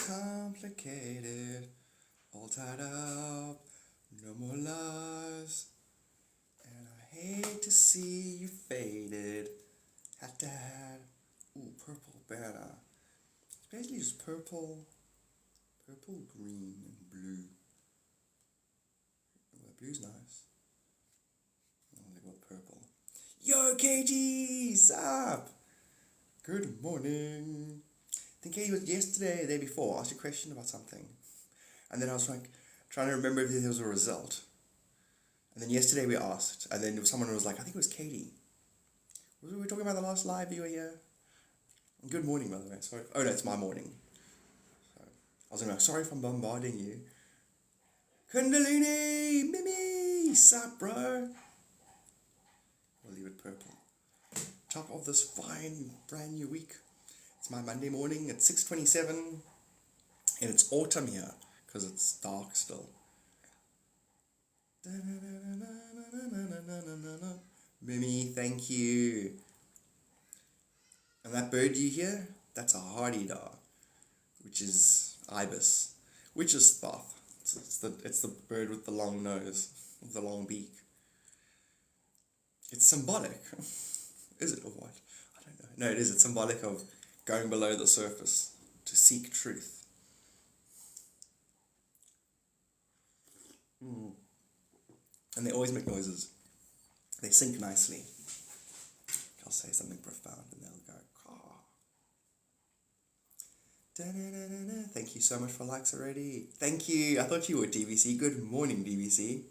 complicated, all tied up, no more lies. And I hate to see you faded. Had to have, ooh, purple banner. It's basically just purple, green, and blue. Oh, the blue's nice. Oh, they got purple. Yo, KG, sup? Good morning. I think Katie was yesterday, the day before, asked you a question about something. And then I was like, trying to remember if there was a result. And then yesterday we asked, and then someone was like, I think it was Katie. We were talking about the last live you were here. Good morning, by the way. Sorry. Oh no, it's my morning. So, I was like, sorry if I'm bombarding you. Kundalini, Mimi, sup, bro? We'll leave it purple. Top of this fine, brand new week. It's my Monday morning at 6:27, and it's autumn here because it's dark still. Mimi, thank you. And that bird you hear, that's a hardy-dar, which is ibis, which is thoth. It's the bird with the long nose, with the long beak. It's symbolic. Is it or what? I don't know. No, it is. It's symbolic of going below the surface to seek truth. And they always make noises. They sync nicely. I'll say something profound and they'll go, caw. Da-na-na-na-na. Thank you so much for likes already. Thank you. I thought you were DVC. Good morning, DVC.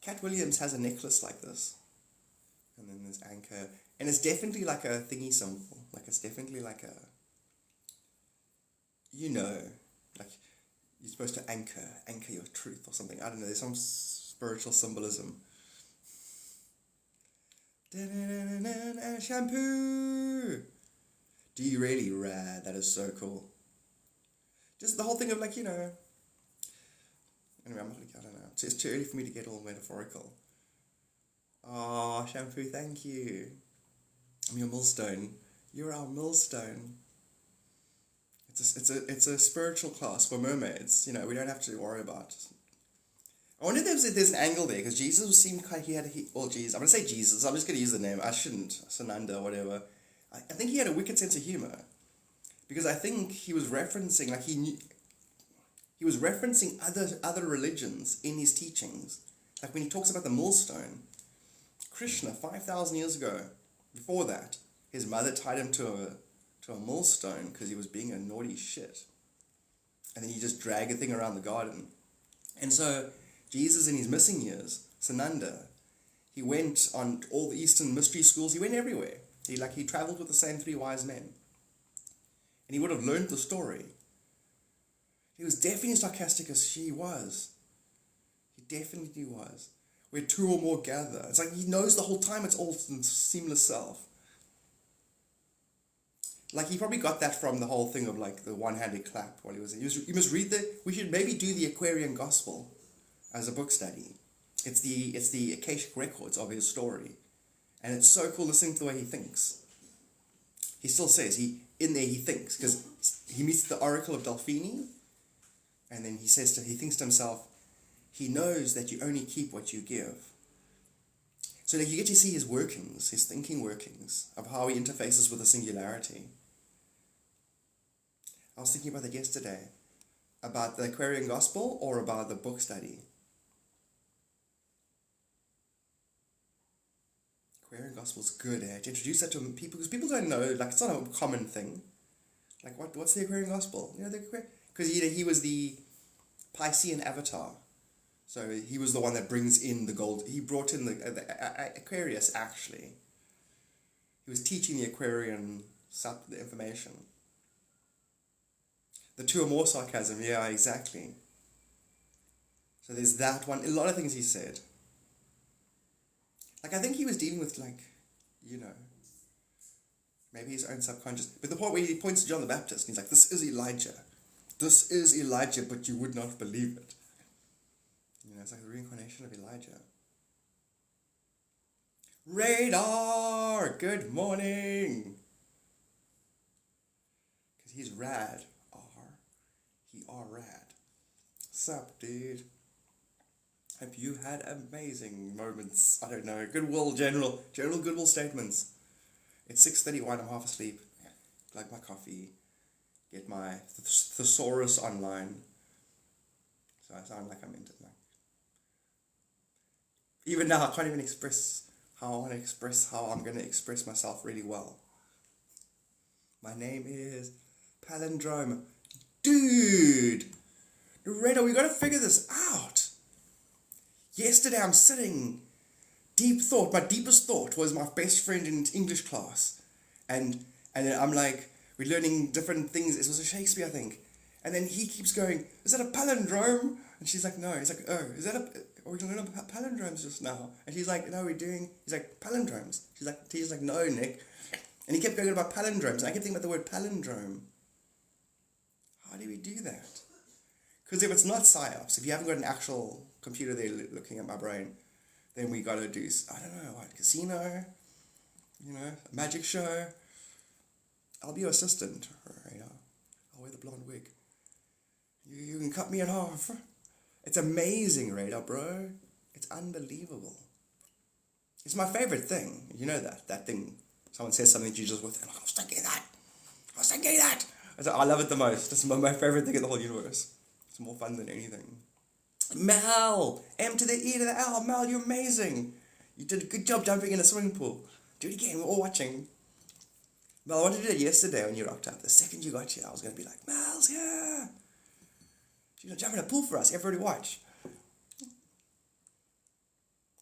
Cat Williams has a necklace like this. And then there's anchor. And it's definitely like a thingy symbol. Like it's definitely like a, like you're supposed to anchor your truth or something. I don't know, there's some spiritual symbolism. Da-na-na-na-na, shampoo! Do you really? Rad, that is so cool. Just the whole thing of like, anyway, I don't know. It's too early for me to get all metaphorical. Oh, shampoo, thank you. I'm your millstone. You're our millstone. It's a spiritual class for mermaids. We don't have to worry about. I wonder if there's an angle there, because Jesus seemed like I'm going to say Jesus. I'm just going to use the name. I shouldn't. Sananda or whatever. I think he had a wicked sense of humor, because I think he was referencing he was referencing other religions in his teachings. Like when he talks about the millstone, Krishna 5,000 years ago. Before that, his mother tied him to a millstone because he was being a naughty shit. And then he just dragged a thing around the garden. And so Jesus in his missing years, Sananda, he went on all the Eastern mystery schools. He went everywhere. He traveled with the same 3 wise men. And he would have learned the story. He was definitely as sarcastic as she was. He definitely was. Where 2 or more gather. It's like he knows the whole time it's all seamless self. Like he probably got that from the whole thing of like the one-handed clap while he was. You must read we should maybe do the Aquarian Gospel as a book study. It's the Akashic records of his story, and it's so cool listening to the way he thinks. He still says he thinks, because he meets the Oracle of Delphini, and then he thinks to himself, he knows that you only keep what you give. So that you get to see his workings, his thinking workings, of how he interfaces with the singularity. I was thinking about that yesterday, about the Aquarian Gospel or about the book study. Aquarian Gospel's good, to introduce that to people, because people don't know, like it's not a common thing. Like what's the Aquarian Gospel? Because he was the Piscean avatar. So he was the one that brings in the gold. He brought in the Aquarius, actually. He was teaching the Aquarian the information. The 2 or more sarcasm, yeah, exactly. So there's that one. A lot of things he said. Like, I think he was dealing with, maybe his own subconscious. But the point where he points to John the Baptist, and he's like, this is Elijah. This is Elijah, but you would not believe it. It's like the reincarnation of Elijah. Radar! Good morning! Because He's rad. He are rad. Sup, dude? Have you had amazing moments? I don't know. Goodwill, general goodwill statements. It's 6:31. I'm half asleep. Glug my coffee. Get my thesaurus online. So I sound like I'm into that. Even now, I can't even express how I want to express how I'm going to express myself really well. My name is Palindrome. Dude! Narrator, we got to figure this out. Yesterday I'm sitting, deep thought, my deepest thought was my best friend in English class. And then I'm like, we're learning different things. It was a Shakespeare, I think. And then he keeps going, is that a palindrome? And she's like, no. He's like, oh, is that are we going to learn about palindromes just now? And she's like, no, he's like, palindromes. He's like, no, Nick. And he kept going about palindromes. And I kept thinking about the word palindrome. How do we do that? Because if it's not PSYOPs, if you haven't got an actual computer there looking at my brain, then we got to do, I don't know, what, casino, a magic show. I'll be your assistant, right? I'll wear the blonde wig. You can cut me in half. It's amazing, Radar, bro. It's unbelievable. It's my favorite thing. You know that thing. Someone says something to you just with, I was thinking that. I love it the most. It's my favorite thing in the whole universe. It's more fun than anything. Mel! M to the E to the L. Mel, you're amazing. You did a good job jumping in a swimming pool. Do it again. We're all watching. Mel, I wanted to do it yesterday when you rocked up. The second you got here, I was going to be like, Mel's here. She's going to jump in a pool for us. Everybody watch.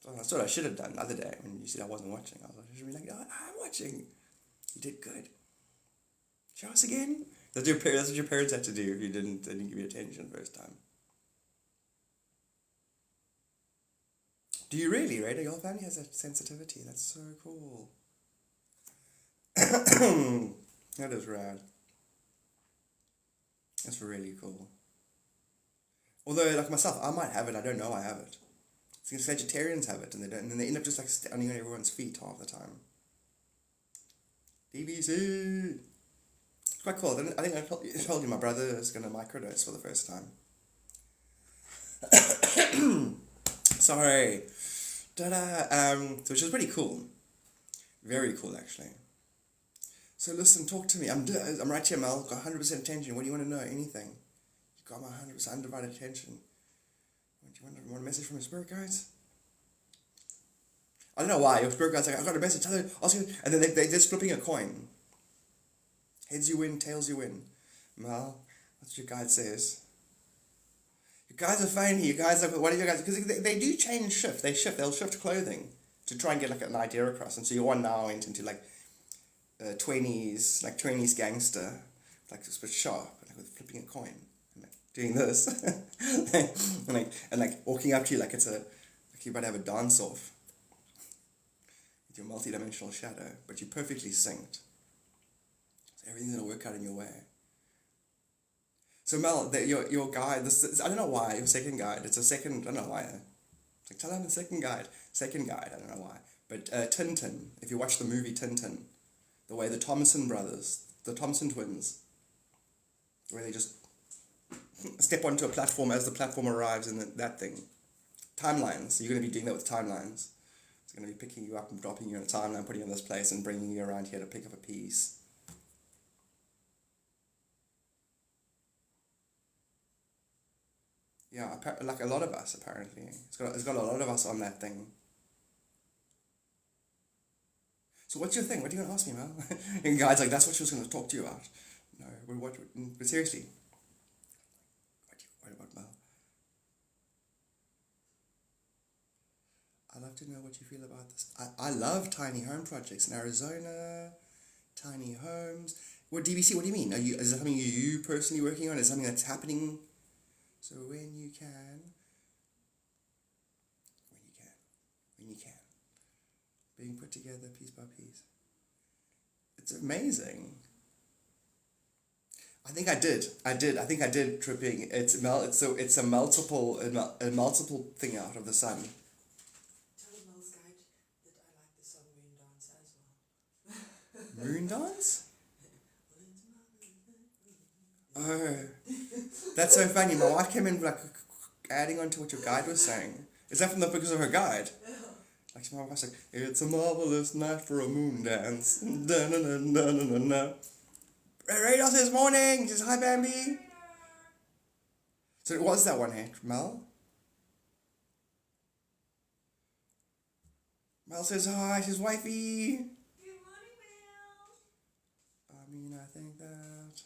So that's what I should have done the other day when you said I wasn't watching. I was like, oh, I'm watching. You did good. Show us again. That's what your parents had to do if they didn't give you attention the first time. Do you really, right? Your family has that sensitivity. That's so cool. That is rad. That's really cool. Although, like myself, I might have it. I don't know I have it. Because Sagittarians have it, and they don't, and then they end up just like standing on everyone's feet half the time. DBC. It's quite cool. I think I told you my brother is going to microdose for the first time. Sorry. So which is pretty cool. Very cool, actually. So listen, talk to me. I'm right here, Mel. Got 100% attention. What do you want to know? Anything. You got my 100% undivided attention. Do you want a message from your spirit guides? I don't know why. Your spirit guides like, I got a message. And then they're just flipping a coin. Heads you win, tails you win. Mel, that's what your guide says. You guys are phony. You guys are, what are you guys? Because they do shift. They'll shift clothing to try and get like an idea across. And so your one now went into like 20s gangster, like just but sharp, like with flipping a coin, and like doing this, and like walking up to you like you're about to have a dance off. With your multi-dimensional shadow, but you're perfectly synced. So everything's gonna work out in your way. So Mel, your guide, I don't know why, your second guide, it's a second, I don't know why. It's like, tell them the second guide, I don't know why. But Tintin, if you watch the movie Tintin, the way the Thompson twins, where they just step onto a platform as the platform arrives and that thing. Timelines, you're going to be doing that with timelines. It's going to be picking you up and dropping you in a timeline, putting you in this place and bringing you around here to pick up a piece. Yeah, like a lot of us, apparently. It's got a lot of us on that thing. So what's your thing? What are you going to ask me, Mel? And guys, like, that's what she was going to talk to you about. No, but seriously. What about Mel? I'd love to know what you feel about this. I love tiny home projects in Arizona, tiny homes. What, DBC, what do you mean? Is it something you personally working on? Is it something that's happening? So when you can. Being put together piece by piece. It's amazing. I think I did tripping. It's a multiple thing out of the sun. Tell Mel's guide that I like the song Moon Dance as well. Moon Dance? Oh, that's so funny. My wife came in like adding on to what your guide was saying. Is that from the because of her guide? Like my wife's like, it's a marvelous night for a moon dance. Da na na na na na na. Radar says morning. He says hi, Bambi. So it was that one, hey, Mel? Mel says hi, she's wifey. Good morning, Mel. I mean, I think that...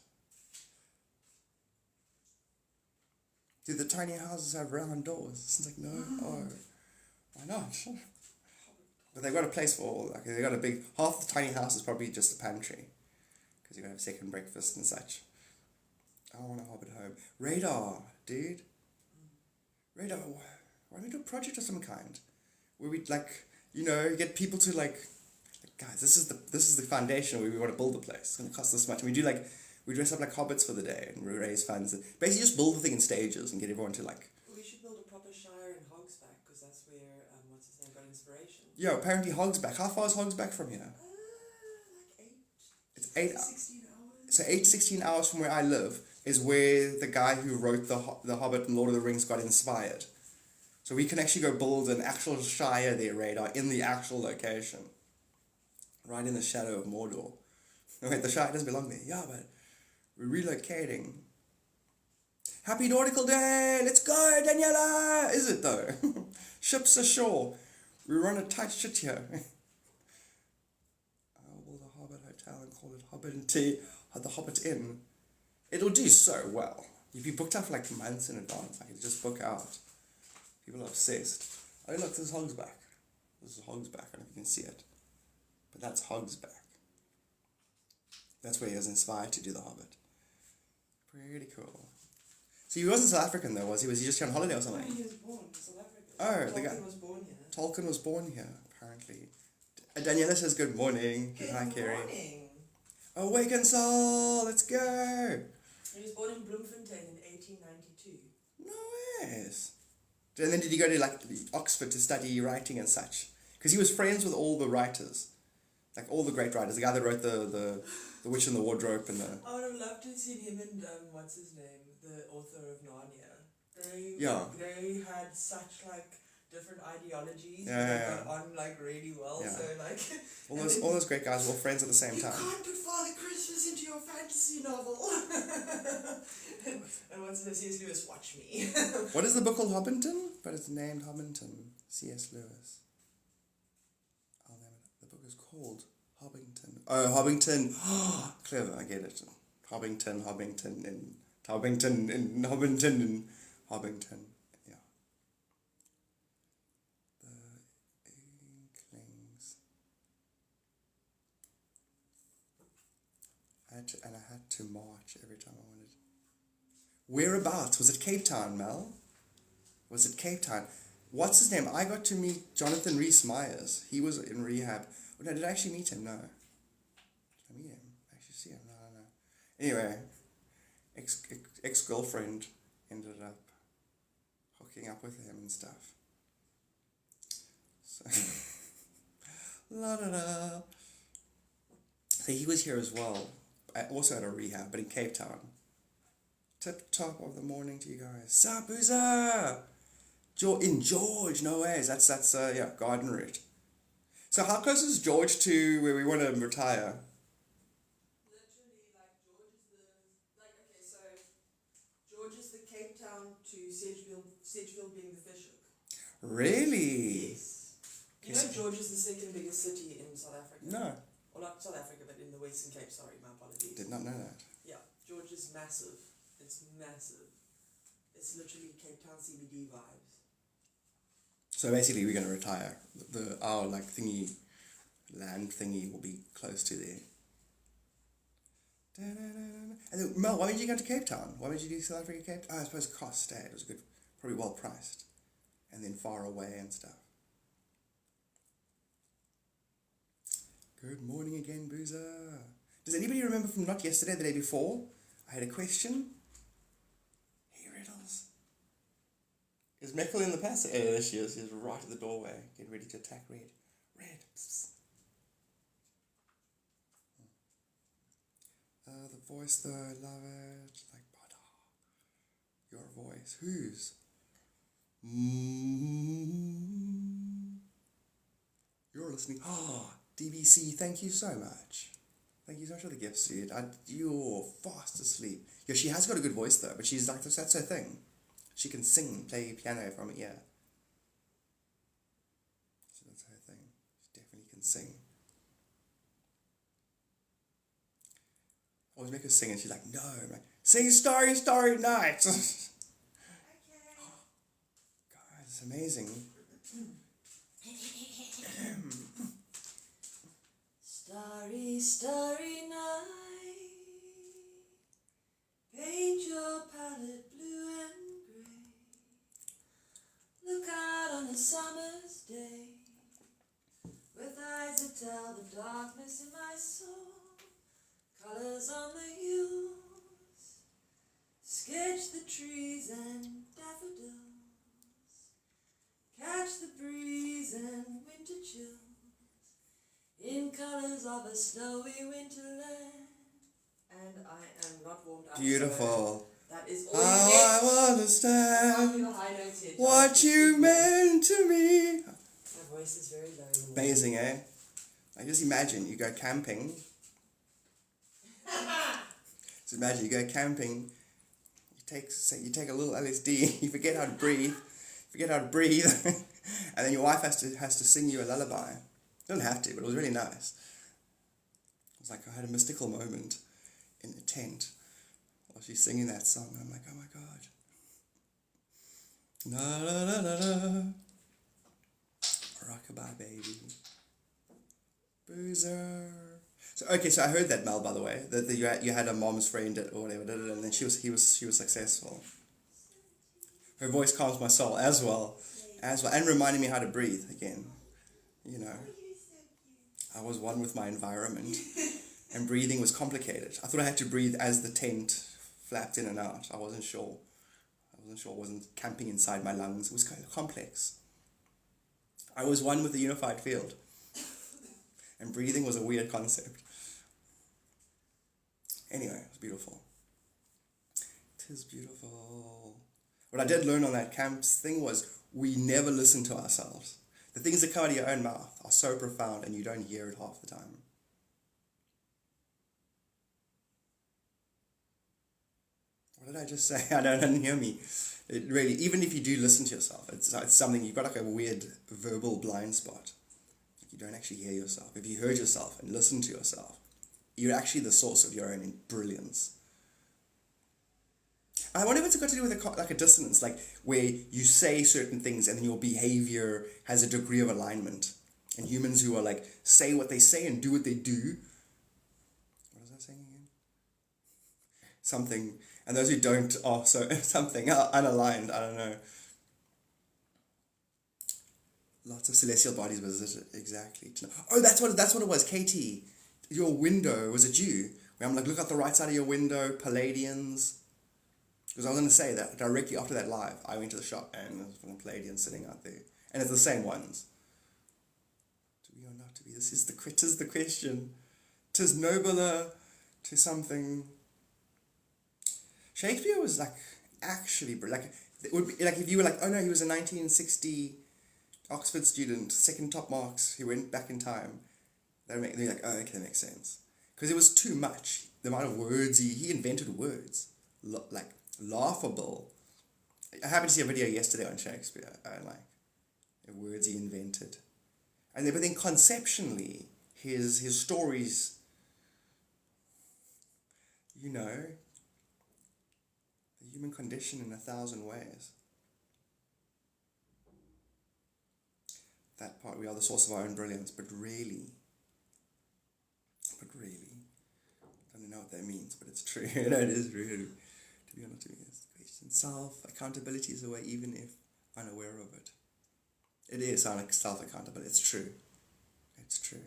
Do the tiny houses have round doors? It's like, no. Oh, why not? But they've got a place for all, like, they've got a big... Half the tiny house is probably just a pantry. Because you're going to have second breakfast and such. I want a hobbit home. Radar, dude. Radar, why don't we do a project of some kind? Where we, like... You know, get people to like, guys, this is the foundation where we want to build a place. It's going to cost this much. And we dress up like hobbits for the day and we raise funds. And basically just build the thing in stages and get everyone to like... We should build a proper shire in Hogsback because that's where, what's his name, got inspiration. Yeah, apparently Hogsback. How far is Hogsback from here? Like 8. It's 8... 16 hours. So 8 to 16 hours from where I live is where the guy who wrote the Hobbit and Lord of the Rings got inspired. So we can actually go build an actual shire there, Radar, in the actual location. Right in the shadow of Mordor. Wait, the shire doesn't belong there. Yeah, but we're relocating. Happy Nautical Day! Let's go, Daniela! Is it though? Ships ashore. We're on a tight shit here. I'll build a Hobbit hotel and call it Hobbit and Tea, the Hobbit Inn. It'll do so well. You'd be booked out for like months in advance. I could just book out. People are obsessed. Oh look, this is Hogsback. This is Hogsback, I don't know if you can see it. But that's Hogsback. That's where he was inspired to do The Hobbit. Pretty cool. So he wasn't South African though, was he? Was he just here on holiday or something? No, he was born in South Africa. Oh, the guy. Tolkien was born here. Tolkien was born here, apparently. Daniela says good morning. Hi, Kerry. Good morning. Awaken soul, let's go. He was born in Bloemfontein in 1892. No ways. And then did he go to like Oxford to study writing and such? Because he was friends with all the writers, like all the great writers. The guy that wrote the Witch in the Wardrobe and the... I would have loved to have seen him and what's his name, the author of Narnia. They had such like different ideologies. Yeah. Got on like really well. Yeah. So like all those great guys were all friends at the same time. You can't put Father Christmas into your fantasy novel. and what's the C.S. Lewis? Watch me. What is the book called? Hobbiton? But it's named Hobbiton. C.S. Lewis. I'll name it. The book is called Hobbiton. Oh, Hobbiton. Clever, I get it. Hobbiton, and Hobbiton. Yeah. The Inklings. I had to march every time I wanted. Whereabouts? Was it Cape Town, Mel? Was it Cape Town? What's his name? I got to meet Jonathan Rhys-Myers. He was in rehab. Oh, no, did I actually meet him? No. Did I meet him? Actually see him? No. Anyway, ex-girlfriend ended up hooking up with him and stuff. So, la-da-da. So he was here as well. Also at a rehab, but in Cape Town. Tip top of the morning to you guys. Sup, Boozer? In George, no ways. That's Garden Route. So how close is George to where we want to retire? Literally, like George is the Cape Town to Sedgeville being the fish hook. Really? Yes. You know George is the second biggest city in South Africa? No. Or not South Africa, but in the Western Cape, sorry, my apologies. Did not know that. Yeah, George is massive. It's massive. It's literally Cape Town CBD vibes. So basically we're going to retire. Our like land thingy will be close to there. And then, Mel, why did you go to Cape Town? Why did you do South Africa, Cape Town? I suppose cost, it was good, probably well priced. And then far away and stuff. Good morning again, Boozer. Does anybody remember from not yesterday, the day before? I had a question. Hey, Riddles. Is Meckle in the passage? Oh, there she is. She's right at the doorway, getting ready to attack Red. Red. Psst. The voice though, I love it. Like Your voice. Whose? Mm. You're listening. Oh, DBC, thank you so much. Thank you so much for the gifts, dude. You're fast asleep. Yeah, she has got a good voice though, but she's like, that's her thing. She can sing, play piano from it, yeah. So that's her thing. She definitely can sing. I always make her sing and she's like, no. I'm like, sing Starry, Starry Night. Okay. God, it's amazing. Starry, starry night, paint your palette blue and grey. Look out on a summer's day, with eyes that tell the darkness in my soul. Colors on the hills, sketch the trees and daffodils, catch the breeze and winter chills. In colours of a snowy winterland. And I am not warmed up. Beautiful. So that is all How you get. I understand Yet, what you meant to me. My voice is very low. Amazing, eh? I just imagine you go camping. Just imagine you go camping. You take a little LSD. You forget how to breathe. And then your wife has to sing you a lullaby. You don't have to, but it was really nice. It was like I had a mystical moment in the tent while she's singing that song. I'm like, oh my God. La la la la la. Rockabye baby. Boozer. So I heard that, Mel, by the way, that you had a mom's friend or whatever, and then she was successful. Her voice calms my soul as well, and reminding me how to breathe again. You know. I was one with my environment, and breathing was complicated. I thought I had to breathe as the tent flapped in and out. I wasn't sure. I wasn't camping inside my lungs. It was kind of complex. I was one with the unified field, and breathing was a weird concept. Anyway, it was beautiful. It is beautiful. What I did learn on that camps thing was we never listen to ourselves. The things that come out of your own mouth are so profound and you don't hear it half the time. What did I just say? I didn't hear me. It really, even if you do listen to yourself, it's something, you've got like a weird verbal blind spot. You don't actually hear yourself. If you heard yourself and listened to yourself, you're actually the source of your own brilliance. I wonder if it's got to do with a dissonance, like where you say certain things and then your behavior has a degree of alignment. And humans who are like, say what they say and do what they do. What was I saying again? Something. And those who don't are something unaligned, I don't know. Lots of celestial bodies visited, exactly. Oh, that's what it was, KT. Your window, was it you? Where I'm like, look out the right side of your window, Palladians. Because I was going to say that directly after that live, I went to the shop and there was one Palladian sitting out there. And it's the same ones. To be or not to be, this is the question. 'Tis nobler to something. Shakespeare was like, actually, like, it would be, like if you were like, oh no, he was a 1960 Oxford student, second top marks, he went back in time. They're like, oh, okay, that makes sense. Because it was too much. The amount of words, he invented words. Like, laughable. I happened to see a video yesterday on Shakespeare, like the words he invented, and then, but then conceptually, his stories, you know, the human condition in 1,000 ways. That part, we are the source of our own brilliance, but really, I don't know what that means, but it's true. You know, it is really. To be honest with you, it's the question. Self-accountability is a way, even if unaware of it. It is self-accountability. It's true. It's true.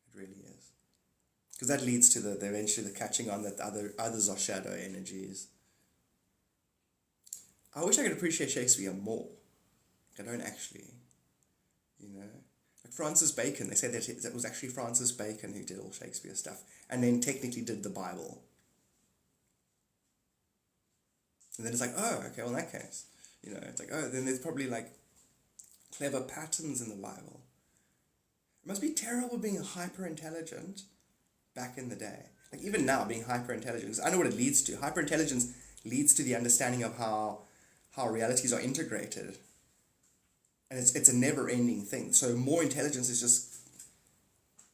It really is. Because that leads to the eventually the catching on that others are shadow energies. I wish I could appreciate Shakespeare more. I don't actually. You know? Like Francis Bacon, they say that it was actually Francis Bacon who did all Shakespeare stuff, and then technically did the Bible. And then it's like, oh, okay, well, in that case, it's like, oh, then there's probably like clever patterns in the Bible. It must be terrible being hyper intelligent back in the day. Like even now, being hyper intelligent, because I know what it leads to. Hyper intelligence leads to the understanding of how realities are integrated, and it's a never ending thing. So more intelligence is just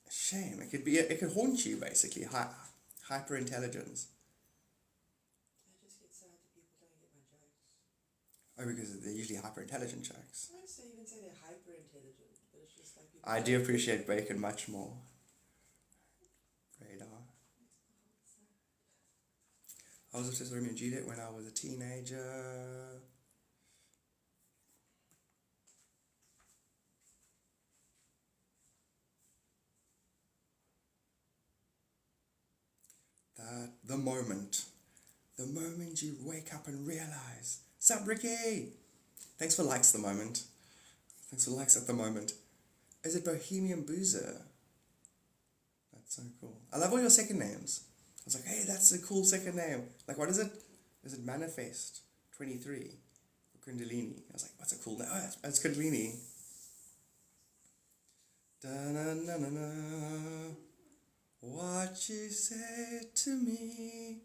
a shame. It could haunt you basically. Hyper intelligence. I just get sad that people don't get my jokes. Oh, because they're usually hyper intelligent jokes. I wouldn't even say they're hyper intelligent, but it's just like people. I do appreciate bacon much more. Radar. I was obsessed with Romeo and Juliet when I was a teenager. The moment you wake up and realize. Sup, Ricky? Thanks for likes the moment. Thanks for likes at the moment. Is it Bohemian Boozer? That's so cool. I love all your second names. I was like, hey, that's a cool second name. Like, what is it? Is it Manifest 23? Or Kundalini? I was like, what's a cool name? Oh, that's Kundalini. Da-na-na-na-na. What you say to me,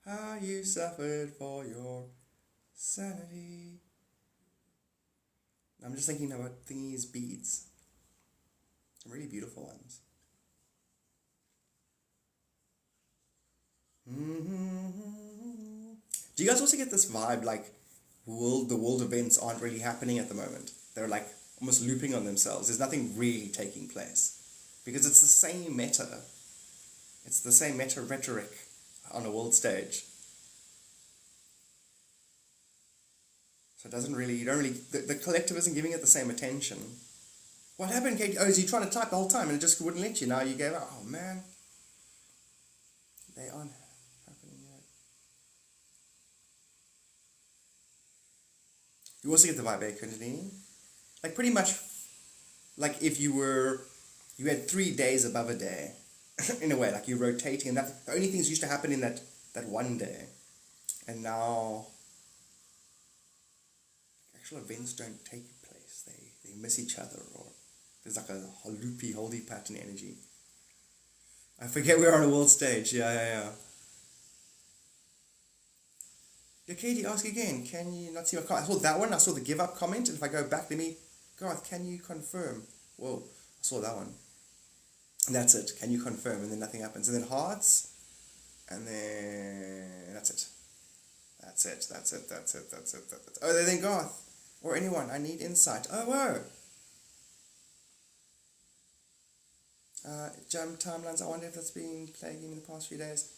how you suffered for your sanity. I'm just thinking about thingies beads. Some really beautiful ones. Do you guys also get this vibe like the world events aren't really happening at the moment? They're like almost looping on themselves. There's nothing really taking place. Because it's the same meta. It's the same meta rhetoric on a world stage. So it doesn't really, the collective isn't giving it the same attention. What happened, Kate? Oh, is you trying to type the whole time and it just wouldn't let you? Now you gave up. Oh, man. They aren't happening yet. You also get the vibe, Kundalini. Like pretty much, like if you had 3 days above a day, in a way, like you're rotating, and that the only things used to happen in that one day, and now actual events don't take place. They miss each other, or there's like a loopy, holy pattern energy. I forget we're on a world stage. Yeah. Yeah, Katie, ask again. Can you not see my comment? I saw that one. I saw the give up comment, and if I go back, Garth, can you confirm? Whoa, I saw that one. And that's it. Can you confirm? And then nothing happens. And then hearts. And then that's it. That's it. Oh, then Garth. Or anyone. I need insight. Oh, whoa. Jump timelines. I wonder if that's been plaguing in the past few days.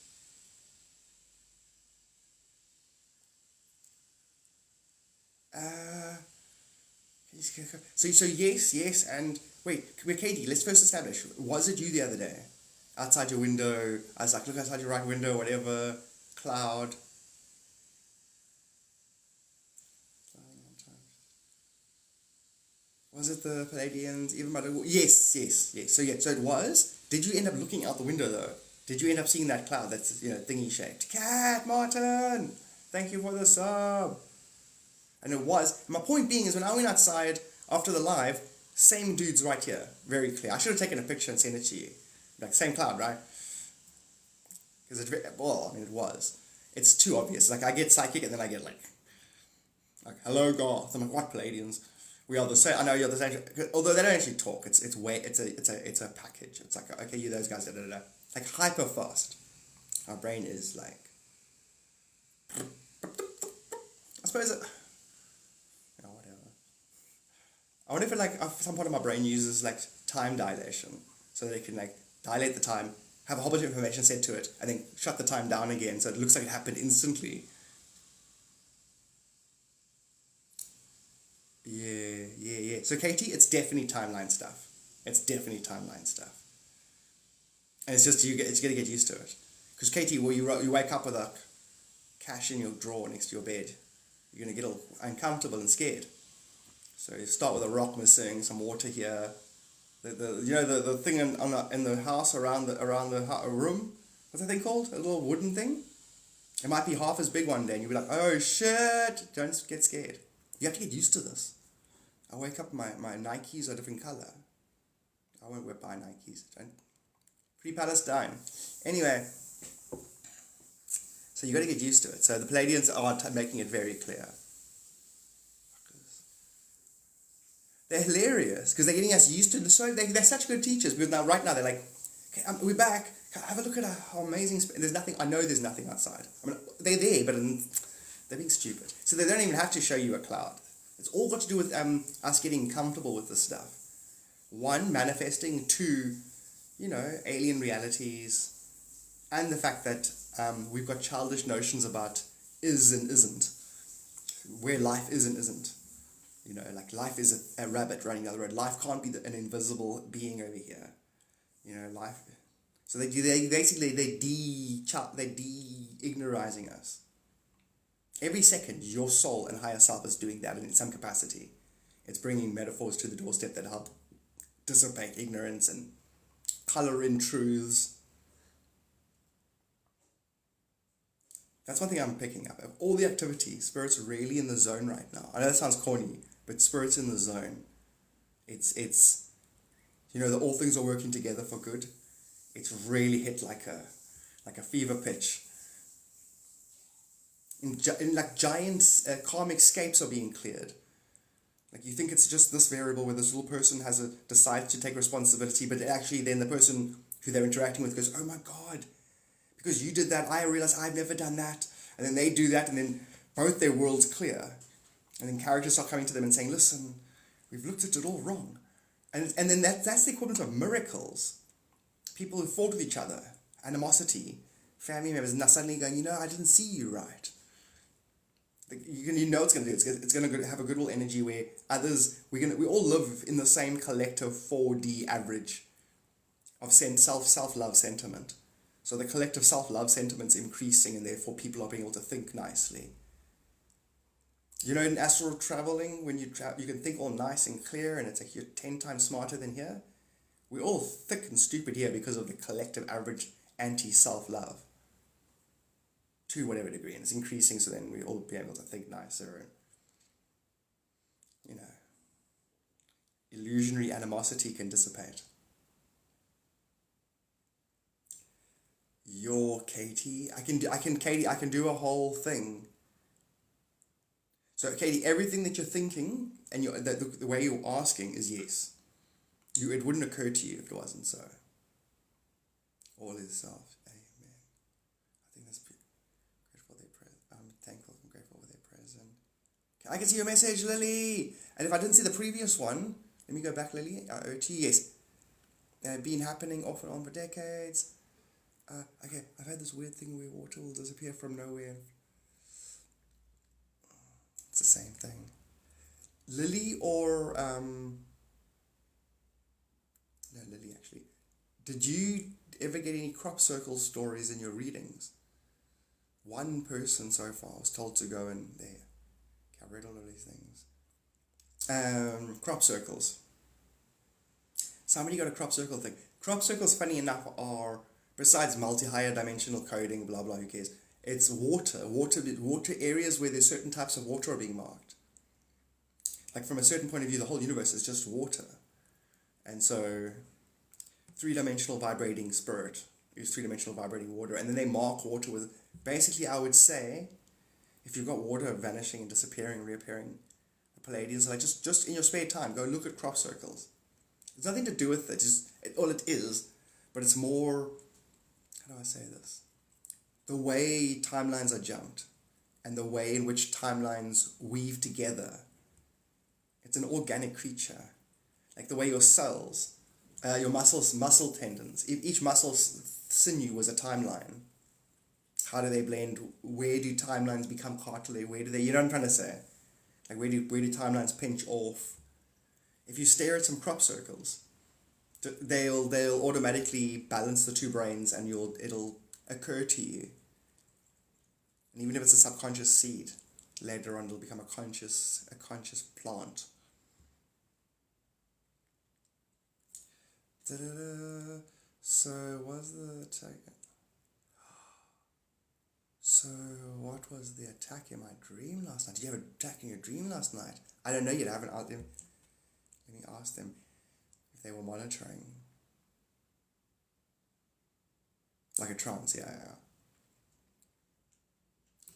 So yes, and wait, Katie, let's first establish, was it you the other day? Outside your window, I was like, look outside your right window, whatever, cloud. Was it the Palladians, even by the... Yes. So it was. Did you end up looking out the window though? Did you end up seeing that cloud that's, thingy shaped? Cat Martin, thank you for the sub. And it was. My point being is when I went outside after the live, same dude's right here, very clear. I should have taken a picture and sent it to you. Like, same cloud, right? Because it was. It's too obvious. Like, I get psychic and then I get like, hello, Garth. I'm like, what, Palladians? We are the same. I know you're the same. Although they don't actually talk. It's a package. It's like, okay, you those guys, like hyper fast. Our brain is like, I suppose it, whatever. I wonder if it like some part of my brain uses like time dilation, so they can like dilate the time, have a whole bunch of information sent to it, and then shut the time down again, so it looks like it happened instantly. Yeah. So Katie, it's definitely timeline stuff. And it's just it's gonna get used to it. Because Katie, well, you wake up with a cash in your drawer next to your bed, you're gonna get all uncomfortable and scared. So you start with a rock missing, some water here, the thing in the house around the room. What's that thing called? A little wooden thing. It might be half as big one day and you'll be like, oh shit, don't get scared. You have to get used to this. I wake up, my Nikes are a different color. I won't buy Nikes. Don't. Free Palestine. Anyway, so you got to get used to it. So the Palladians are making it very clear. They're hilarious because they're getting us used to it. So they're such good teachers because right now they're like, okay, we're back. Have a look at how amazing. There's nothing. I know there's nothing outside. I mean, they're there, but they're being stupid. So they don't even have to show you a cloud. It's all got to do with us getting comfortable with this stuff. One, manifesting. Two, alien realities. And the fact that we've got childish notions about is and isn't. Where life is and isn't. Like life is a rabbit running down the road. Life can't be an invisible being over here. Life. So they basically de-ignorizing us. Every second, your soul and higher self is doing that in some capacity. It's bringing metaphors to the doorstep that help dissipate ignorance and color in truths. That's one thing I'm picking up. Of all the activity, Spirit's really in the zone right now. I know that sounds corny, but Spirit's in the zone. It's all things are working together for good. It's really hit like a fever pitch. In giant karmic scapes are being cleared. Like you think it's just this variable where this little person decides to take responsibility, but actually then the person who they're interacting with goes, oh my God, because you did that, I realize I've never done that. And then they do that, and then both their worlds clear. And then characters start coming to them and saying, listen, we've looked at it all wrong. And then that's the equivalent of miracles. People who fought with each other, animosity, family members, now suddenly going, I didn't see you right. It's going to do. It's going to have a goodwill energy where others, we all live in the same collective 4D average of self-love sentiment. So the collective self-love sentiment's increasing, and therefore people are being able to think nicely. In astral traveling, when you can think all nice and clear, and it's like you're 10 times smarter than here. We're all thick and stupid here because of the collective average anti-self-love. To whatever degree, and it's increasing, so then we all be able to think nicer, and illusionary animosity can dissipate. Katie. I can do a whole thing. So Katie, everything that you're thinking and the way you're asking is yes. It wouldn't occur to you if it wasn't so. All is self. Amen. I think that's grateful for their presence. I'm thankful and grateful for their presence. I can see your message, Lily. And if I didn't see the previous one, let me go back, Lily. Yes. Been happening off and on for decades. Okay, I've had this weird thing where water will disappear from nowhere. It's the same thing. Lily or no, Lily actually. Did you ever get any crop circle stories in your readings? One person so far was told to go in there. Okay, I've read all of these things. Crop circles. Somebody got a crop circle thing. Crop circles, funny enough, are, besides higher dimensional coding, blah blah, who cares? It's water areas where there's certain types of water are being marked. Like from a certain point of view, the whole universe is just water. And so, three-dimensional vibrating spirit is three-dimensional vibrating water. And then they mark water with, basically I would say, if you've got water vanishing and disappearing and reappearing, the Palladians are like, just in your spare time, go look at crop circles. There's nothing to do with it, all it is, but it's more, how do I say this? The way timelines are jumped and the way in which timelines weave together. It's an organic creature. Like the way your cells, your muscle tendons, each muscle sinew was a timeline. How do they blend? Where do timelines become cartilage? Where do they, you know what I'm trying to say? Like where do timelines pinch off? If you stare at some crop circles, they'll automatically balance the two brains, and it'll occur to you. And even if it's a subconscious seed, later on it'll become a conscious plant. So was the tag? So what was the attack in my dream last night? Did you have an attack in your dream last night? I don't know yet. I haven't asked them. Let me ask them if they were monitoring. Like a trance, yeah.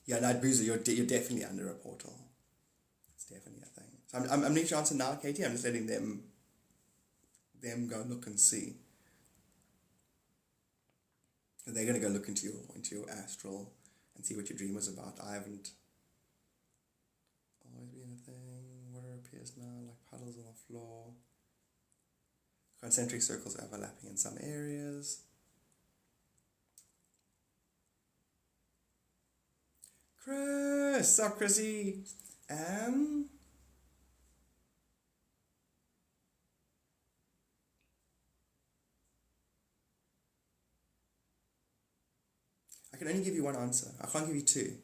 Yeah, no, Boozer, you're definitely under a portal. It's definitely a thing. So I'm going to answer now, Katie. I'm just letting them go look and see. They're going to go look into your astral and see what your dream was about. I haven't always been a thing. Water appears now like puddles on the floor. Concentric circles overlapping in some areas. Chris, sup Chrissy? I can only give you one answer. I can't give you two.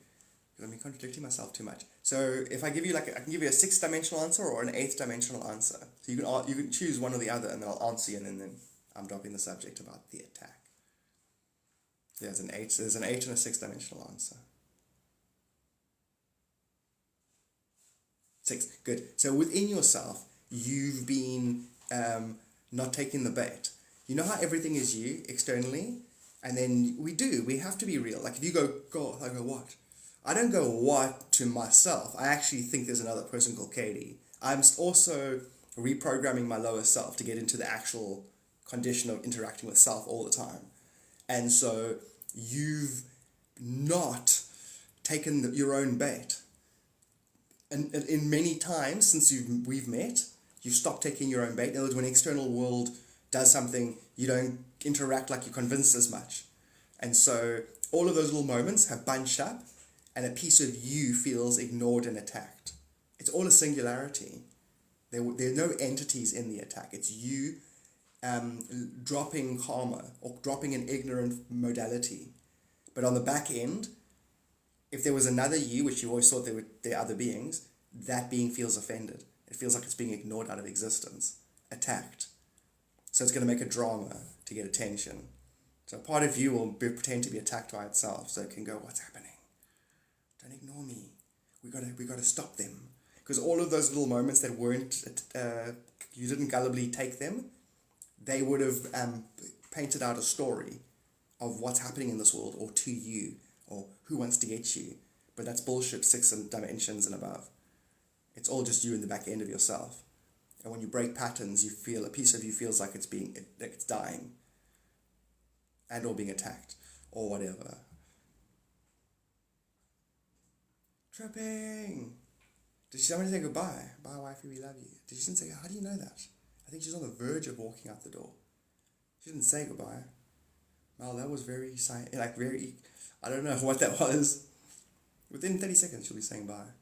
Because I'm contradicting myself too much. So if I give you I can give you a 6th-dimensional answer or an 8th-dimensional answer. So you can choose one or the other, and then I'll answer you, and then I'm dropping the subject about the attack. There's an 8 and a 6th-dimensional answer. 6, good. So within yourself, you've been not taking the bait. You know how everything is you externally? And then we have to be real. Like if you go, I go, what? I don't go, what, to myself. I actually think there's another person called Katie. I'm also reprogramming my lower self to get into the actual condition of interacting with self all the time. And so you've not taken your own bait. And in many times since we've met, you've stopped taking your own bait. In other words, when the external world does something, you don't interact like you're convinced as much. And so all of those little moments have bunched up, and a piece of you feels ignored and attacked. It's all a singularity. There are no entities in the attack. It's you dropping karma or dropping an ignorant modality. But on the back end, if there was another you, which you always thought there were other beings, that being feels offended. It feels like it's being ignored out of existence, attacked. So it's going to make a drama to get attention. So part of you will pretend to be attacked by itself, so it can go, what's happening? Don't ignore me. We got to stop them. Because all of those little moments that weren't, you didn't gullibly take them, they would have painted out a story of what's happening in this world, or to you, or who wants to get you. But that's bullshit, 6 dimensions and above. It's all just you in the back end of yourself. And when you break patterns, you feel a piece of you feels like it's dying, and or being attacked, or whatever. Tripping. Did somebody say goodbye? Bye, wifey, we love you. Did she say? How do you know that? I think she's on the verge of walking out the door. She didn't say goodbye. Well, that was very. I don't know what that was. Within 30 seconds, she'll be saying bye.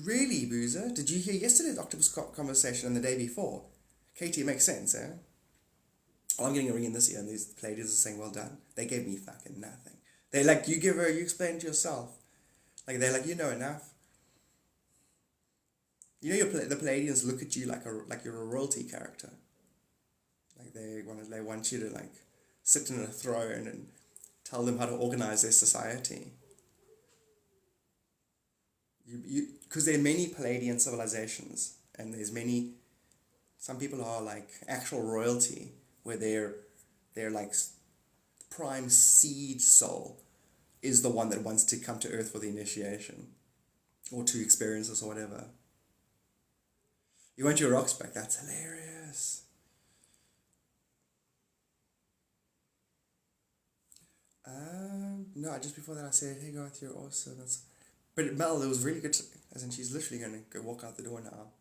Really, Boozer? Did you hear yesterday's octopus conversation and the day before? Katie, it makes sense, eh? I'm getting a ring in this year, and these ladies are saying, well done. They gave me fucking nothing. They're like, you explain to yourself. Like, they're like, you know enough. You know, the Palladians look at you like you're a royalty character. Like, they want you to, like, sit in a throne and tell them how to organize their society. Because there are many Palladian civilizations, and some people are like actual royalty, where they're like prime seed soul is the one that wants to come to Earth for the initiation, or to experience this or whatever. You want your rocks back? That's hilarious. No, just before that I said, hey Garth, you're awesome. But Mel, it was really good, as in she's literally going to go walk out the door now.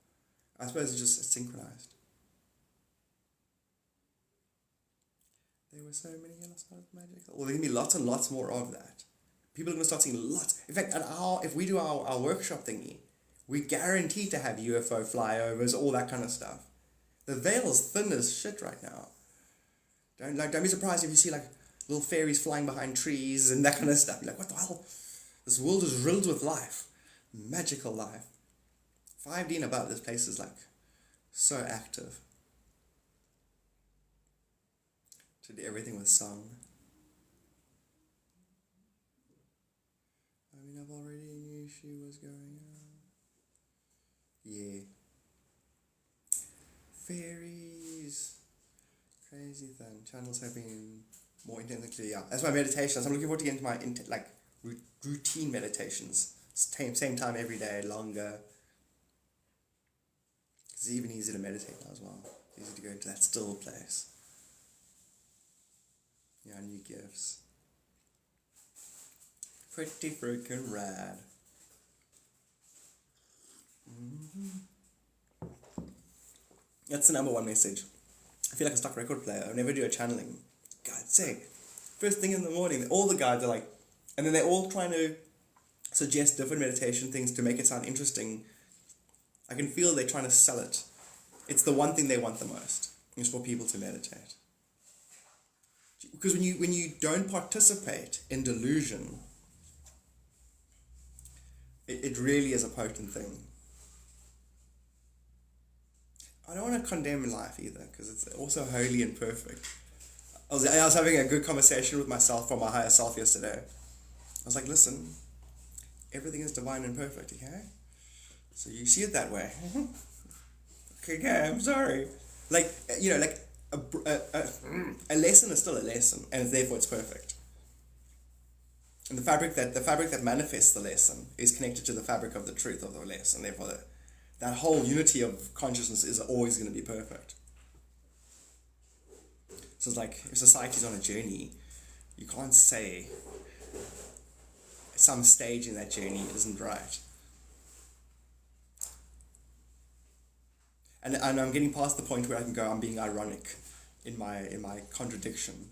I suppose it's just synchronized. There were so many yellow stars magical. Well, there's going to be lots and lots more of that. People are going to start seeing lots. In fact, if we do our workshop thingy, we guarantee to have UFO flyovers, all that kind of stuff. The veil's thin as shit right now. Don't be surprised if you see like little fairies flying behind trees and that kind of stuff. You're like, what the hell? This world is riddled with life. Magical life. 5D and above, this place is like so active. To do everything with song. I mean, I've already knew she was going on. Yeah. Fairies. Crazy thing. Channels have been more intensely. Yeah, that's my meditations. I'm looking forward to getting into my routine meditations. Same time every day, longer. It's even easier to meditate now as well. It's easy to go into that still place. Yeah, new gifts. Pretty freaking rad. That's the number one message. I feel like a stock record player. I never do a channeling. God's sake. First thing in the morning, all the guys are like, and then they're all trying to suggest different meditation things to make it sound interesting. I can feel they're trying to sell it. It's the one thing they want the most, is for people to meditate. Because when you don't participate in delusion, it really is a potent thing. I don't want to condemn life either, because it's also holy and perfect. I was having a good conversation with myself from my higher self yesterday. I was like, listen, everything is divine and perfect, okay? So you see it that way. Okay, I'm sorry. Like, you know, like a lesson is still a lesson, and therefore it's perfect. And the fabric that manifests the lesson is connected to the fabric of the truth of the lesson. Therefore, that whole unity of consciousness is always going to be perfect. So it's like, if society's on a journey, you can't say some stage in that journey isn't right. And I'm getting past the point where I can go, I'm being ironic in my contradiction.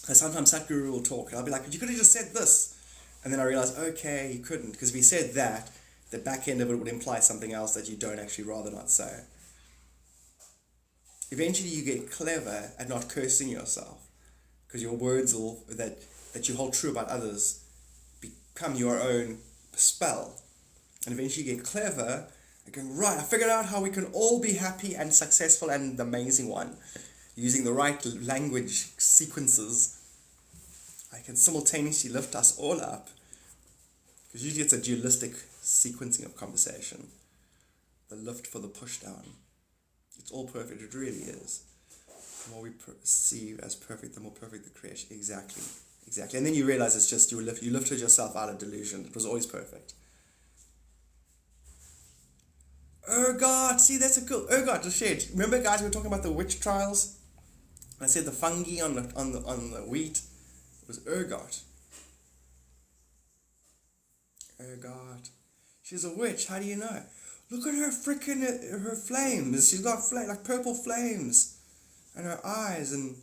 Sometimes Sadhguru will talk, and I'll be like, you could have just said this. And then I realize, okay, you couldn't, because if he said that, the back end of it would imply something else that you don't actually rather not say. Eventually you get clever at not cursing yourself, because your words that you hold true about others become your own spell. And eventually you get clever and go, right, I figured out how we can all be happy and successful and the amazing one. Using the right language sequences, I can simultaneously lift us all up. Because usually it's a dualistic sequencing of conversation. The lift for the push down. It's all perfect, it really is. The more we perceive as perfect, the more perfect the creation. Exactly. And then you realize it's just you lifted yourself out of delusion. It was always perfect. Ergot, see, that's a cool ergot to shade. Remember, guys, we were talking about the witch trials. I said the fungi on the wheat was ergot. Ergot. She's a witch. How do you know? Look at her freaking her flames. She's got like purple flames, and her eyes, and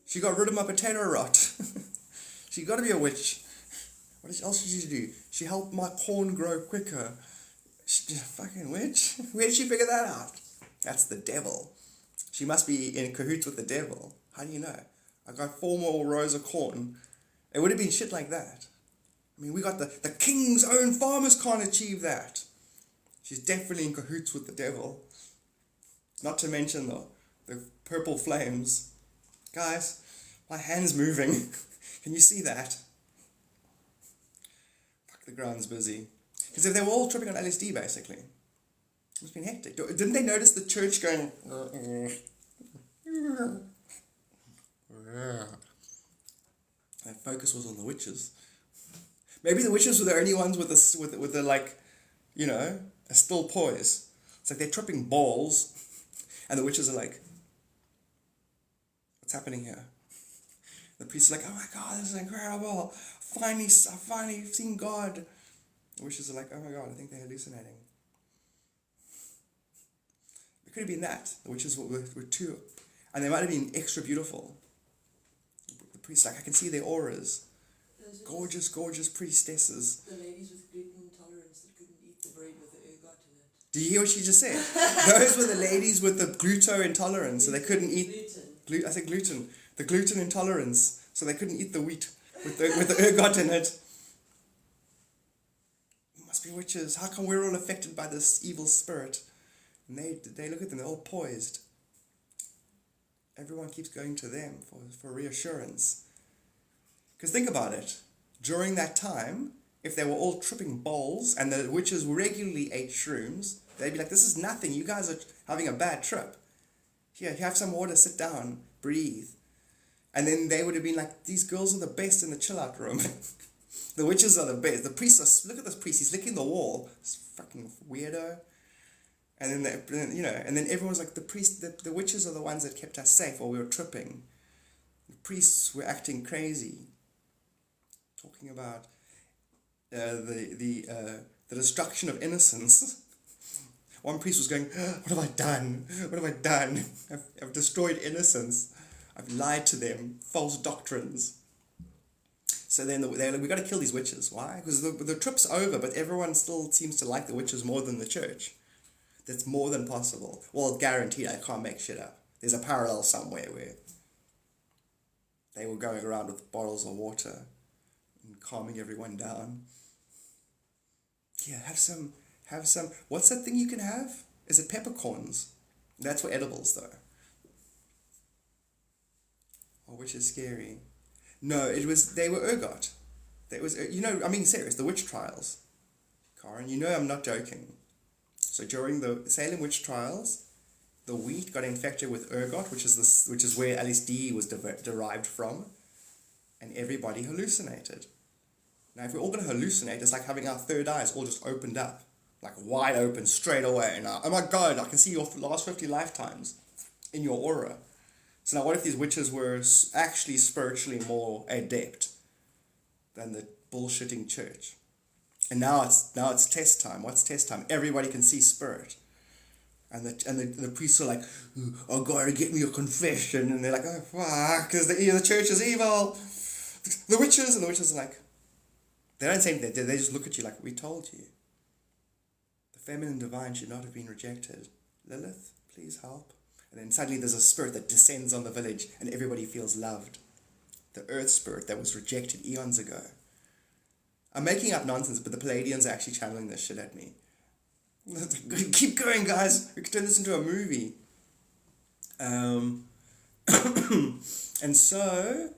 she got rid of my potato rot. She got to be a witch. What else did she do? She helped my corn grow quicker. She's a fucking witch. Where did she figure that out? That's the devil. She must be in cahoots with the devil. How do you know? I got 4 more rows of corn. It would have been shit like that. I mean, we got the king's own farmers can't achieve that. She's definitely in cahoots with the devil. Not to mention the purple flames. Guys, my hand's moving. Can you see that? Fuck, the ground's busy. Because if they were all tripping on LSD, basically, it's been hectic. Didn't they notice the church going... That focus was on the witches. Maybe the witches were the only ones with the like, you know, a still poise. It's like they're tripping balls, and the witches are like, what's happening here? The priest is like, oh my God, this is incredible. I finally seen God. The witches are like, oh my God, I think they're hallucinating. It could have been that. The witches were too, and they might have been extra beautiful. The priest's like, I can see their auras. Gorgeous priestesses. The ladies with gluten intolerance that couldn't eat the bread with the ergot in it. Do you hear what she just said? Those were the ladies with the gluten intolerance, so they couldn't eat... I said gluten. The gluten intolerance, so they couldn't eat the wheat with the ergot in it. Must be witches. How come we're all affected by this evil spirit? And they look at them, they're all poised. Everyone keeps going to them for reassurance. Because think about it. During that time, if they were all tripping bowls and the witches regularly ate shrooms, they'd be like, this is nothing. You guys are having a bad trip. Here, have some water, sit down, breathe. And then they would have been like, these girls are the best in the chill-out room. The witches are the best. The priests are, look at this priest, he's licking the wall. This fucking weirdo. And then, and then everyone's like, the witches are the ones that kept us safe while we were tripping. The priests were acting crazy. Talking about the destruction of innocence. One priest was going, what have I done? What have I done? I've destroyed innocence. I've lied to them. False doctrines. So then they're like, we got to kill these witches. Why? Because the trip's over, but everyone still seems to like the witches more than the church. That's more than possible. Well, guaranteed, I can't make shit up. There's a parallel somewhere where they were going around with bottles of water and calming everyone down. Yeah, have some, what's that thing you can have? Is it peppercorns? That's for edibles, though. Oh, which is scary. No, they were ergot. It was, I'm being serious, the witch trials. Karen, I'm not joking. So during the Salem witch trials, the wheat got infected with ergot, which is where LSD was derived from, and everybody hallucinated. Now, if we're all going to hallucinate, it's like having our third eyes all just opened up, like wide open straight away. And oh my God, I can see your last 50 lifetimes in your aura. So now what if these witches were actually spiritually more adept than the bullshitting church? And now it's test time. What's test time? Everybody can see spirit. And the priests are like, oh God, get me a confession. And they're like, oh fuck, because the church is evil. The witches are like, they don't say anything, they just look at you like, we told you. The feminine divine should not have been rejected. Lilith, please help. And then suddenly there's a spirit that descends on the village and everybody feels loved. The earth spirit that was rejected eons ago. I'm making up nonsense, but the Palladians are actually channeling this shit at me. Keep going, guys. We could turn this into a movie. And so,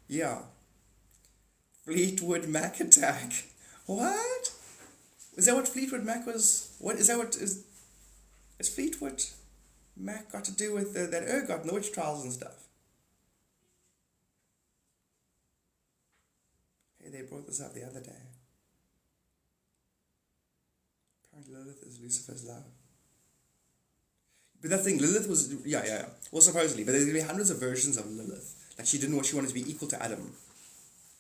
yeah. Fleetwood Mac attack. What? Is that what Fleetwood Mac was? What is that? What is Fleetwood Mac got to do with that ergot and the witch trials and stuff? Hey, they brought this up the other day. Apparently Lilith is Lucifer's love. But that thing, Lilith was, yeah. Well, supposedly, but there's going to be hundreds of versions of Lilith. Like she wanted to be equal to Adam.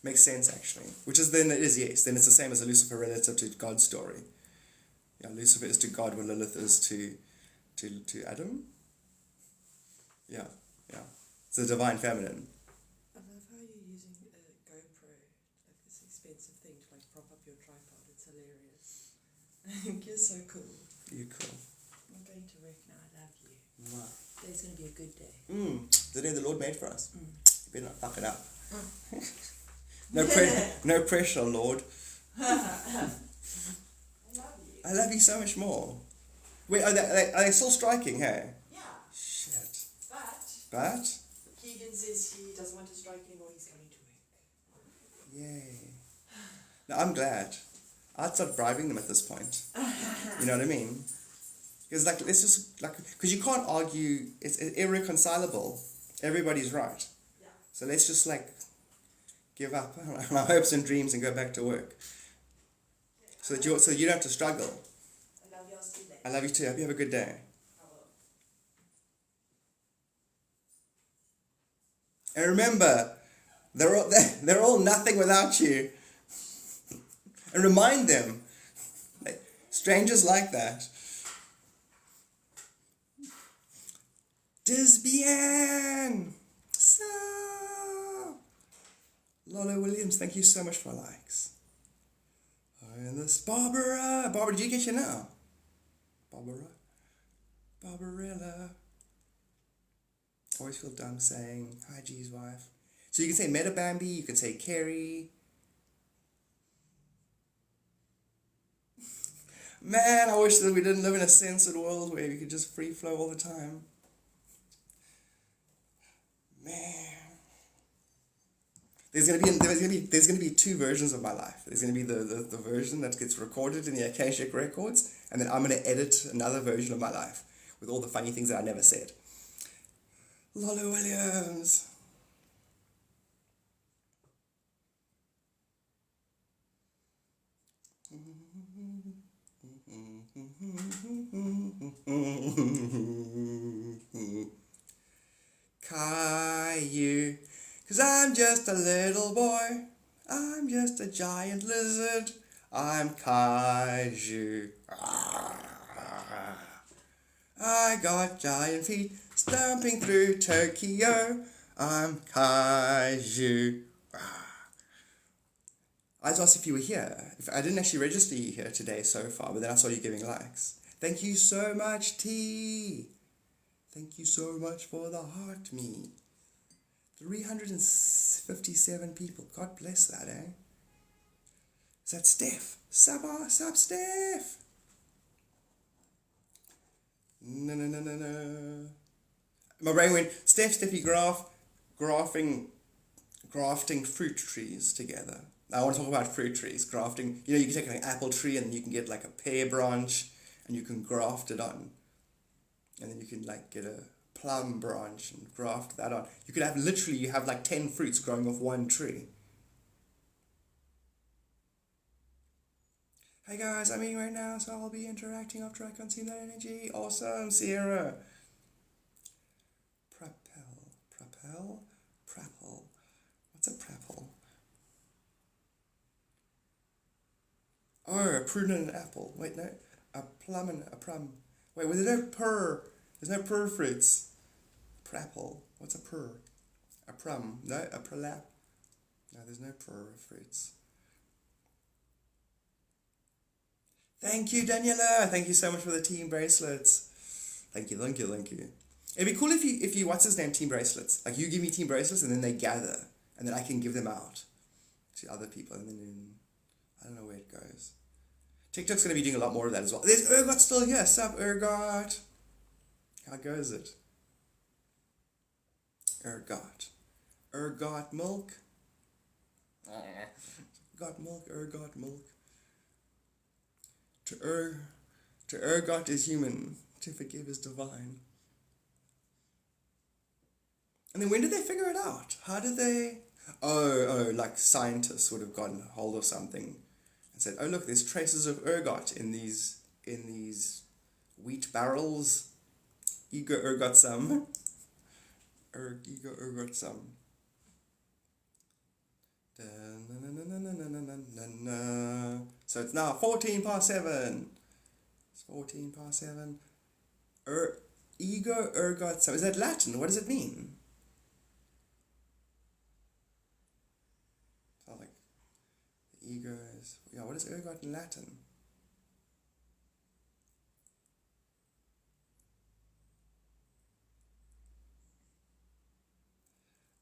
Makes sense, actually. Which is, then it is, yes. Then it's the same as a Lucifer relative to God's story. Yeah, Lucifer is to God what Lilith is to Adam. Yeah. It's the divine feminine. I love how you're using a GoPro, like this expensive thing to like prop up your tripod. It's hilarious. I think you're so cool. You're cool. I'm going to work now. I love you. Wow. Today's going to be a good day. The day the Lord made for us. You better not fuck it up. No pressure, Lord. I love you. I love you so much more. Wait, are they still striking, hey? Yeah. Shit. But Keegan says he doesn't want to strike anymore. He's coming to work. Yay. No, I'm glad. I'd start bribing them at this point. You know what I mean? Because let's just because you can't argue. It's irreconcilable. Everybody's right. Yeah. So let's just give up on our hopes and dreams and go back to work. So you don't have to struggle. I love you all today. I love you too. Hope you have a good day. I will. And remember, they're all nothing without you. And remind them, strangers like that. Disbian! So, Lola Williams, thank you so much for likes. And this Barbara, did you get your now? Barbarella. Always feel dumb saying hi, G's wife. So you can say Meta Bambi, you can say Carrie. Man, I wish that we didn't live in a censored world where we could just free flow all the time. Man. There's gonna be two versions of my life. There's gonna be the version that gets recorded in the Akashic records, and then I'm gonna edit another version of my life with all the funny things that I never said. Lolo Williams. Caillou, 'cause I'm just a little boy, I'm just a giant lizard, I'm Kaiju. I got giant feet stomping through Tokyo, I'm Kaiju. I was asked if you were here. I didn't actually register you here today so far, but then I saw you giving likes. Thank you so much, T. Thank you so much for the heart, me. 357 people. God bless that, eh? Is that Steph? Sup, Steph? No. My brain went, Steffi grafting fruit trees together. I want to talk about fruit trees, grafting. You know, you can take an apple tree and you can get like a pear branch and you can graft it on. And then you can like get a plum branch and graft that on. You could have you have like 10 fruits growing off one tree. Hey guys, I'm eating right now, so I'll be interacting after I consume that energy. Awesome, Sierra. Prapel. What's a prapel? Oh, a prune and an apple. Wait, no. A plum and a plum. Wait, there's no pur. There's no pur fruits. Prapple. What's a pur? A plum. No, a prolap. No, there's no pur fruits. Thank you, Daniela. Thank you so much for the team bracelets. Thank you. It'd be cool if you what's his name, team bracelets. Like you give me team bracelets and then they gather. And then I can give them out to other people. And then I don't know where it goes. TikTok's going to be doing a lot more of that as well. There's Ergot still here. Sup, Ergot? How goes it? Ergot milk. Ergot milk. To Ergot is human. To forgive is divine. And then when did they figure it out? How did they... Oh, like scientists would have gotten hold of something and said, oh look, there's traces of ergot in these wheat barrels. Ego ergot some. Ego ergot some. So it's now 14 past 7. It's 14 past 7. Ego ergot some. Is that Latin? What does it mean? Sounds like ego is... Yeah, what is ergot in Latin?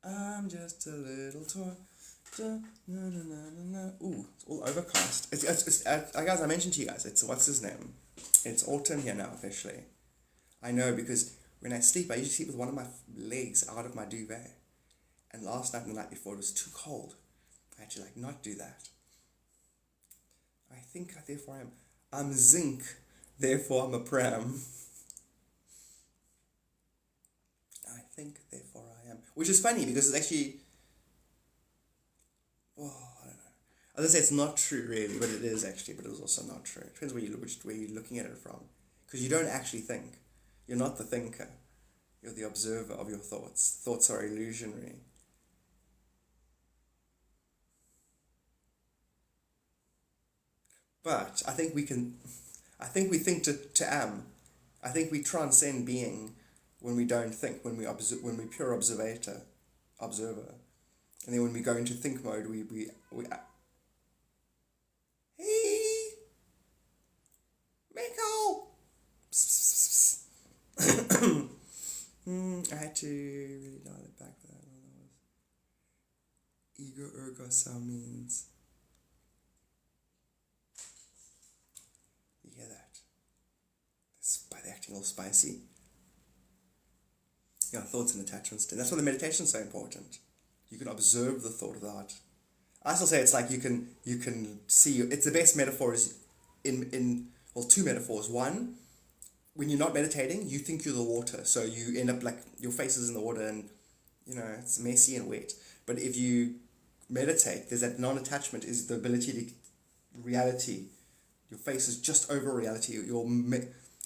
I'm just a little toy. Ooh, it's all overcast. It's guys, I mentioned to you guys, it's, what's his name? It's autumn here now, officially. I know, because when I sleep, I usually sleep with one of my legs out of my duvet. And last night and the night before, it was too cold. I had to, like, not do that. I think, therefore, I'm zinc, therefore I'm a pram. I think, therefore I am. Which is funny, because it's actually... Oh, I don't know. I was going to say it's not true, really, but it is actually, but it was also not true. It depends where you're looking at it from. Because you don't actually think. You're not the thinker. You're the observer of your thoughts. Thoughts are illusionary. But I think we think to am. I think we transcend being when we don't think, when we're pure observer. And then when we go into think mode, we hey, Michael. I had to really dial it back for that one. Ego ergo sum means. You hear that? They're acting all spicy. Yeah, thoughts and attachments. And that's why the meditation is so important. You can observe the thought without. I still say it's like you can see. It's the best metaphor is in two metaphors. One, when you're not meditating, you think you're the water, so you end up like your face is in the water and it's messy and wet. But if you meditate, there's that non-attachment is the ability to reality. Your face is just over reality.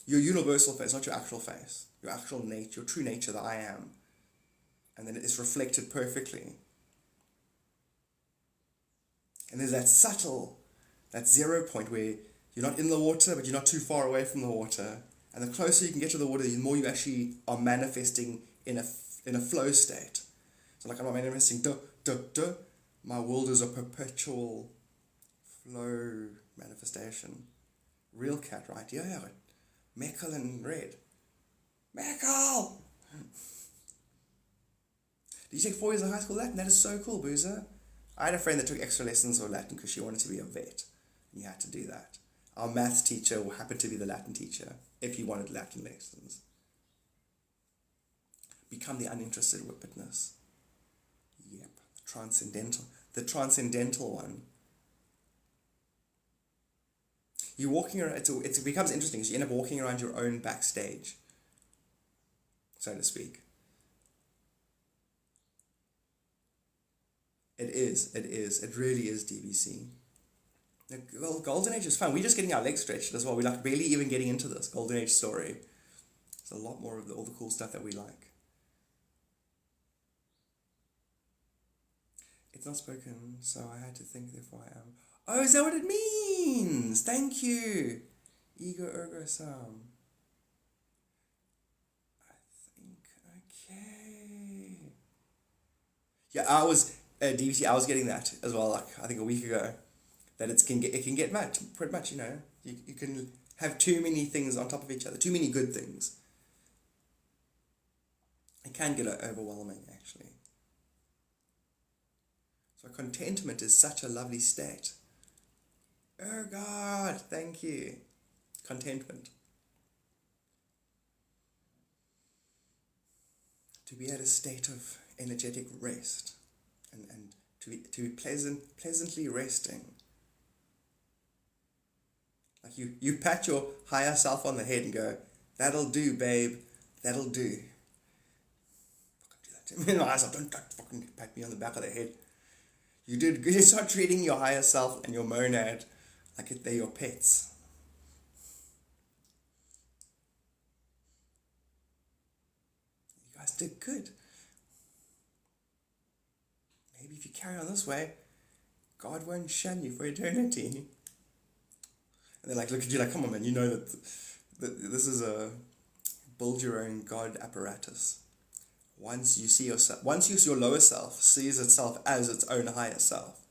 Your universal face, not your actual face. Your actual nature, your true nature, the I am. And then it is reflected perfectly. And there's that subtle, that 0 point where you're not in the water, but you're not too far away from the water. And the closer you can get to the water, the more you actually are manifesting in a flow state. So like I'm not manifesting, my world is a perpetual flow manifestation. Real cat, right? Yeah. Meckle and red. Meckle! Did you take 4 years of high school Latin? That is so cool, Boozer. I had a friend that took extra lessons of Latin because she wanted to be a vet. And you had to do that. Our maths teacher happened to be the Latin teacher if you wanted Latin lessons. Become the uninterested witness. Yep. The transcendental one. You're walking around, it becomes interesting because you end up walking around your own backstage, so to speak. It really is DBC. The Golden Age is fun. We're just getting our legs stretched as well. We're like barely even getting into this Golden Age story. There's a lot more of all the cool stuff that we like. It's not spoken, so I had to think therefore I am. Oh, is that what it means? Thank you. Ego ergo sum. I think, okay. Yeah, I was, DVC, I was getting that as well, like, I think a week ago. That it can get much, pretty much, you can have too many things on top of each other, too many good things. It can get overwhelming, actually. So contentment is such a lovely state. Oh God, thank you. Contentment. To be at a state of energetic rest and to be pleasantly resting. Like you pat your higher self on the head and go, that'll do, babe, that'll do. Fucking do that to me. My higher self, don't fucking pat me on the back of the head. You did good. You start treating your higher self and your monad like they're your pets. You guys did good. Maybe if you carry on this way, God won't shun you for eternity. And they look at you like, come on, man, you know that this is a build your own God apparatus. Once your lower self sees itself as its own higher self,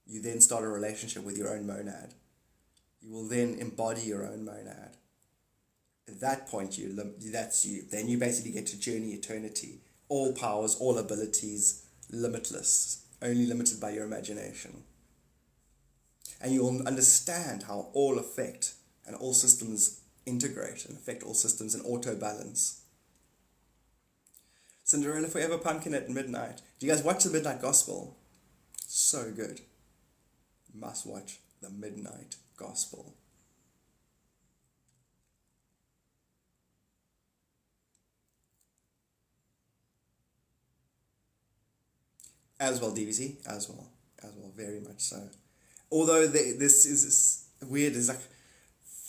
you then start a relationship with your own monad. You will then embody your own monad. At that point, that's you. Then you basically get to journey eternity. All powers, all abilities, limitless, only limited by your imagination. And you'll understand how all affect and all systems integrate and affect all systems in auto-balance. Cinderella Forever Pumpkin at midnight. Do you guys watch the Midnight Gospel? So good. You must watch the Midnight Gospel. As well, DVC, as well, very much so. Although this is weird, there's like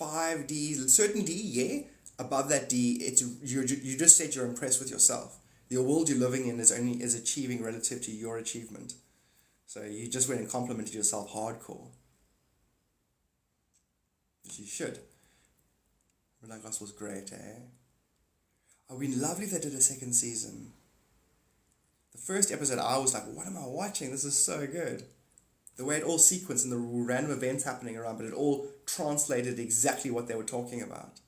5D, certain D, yeah. Above that D, it's you just said you're impressed with yourself. The world you're living in is achieving relative to your achievement. So you just went and complimented yourself hardcore. Which you should. Midnight Gospel was great, eh? It would be lovely if they did a second season. The first episode, I was like, what am I watching? This is so good. The way it all sequenced and the random events happening around, but it all translated exactly what they were talking about.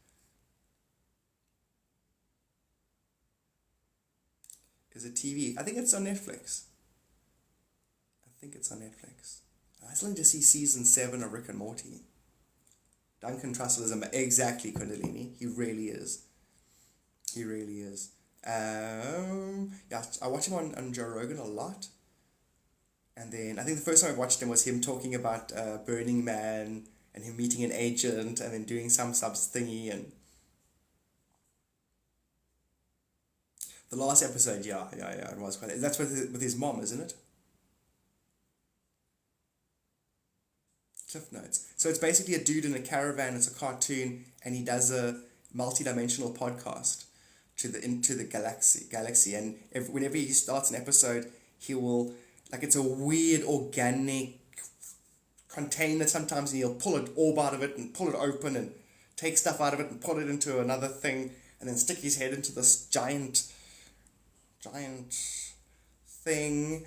Is it TV? I think it's on Netflix. I still need to see season 7 of Rick and Morty. Duncan Trussell is exactly Kundalini. He really is. Yeah, I watch him on Joe Rogan a lot. And then I think the first time I watched him was him talking about Burning Man and him meeting an agent and then doing some subs thingy. And the last episode, yeah, it was quite. That's with his mom, isn't it? Cliff Notes. So it's basically a dude in a caravan. It's a cartoon, and he does a multi-dimensional podcast into the galaxy. And whenever he starts an episode, he will, like, it's a weird organic container sometimes, and he'll pull an orb out of it and pull it open and take stuff out of it and put it into another thing, and then stick his head into this giant thing.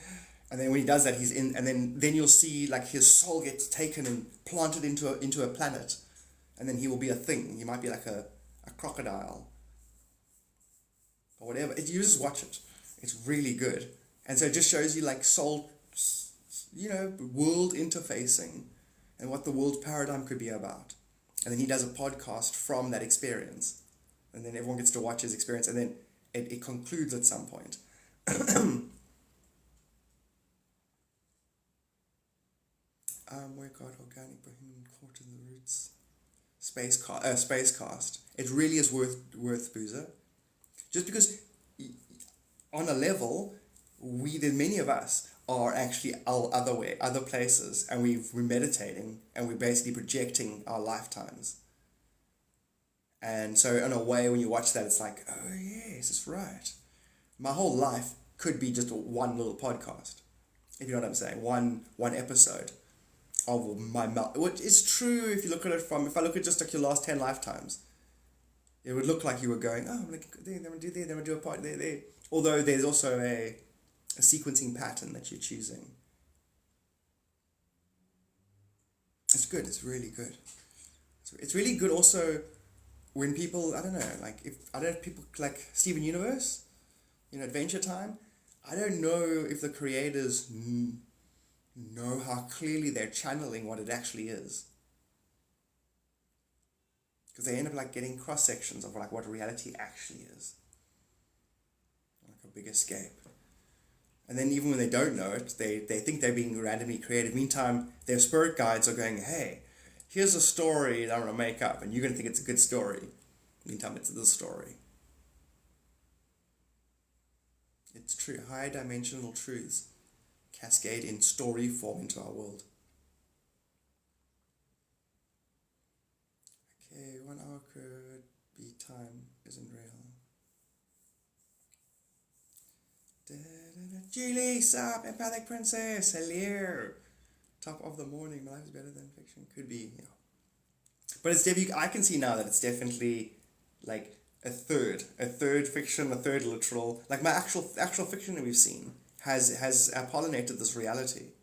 And then when he does that, he's in, and then you'll see like his soul gets taken and planted into a planet, and then he will be a thing. He might be like a crocodile or whatever. You just watch it. It's really good. And so it just shows you like soul, world interfacing and what the world paradigm could be about. And then he does a podcast from that experience. And then everyone gets to watch his experience, and then it concludes at some point. Where God organic Bohemian caught in the roots. Spacecast. It really is worth Boozer. Just because on a level, many of us are actually other places, and we're meditating and we're basically projecting our lifetimes. And so in a way, when you watch that, it's like, oh yes, it's right. My whole life could be just one little podcast, if you know what I'm saying. One episode of my mouth. What is true if you look at it if I look at just like your last 10 lifetimes, it would look like you were going, oh, I'm going to there, then I'm going to do there, then I'm going to do a part there. Although there's also a sequencing pattern that you're choosing. It's good. It's really good. It's really good also when people, I don't know if people like Steven Universe, Adventure Time, I don't know if the creators know how clearly they're channeling what it actually is. Because they end up like getting cross sections of like what reality actually is. Like a big escape. And then even when they don't know it, they think they're being randomly created. Meantime, their spirit guides are going, hey, here's a story that I'm going to make up, and you're going to think it's a good story. Meantime, it's the story. It's true. High dimensional truths cascade in story form into our world. Okay, 1 hour could be time isn't real. Julie, sup, empathic princess, hello. Top of the morning, my life is better than fiction. Could be, yeah. But it's I can see now that it's definitely like a third fiction, a third literal. Like my actual fiction that we've seen has pollinated this reality.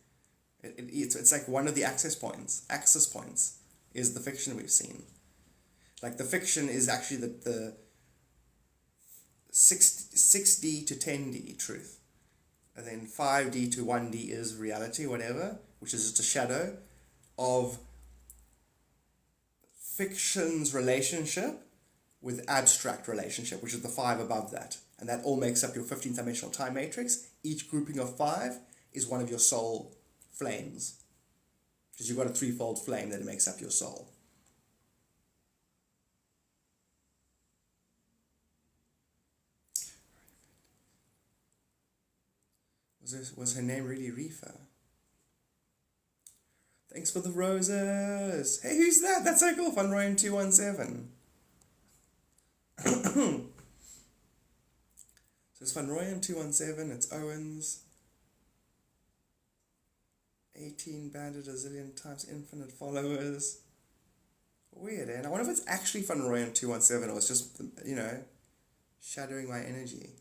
It's like one of the access points is the fiction we've seen. Like the fiction is actually the 6D to 10D truth. And then 5D to 1D is reality, whatever, which is just a shadow of fiction's relationship with abstract relationship, which is the 5 above that. And that all makes up your 15th dimensional time matrix. Each grouping of 5 is one of your soul flames. Because you've got a threefold flame that makes up your soul. Was her name really Reefa? Thanks for the roses. Hey, who's that? That's so cool. Funroyan217. So it's Funroyan217. It's Owens. 18 banded a zillion times, infinite followers. Weird, eh? And I wonder if it's actually Funroyan217 or it's just, shadowing my energy.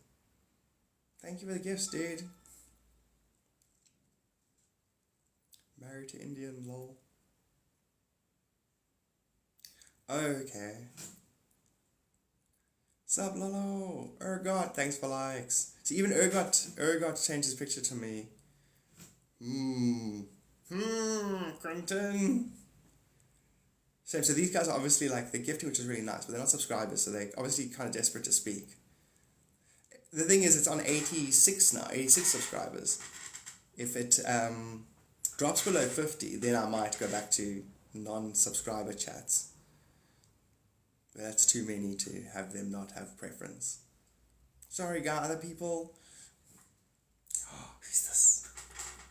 Thank you for the gifts, dude. Married to Indian, lol. Okay. Sup, Lolo? Ergot, thanks for likes. See, even Ergot changed his picture to me. Quentin. So these guys are obviously like, they're gifting, which is really nice, but they're not subscribers, so they're obviously kind of desperate to speak. the thing is, it's on 86 now, 86 subscribers. If it drops below 50, then I might go back to non-subscriber chats. But that's too many to have them not have preference. Sorry, guys, other people. Oh, who's this?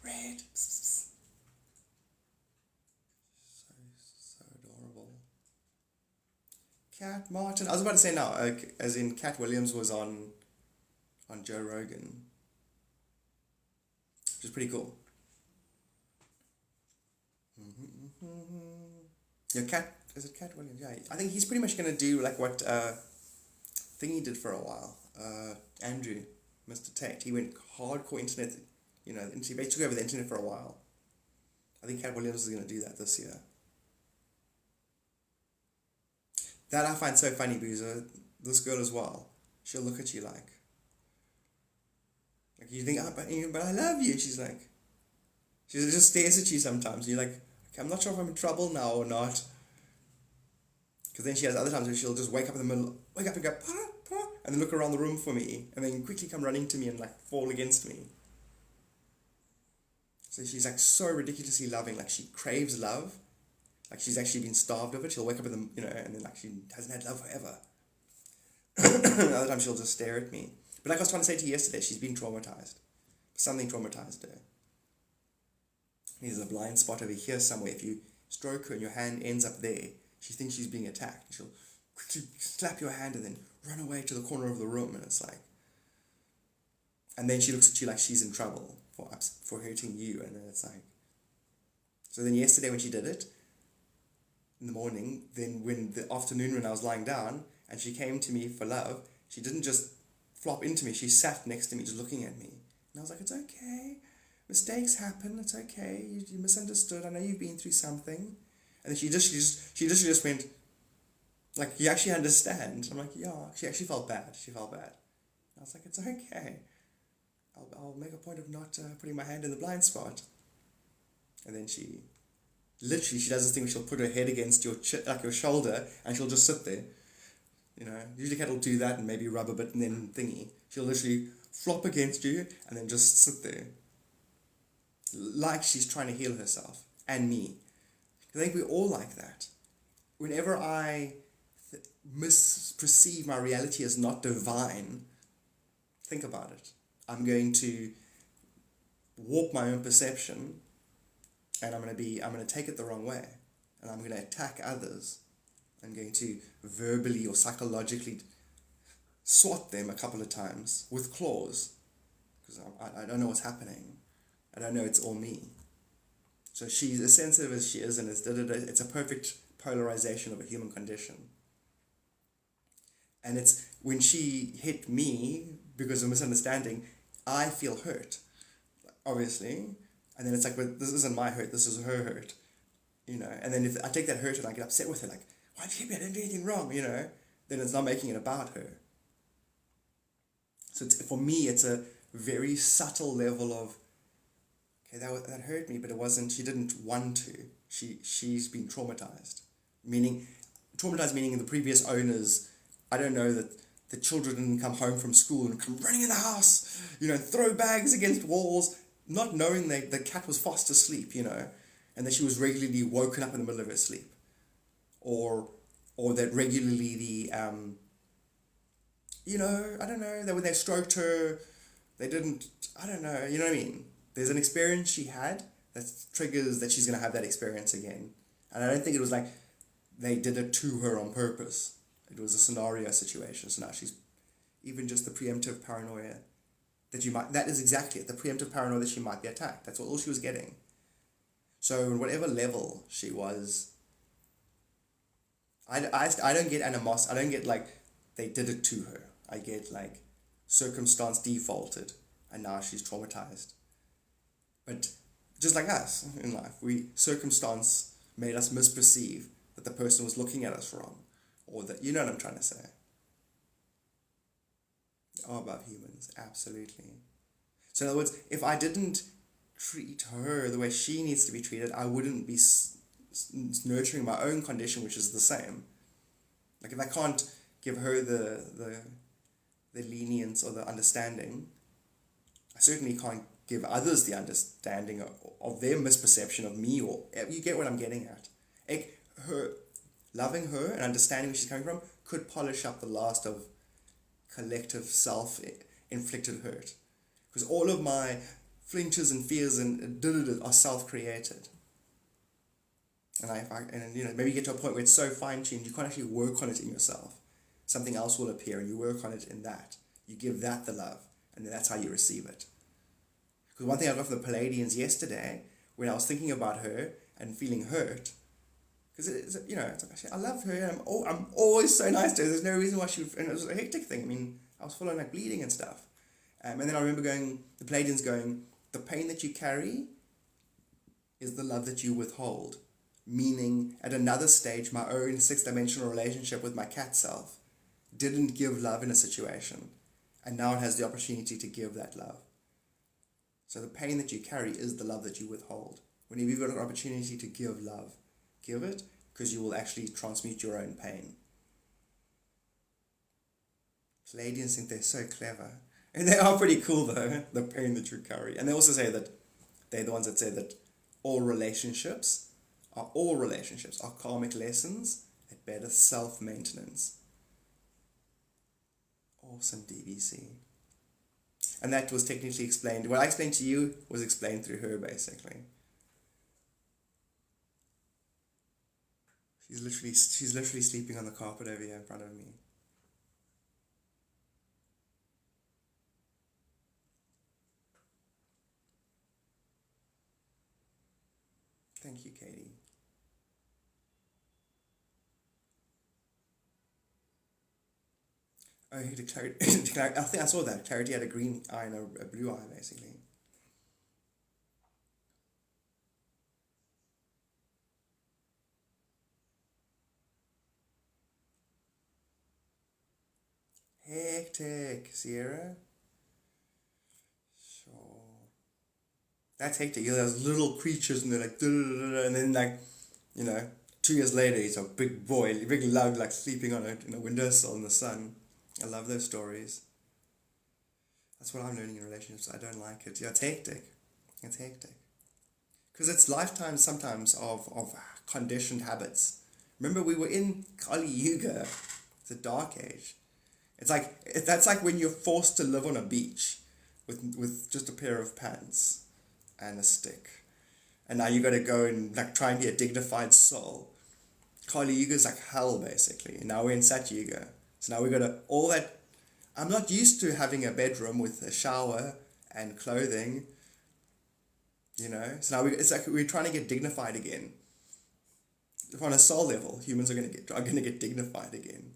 Red. So adorable. Cat Martin. I was about to say now, as in Cat Williams was on Joe Rogan, which is pretty cool. Yeah, is it Cat Williams? Yeah, I think he's pretty much gonna do like what Thingy did for a while. Andrew, Mr. Tate, he went hardcore internet. He basically took over the internet for a while. I think Cat Williams is gonna do that this year. That I find so funny because this girl as well, she'll look at you like you think, but I love you. She's like, she just stares at you sometimes. You're like, okay, I'm not sure if I'm in trouble now or not. Because then she has other times where she'll just wake up and go, pa, pa, and then look around the room for me, and then quickly come running to me and like fall against me. So she's like so ridiculously loving, like she craves love. Like she's actually been starved of it. She'll wake up in the, and then like she hasn't had love forever. Other times she'll just stare at me. But like I was trying to say to you yesterday, she's been traumatized. Something traumatized her. There's a blind spot over here somewhere. If you stroke her and your hand ends up there, she thinks she's being attacked. She'll quickly slap your hand and then run away to the corner of the room, and it's like... And then she looks at you like she's in trouble for hurting you, and then it's like... So then yesterday when she did it, in the morning, then when the afternoon when I was lying down, and she came to me for love, she didn't just flop into me, she sat next to me just looking at me. And I was like, it's okay, mistakes happen, it's okay, you misunderstood, I know you've been through something. And then she just went, like, you actually understand? I'm like, yeah, she actually felt bad, I was like, it's okay, I'll make a point of not putting my hand in the blind spot. And then she does this thing where she'll put her head against your your shoulder, and she'll just sit there. Usually cat will do that and maybe rub a bit and then thingy. She'll literally flop against you and then just sit there. Like she's trying to heal herself. And me. I think we're all like that. Whenever I misperceive my reality as not divine, think about it. I'm going to warp my own perception, and I'm going to take it the wrong way. And I'm going to attack others. I'm going to verbally or psychologically swat them a couple of times with claws, because I don't know what's happening. I don't know it's all me. So she's as sensitive as she is, and it's a perfect polarization of a human condition. And it's when she hit me because of misunderstanding, I feel hurt, obviously. And then it's like, but this isn't my hurt, this is her hurt. And then if I take that hurt and I get upset with her, like, why'd you hit me? I didn't do anything wrong, then it's not making it about her. So for me, it's a very subtle level of, okay, that hurt me, but it wasn't, she didn't want to. She's been traumatized. Traumatized meaning the previous owners, I don't know, that the children didn't come home from school and come running in the house, throw bags against walls, not knowing the cat was fast asleep, and that she was regularly woken up in the middle of her sleep. Or that regularly I don't know, that when they stroked her, they didn't, I don't know, you know what I mean? There's an experience she had that triggers that she's going to have that experience again. And I don't think it was like they did it to her on purpose. It was a scenario situation. So now she's, even just the preemptive paranoia that is exactly it, the preemptive paranoia that she might be attacked. That's all she was getting. So on whatever level she was, I don't get animosity. I don't get like they did it to her. I get like circumstance defaulted and now she's traumatized. But just like us in life, circumstance made us misperceive that the person was looking at us wrong, or that, you know what I'm trying to say. They are above humans, absolutely. So in other words, if I didn't treat her the way she needs to be treated, I wouldn't be nurturing my own condition, which is the same. Like if I can't give her the the lenience or the understanding, I certainly can't give others the understanding of their misperception of me, or you get what I'm getting at. Her loving her and understanding where she's coming from could polish up the last of collective self-inflicted hurt. Because all of my flinches and fears and are self-created. And you know, maybe you get to a point where it's so fine-tuned you can't actually work on it in yourself. Something else will appear and you work on it in that. You give that the love, and then that's how you receive it. Because one thing I got from the Palladians yesterday, when I was thinking about her and feeling hurt, because you know, it's like, I love her, I'm always so nice to her, there's no reason why she would, and it was a hectic thing. I mean, I was full on like bleeding and stuff. And then I remember the Palladians going, the pain that you carry is the love that you withhold. Meaning, at another stage, my own sixth-dimensional relationship with my cat self didn't give love in a situation. And now it has the opportunity to give that love. So the pain that you carry is the love that you withhold. Whenever you've got an opportunity to give love, give it, because you will actually transmute your own pain. Palladians think they're so clever. And they are pretty cool though, the pain that you carry. And they also say that they're the ones that say that all relationships are karmic lessons at better self-maintenance. Awesome, DBC. And that was technically explained. What I explained to you was explained through her, basically. She's literally sleeping on the carpet over here in front of me. Thank you, Katie. Oh, he declared, I think I saw that. Clarity had a green eye and a blue eye, basically. Hectic, Sierra. Sure. That's hectic. You know, those little creatures and they're like, and then like, you know, 2 years later he's a big boy, big lug, like sleeping on a windowsill in the sun. I love those stories. That's what I'm learning in relationships. I don't like it. Yeah, it's hectic. It's hectic. Because it's lifetimes sometimes of conditioned habits. Remember, we were in Kali Yuga. It's a dark age. That's like when you're forced to live on a beach with just a pair of pants and a stick. And now you got to go and like try and be a dignified soul. Kali Yuga is like hell, basically. And now we're in Sat Yuga. So now we got to, all that, I'm not used to having a bedroom with a shower and clothing, you know. So now it's like we're trying to get dignified again. On a soul level, humans are going to get dignified again.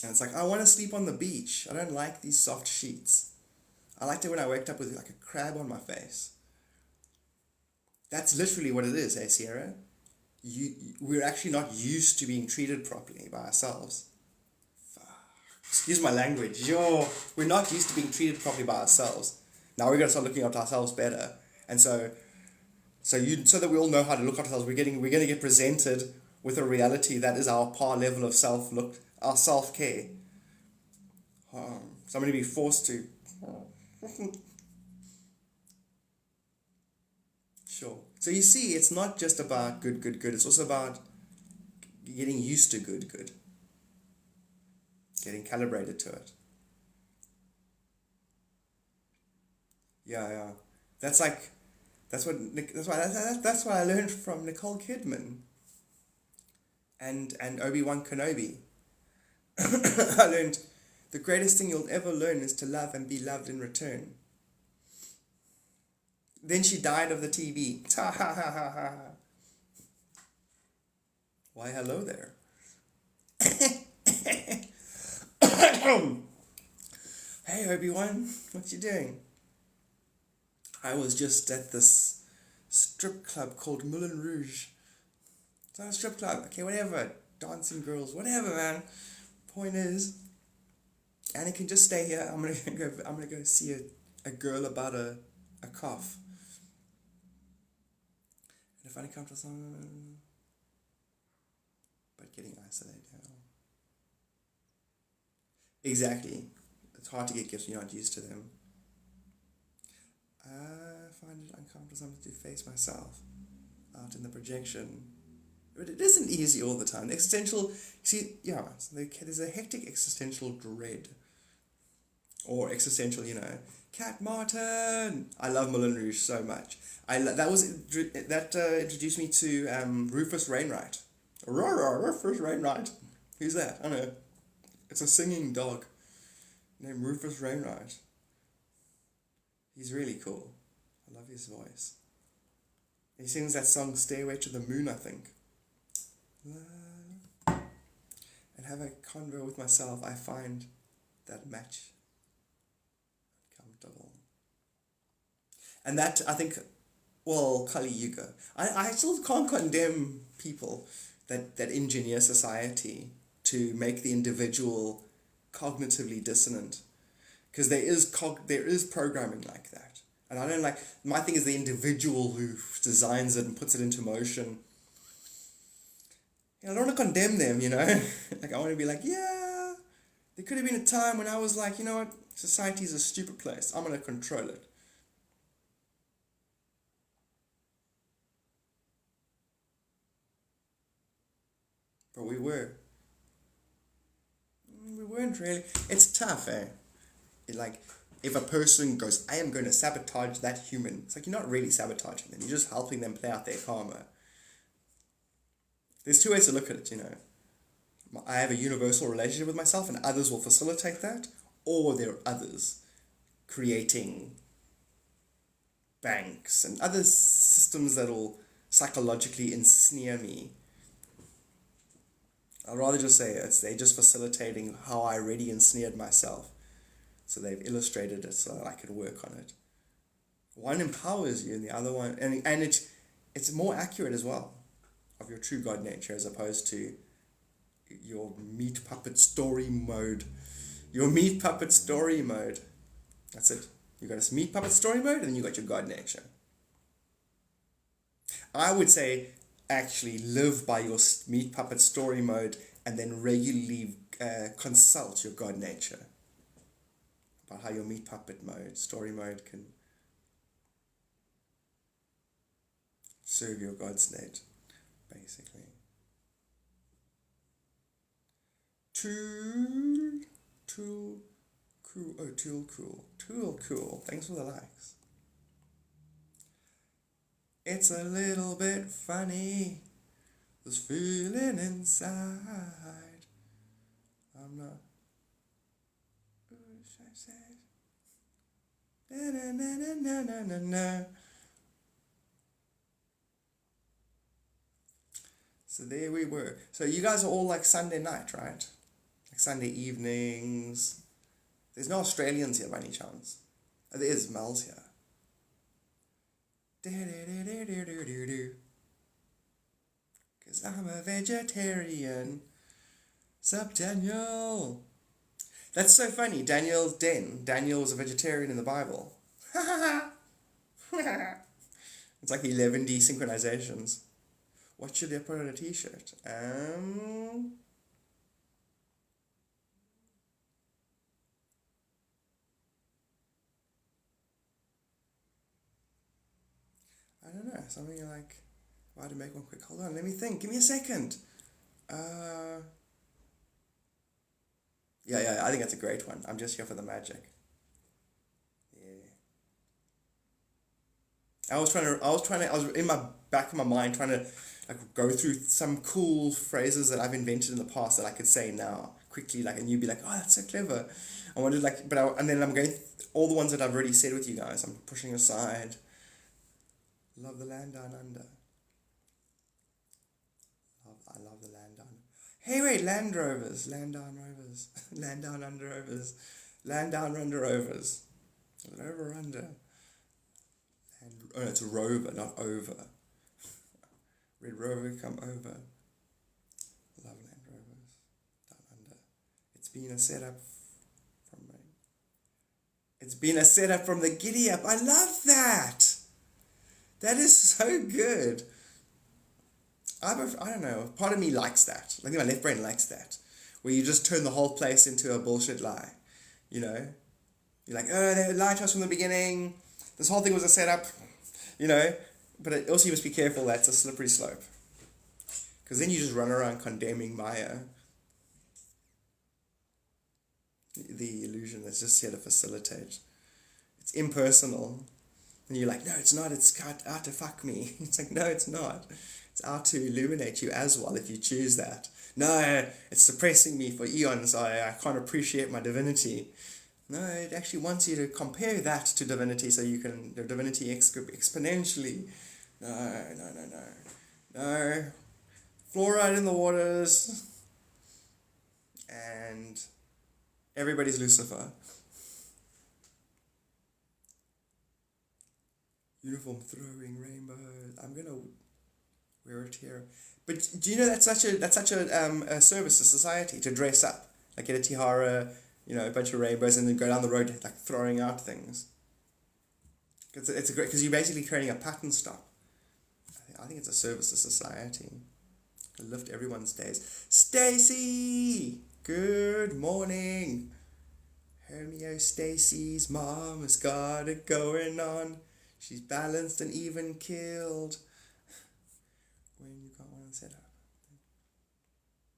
And it's like, I want to sleep on the beach. I don't like these soft sheets. I liked it when I waked up with like a crab on my face. That's literally what it is, eh, Sierra? We're actually not used to being treated properly by ourselves. Excuse my language. We're not used to being treated properly by ourselves. Now we're going to start looking after ourselves better. And so that we all know how to look after ourselves, we're going to get presented with a reality that is our par level of our self-care. So I'm going to be forced to... Sure. So you see, it's not just about good. It's also about getting used to good. Getting calibrated to it. Yeah. That's what I learned from Nicole Kidman. And Obi-Wan Kenobi. I learned the greatest thing you'll ever learn is to love and be loved in return. Then she died of the TB. Why, hello there. Hey, Obi-Wan, what you doing? I was just at this strip club called Moulin Rouge. It's not a strip club. Okay, whatever. Dancing girls, whatever, man. Point is, Annie can just stay here. I'm gonna go see a girl about a cough. And if I come to some, but getting isolated. Exactly. It's hard to get gifts when you're not used to them. I find it uncomfortable sometimes to face myself out in the projection. But it isn't easy all the time. The existential, there's a hectic existential dread. Or existential, Cat Martin! I love Moulin Rouge so much. That introduced me to Rufus Wainwright. Rufus Wainwright. Who's that? I don't know. It's a singing dog named Rufus Wainwright. He's really cool. I love his voice. He sings that song Stairway to the Moon, I think. And have a convo with myself. I find that match comfortable. And that, I think, Kali Yuga. I still can't condemn people that engineer society to make the individual cognitively dissonant, because there is programming like that, and I don't like. My thing is the individual who designs it and puts it into motion. I don't want to condemn them, like I want to be like, yeah, there could have been a time when I was like, you know what, society is a stupid place. I'm gonna control it. But we were. We weren't really. It's tough, eh? If a person goes, I am going to sabotage that human, it's like you're not really sabotaging them, you're just helping them play out their karma. There's two ways to look at it, I have a universal relationship with myself and others will facilitate that, or there are others creating banks and other systems that will psychologically ensnare me. I'd rather just say they're just facilitating how I already ensnared myself. So they've illustrated it so that I could work on it. One empowers you and the other one, and it's more accurate as well of your true God nature as opposed to your meat puppet story mode. Your meat puppet story mode. That's it. You got a meat puppet story mode and then you got your God nature. I would say actually live by your meat puppet story mode and then regularly consult your God nature about how your meat puppet mode, story mode can serve your God's need, basically. Tool cool. Thanks for the likes. It's a little bit funny, this feeling inside. I'm not. What should I say? Na. So there we were. So you guys are all like Sunday night, right? Like Sunday evenings. There's no Australians here by any chance. Oh, there is. Mel's here. Cause I'm a vegetarian. Sup, Daniel? That's so funny. Daniel was a vegetarian in the Bible. It's like 11 desynchronizations. What should I put on a t-shirt? I don't know. Something like... I had to make one quick. Hold on, let me think. Give me a second. Yeah, I think that's a great one. I'm just here for the magic. Yeah. I was in my back of my mind trying to like go through some cool phrases that I've invented in the past that I could say now quickly, like, and you'd be like, oh, that's so clever. I wanted like, and then I'm going all the ones that I've already said with you guys. I'm pushing aside. Love the land down under. I love the land down. Hey, wait, Land Rovers, Land Down Rovers, Land Down Under Rovers, Land Down Under Rovers. Over under. Oh, no, it's a rover, not over. Red Rover, come over. Love Land Rovers, down under. It's been a setup from the giddy up. I love that. That is so good. I don't know. Part of me likes that. I think my left brain likes that, where you just turn the whole place into a bullshit lie. You know, you're like, oh, they lied to us from the beginning. This whole thing was a setup. You know, but also you must be careful. That's a slippery slope. Because then you just run around condemning Maya. The illusion that's just here to facilitate. It's impersonal. And you're like, no, it's not. It's out to fuck me. It's like, no, it's not. It's out to illuminate you as well if you choose that. No, it's suppressing me for eons. I can't appreciate my divinity. No, it actually wants you to compare that to divinity so you can, the divinity exponentially. No. Fluoride in the waters. And everybody's Lucifer. Uniform throwing rainbows. I'm gonna wear it here. But do you know that's such a service to society to dress up, like get a tiara, you know, a bunch of rainbows, and then go down the road like throwing out things. It's a great, because you're basically creating a pattern stop. I think it's a service to society. Lift everyone's days. Stacy, good morning. Homeostasis, mom has got it going on. She's balanced and even killed. When you got one set up.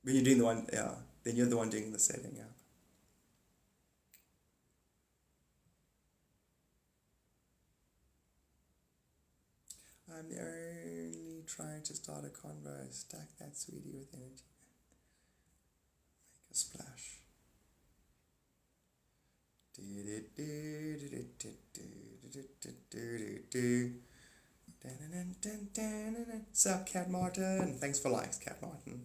When you're doing the one, yeah, then you're the one doing the setting up. I'm the only trying to start a convo. Stack that sweetie with energy. Make a splash. Sup, Cat Martin? Thanks for likes, Cat Martin.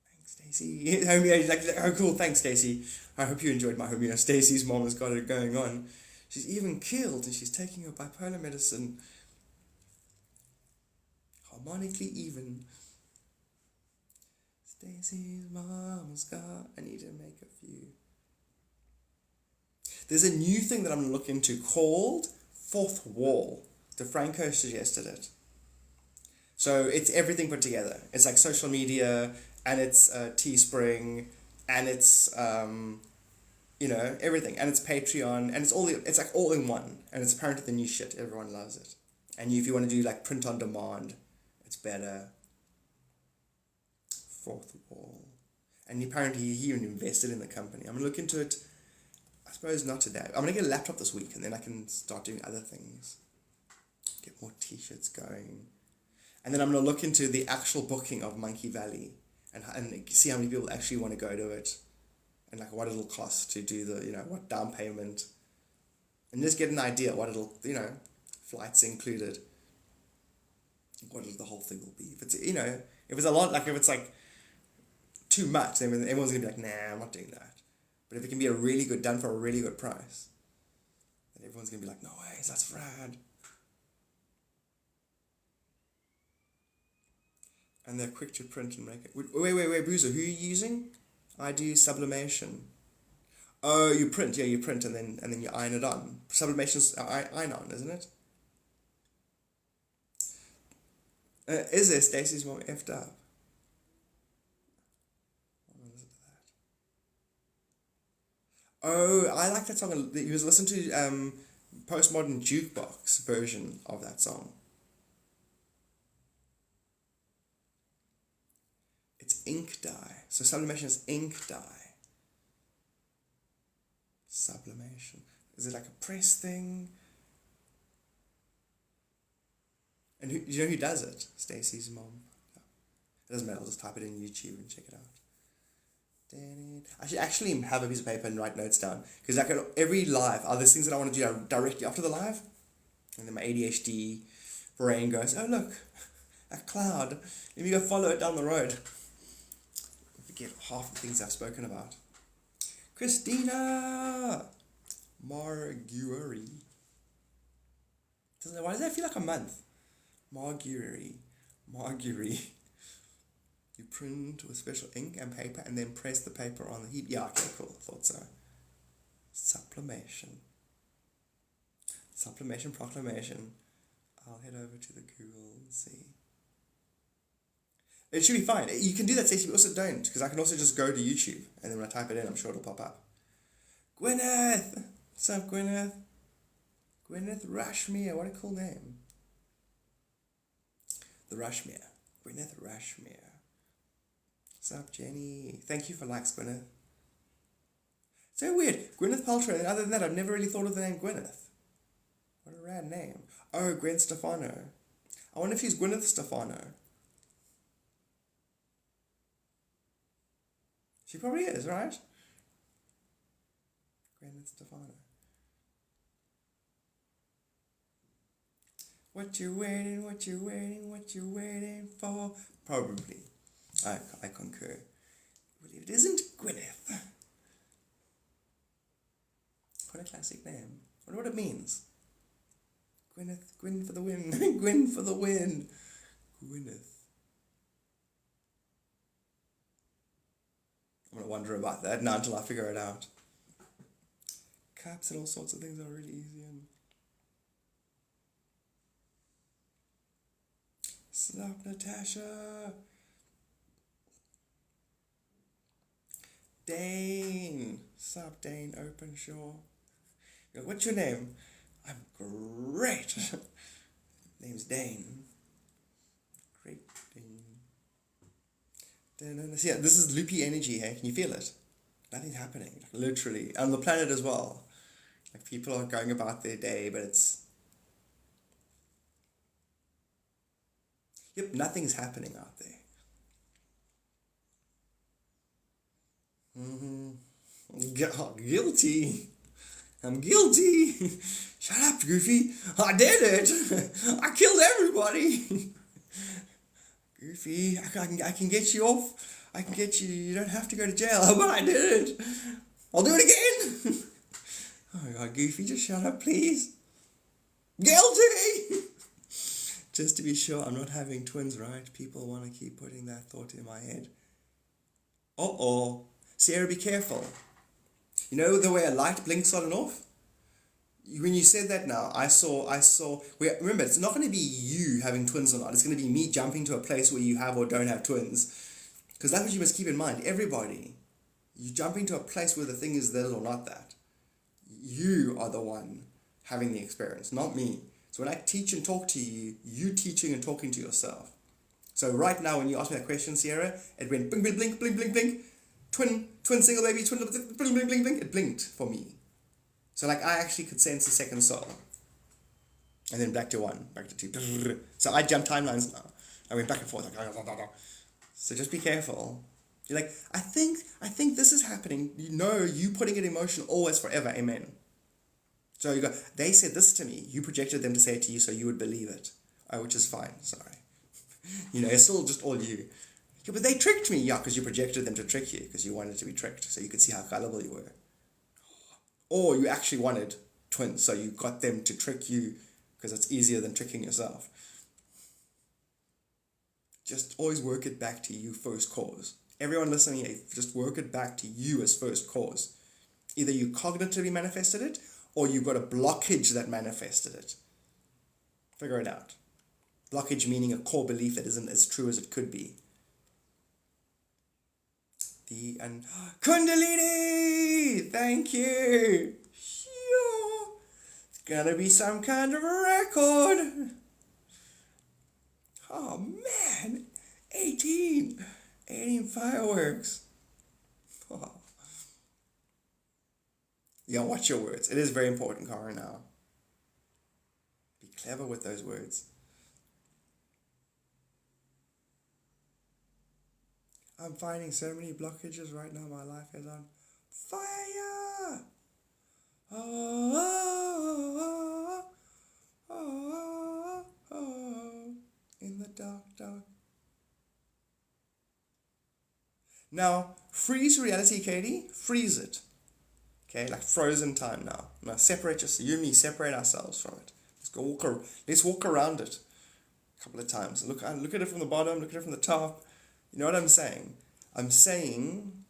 Thanks, Stacey. Homie, like, oh, cool. Thanks, Stacey. I hope you enjoyed my homie. Stacey's mom has got it going on. She's even killed, and she's taking her bipolar medicine. Harmonically even. Stacey's mom has got. I need to make a few. There's a new thing that I'm going to look into called Fourth Wall. DeFranco suggested it. So it's everything put together. It's like social media, and it's Teespring, and it's you know, everything, and it's Patreon, and it's like all in one, and it's apparently the new shit. Everyone loves it. And if you want to do like print on demand, it's better. Fourth Wall, and apparently he even invested in the company. I'm gonna look into it. I suppose not today. I'm going to get a laptop this week, and then I can start doing other things. Get more t-shirts going. And then I'm going to look into the actual booking of Monkey Valley and see how many people actually want to go to it. And like what it'll cost to do the, you know, what down payment. And just get an idea what it'll, you know, flights included. What the whole thing will be. If it's, you know, if it's a lot, like if it's like too much, then everyone's going to be like, nah, I'm not doing that. But if it can be done for a really good price, then everyone's going to be like, no way, that's rad. And they're quick to print and make it. Wait, Boozer, who are you using? I do sublimation. Oh, you print, and then you iron it on. Sublimation's iron on, isn't it? Is there Stacey's mom effed up? Oh, I like that song. You was listening to Postmodern Jukebox version of that song. It's ink dye. So sublimation is ink dye. Sublimation. Is it like a press thing? And do you know who does it? Stacey's mom. It doesn't matter. I'll just type it in YouTube and check it out. I should actually have a piece of paper and write notes down, because like every live, there's things that I want to do directly after the live, and then my ADHD brain goes, oh look, a cloud, let me go follow it down the road. I forget half the things I've spoken about. Christina Marguerite. Why does that feel like a month? Marguerite. You print with special ink and paper and then press the paper on the heat. Yeah, okay, cool. Thought so. Sublimation proclamation. I'll head over to the Google and see. It should be fine. You can do that, Stacey, but also don't, because I can also just go to YouTube, and then when I type it in, I'm sure it'll pop up. Gwyneth! What's up, Gwyneth? Gwyneth Rashmere, what a cool name. The Rashmere. Gwyneth Rashmere. What's up, Jenny? Thank you for likes, Gwyneth. So weird. Gwyneth Paltrow, and other than that, I've never really thought of the name Gwyneth. What a rad name. Oh, Gwen Stefano. I wonder if she's Gwyneth Stefano. She probably is, right? Gwyneth Stefano. What you waiting, what you waiting, what you waiting for? Probably. I concur. But it isn't Gwyneth. What a classic name. I wonder what it means. Gwyneth, Gwyn for the win. Gwyn for the win. Gwyneth. I'm going to wonder about that now until I figure it out. Caps and all sorts of things are really easy. And Stop, Natasha. Dane. Sup, Dane Openshaw. What's your name? I'm great. Name's Dane. Great Dane. See, yeah, this is loopy energy, hey? Can you feel it? Nothing's happening, literally. On the planet as well. Like, people are going about their day, but it's... Yep, nothing's happening out there. Guilty. I'm guilty. Shut up, Goofy. I did it. I killed everybody. Goofy, I can get you off. I can get you. You don't have to go to jail. But I did it. I'll do it again. Oh my God, Goofy, just shut up, please. Guilty. Just to be sure, I'm not having twins, right? People want to keep putting that thought in my head. Uh-oh. Sarah, be careful. You know the way a light blinks on and off? When you said that now, I saw, remember, it's not going to be you having twins or not. It's going to be me jumping to a place where you have or don't have twins. Because that's what you must keep in mind. Everybody, you jumping to a place where the thing is this or not that. You are the one having the experience, not me. So when I teach and talk to you, you teaching and talking to yourself. So right now, when you ask me that question, Sierra, it went blink, blink, blink, blink, blink, blink. Twin single baby, twin, blink, blink, blink, blink. It blinked for me. So like I actually could sense the second soul. And then back to one, back to two. So I jump timelines now. I went back and forth. So just be careful. You're like, I think this is happening. You know, you putting it in motion always forever. Amen. So you go, they said this to me. You projected them to say it to you so you would believe it. Oh, which is fine. Sorry. You know, it's still just all you. Yeah, but they tricked me. Yeah, because you projected them to trick you because you wanted to be tricked so you could see how gullible you were. Or you actually wanted twins, so you got them to trick you because it's easier than tricking yourself. Just always work it back to you first cause. Everyone listening here, just work it back to you as first cause. Either you cognitively manifested it, or you've got a blockage that manifested it. Figure it out. Blockage meaning a core belief that isn't as true as it could be. And Kundalini! Thank you! Sure. It's gonna be some kind of a record. Oh man! 18 fireworks. Oh. Yeah, watch your words. It is very important, Cara, now. Be clever with those words. I'm finding so many blockages right now. My life is on fire. Oh, oh, oh, oh, oh, in the dark, dark. Now, freeze reality, Katie. Freeze it. Okay, like frozen time now. Now separate yourself. You and me separate ourselves from it. Let's walk around it a couple of times. Look at it from the bottom. Look at it from the top. You know what I'm saying? I'm saying,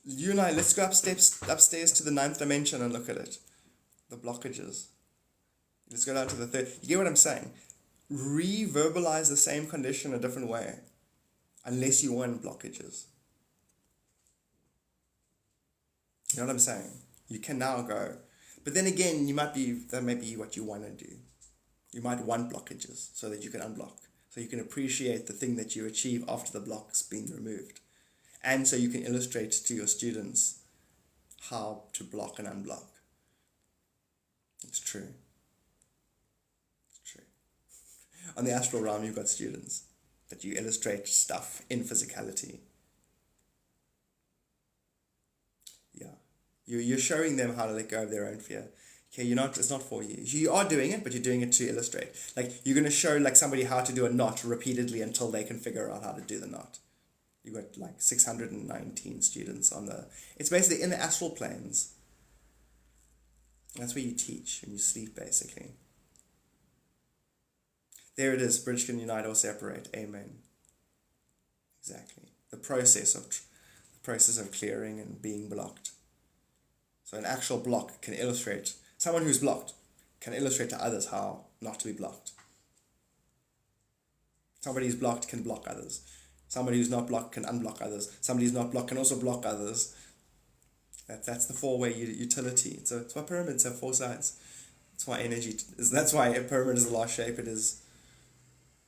you and I, let's go upstairs to the 9th dimension and look at it. The blockages. Let's go down to the 3rd. You get what I'm saying? re-verbalize the same condition a different way, unless you want blockages. You know what I'm saying? You can now go. But then again, that may be what you want to do. You might want blockages so that you can unblock. So you can appreciate the thing that you achieve after the block's been removed. And so you can illustrate to your students how to block and unblock. It's true. It's true. On the astral realm, you've got students that you illustrate stuff in physicality. Yeah. You're showing them how to let go of their own fear. Okay, it's not for you. You are doing it, but you're doing it to illustrate. Like, you're going to show like somebody how to do a knot repeatedly until they can figure out how to do the knot. You've got like 619 students it's basically in the astral planes. That's where you teach and you sleep, basically. There it is, bridge can unite or separate. Amen. Exactly. The process of clearing and being blocked. So an actual block can illustrate, someone who's blocked can illustrate to others how not to be blocked. Somebody who's blocked can block others. Somebody who's not blocked can unblock others. Somebody who's not blocked can also block others. That's the four-way utility. So it's why pyramids have four sides. That's why a pyramid is the last shape it is.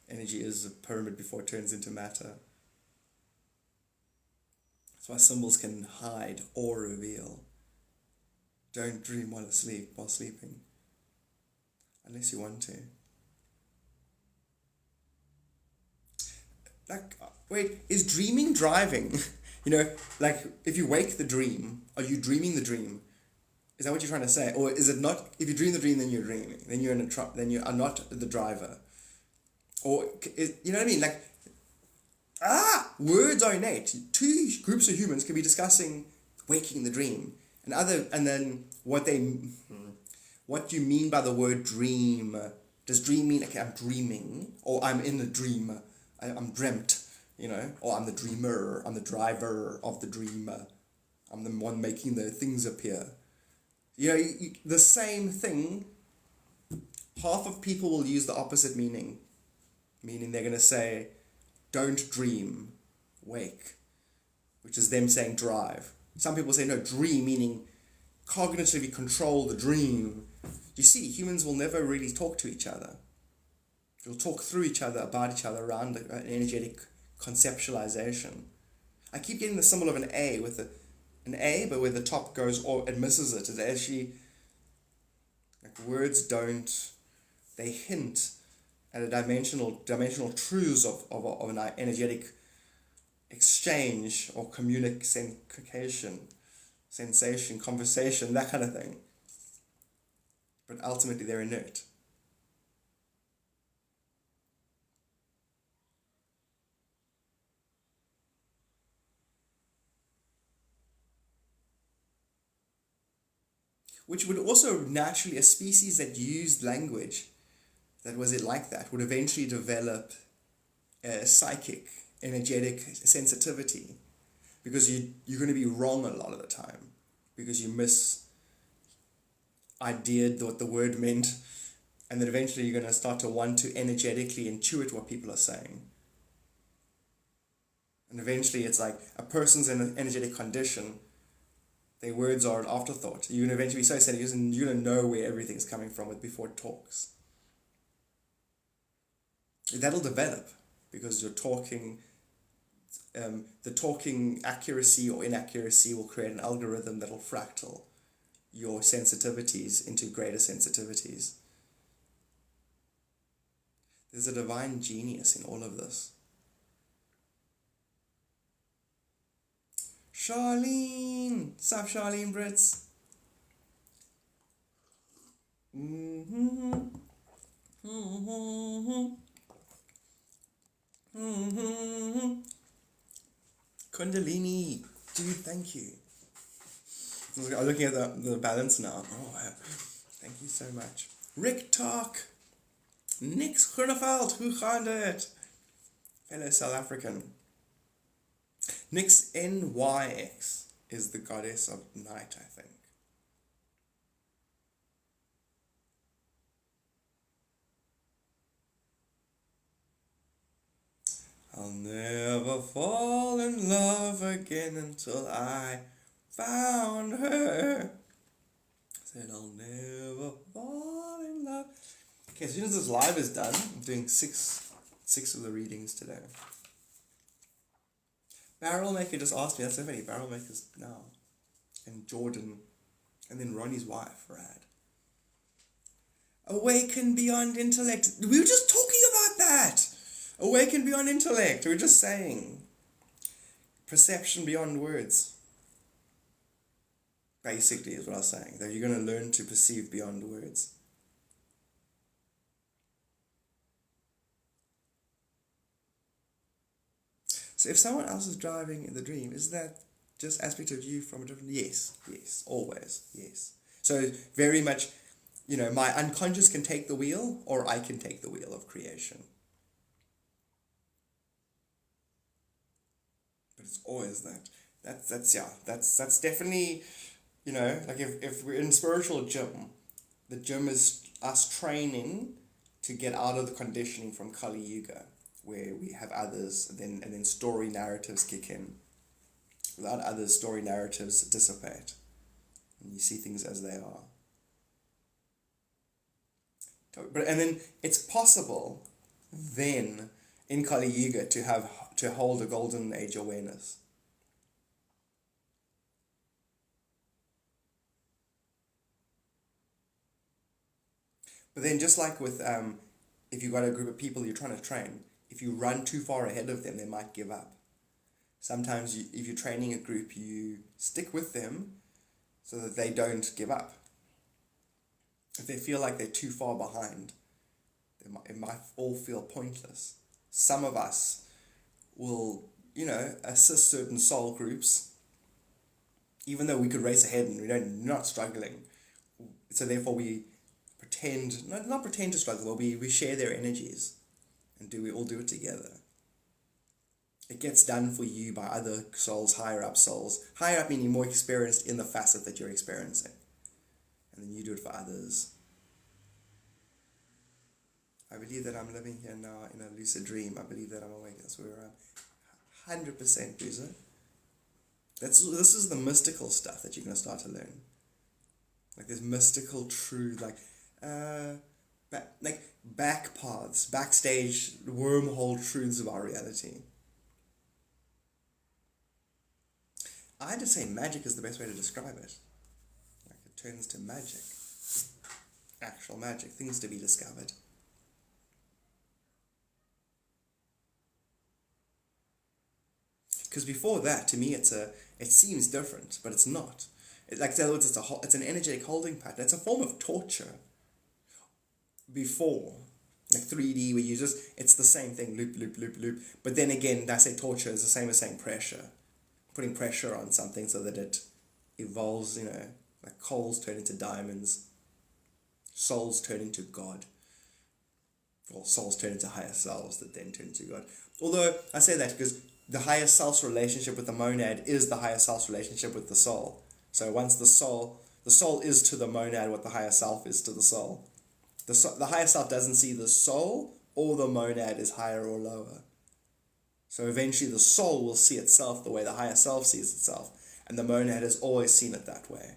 Energy is a pyramid before it turns into matter. That's why symbols can hide or reveal. Don't dream while sleeping. Unless you want to. Like, wait, is dreaming driving? Like, if you wake the dream, are you dreaming the dream? Is that what you're trying to say? Or is it not, if you dream the dream, then you're dreaming. Then you are not the driver. Or, you know what I mean? Like, words are innate. Two groups of humans can be discussing waking the dream. And then what you mean by the word dream. Does dream mean, okay, I'm dreaming, or I'm in a dream, I'm dreamt, or I'm the dreamer, I'm the driver of the dream, I'm the one making the things appear. The same thing, half of people will use the opposite meaning they're going to say, don't dream, wake, which is them saying drive. Some people say, no, dream, meaning cognitively control the dream. You see, humans will never really talk to each other. They'll talk through each other, about each other, around an energetic conceptualization. I keep getting the symbol of an A but where the top goes or it misses it. It's actually, like, words they hint at a dimensional truths of an energetic exchange or communication, sensation, conversation, that kind of thing. But ultimately they're inert. Which would also naturally, a species that used language that was it like that would eventually develop a psychic, energetic sensitivity, because you're going to be wrong a lot of the time because you ideated what the word meant, and then eventually you're going to start to want to energetically intuit what people are saying. And eventually it's like a person's in an energetic condition, their words are an afterthought. You're going to eventually be so serious and you're going to know where everything's coming from before it talks. That'll develop because you're talking, the talking accuracy or inaccuracy will create an algorithm that'll fractal your sensitivities into greater sensitivities. There's a divine genius in all of this. Charlene! Sup, Charlene Brits? Kundalini, dude, thank you. I'm looking at the balance now. Oh, wow. Thank you so much. Rick Talk. Nix Groeneveld, hoe gaan dit? Fellow South African. Nix NYX is the goddess of night, I think. I'll never fall in love again until I found her. Said I'll never fall in love. Okay, as soon as this live is done, I'm doing six of the readings today. Barrel Maker just asked me, that's so many Barrel Makers now. And Jordan, and then Ronnie's wife, Rad. Awaken beyond intellect. We were just talking about that. Awaken beyond intellect. We were just saying. Perception beyond words. Basically is what I was saying. That you're going to learn to perceive beyond words. So if someone else is driving in the dream, is that just aspect of you from a different... Yes, always, yes. So very much, my unconscious can take the wheel, or I can take the wheel of creation. But it's always that. That's definitely, like if we're in spiritual gym, the gym is us training to get out of the conditioning from Kali Yuga, where we have others, and then story narratives kick in. Without others, story narratives dissipate, and you see things as they are. And then it's possible, then, in Kali Yuga, to hold a golden age awareness. But then, just like with if you've got a group of people you're trying to train, if you run too far ahead of them, they might give up. Sometimes if you're training a group, you stick with them so that they don't give up. If they feel like they're too far behind, it might all feel pointless. Some of us will, assist certain soul groups, even though we could race ahead and we're not struggling. So therefore we not pretend to struggle, but we share their energies and we all do it together. It gets done for you by other souls, higher up souls. Higher up meaning more experienced in the facet that you're experiencing. And then you do it for others. I believe that I'm living here now in a lucid dream. I believe that I'm awake. That's where I'm 100% loser. This is the mystical stuff that you're going to start to learn. Like there's mystical truth, back paths, backstage wormhole truths of our reality. I just say magic is the best way to describe it. Like it turns to magic. Actual magic, things to be discovered. Because before that, to me, it seems different, but it's not. In other words, it's an energetic holding pattern. It's a form of torture. Before, like 3D, where it's the same thing, loop, loop, loop, loop. But then again, I say torture is the same as saying pressure. Putting pressure on something so that it evolves, like coals turn into diamonds, souls turn into God. Or souls turn into higher selves that then turn into God. Although, I say that because the higher self's relationship with the monad is the higher self's relationship with the soul. So once the soul is to the monad what the higher self is to the soul. The higher self doesn't see the soul or the monad as higher or lower. So eventually the soul will see itself the way the higher self sees itself. And the monad has always seen it that way.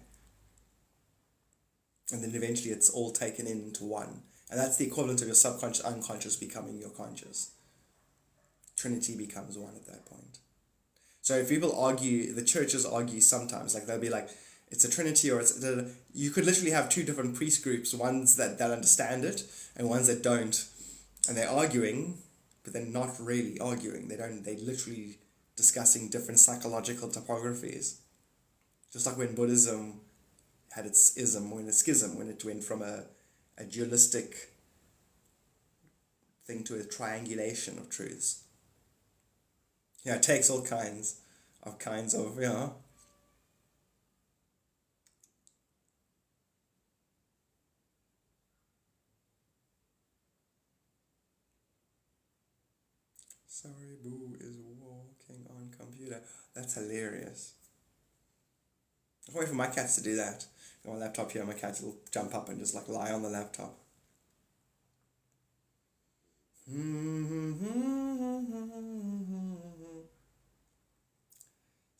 And then eventually it's all taken into one. And that's the equivalent of your subconscious, unconscious becoming your conscious. Trinity becomes one at that point. So if people argue, the churches argue sometimes, like they'll be like, it's a Trinity or you could literally have two different priest groups, ones that understand it and ones that don't. And they're arguing, but they're not really arguing. They're literally discussing different psychological topographies. Just like when Buddhism had its schism, when it went from a dualistic thing to a triangulation of truths. It takes all kinds of, Sorry, Boo is walking on computer. That's hilarious. I can't wait for my cats to do that. I got my laptop here, my cats will jump up and just lie on the laptop.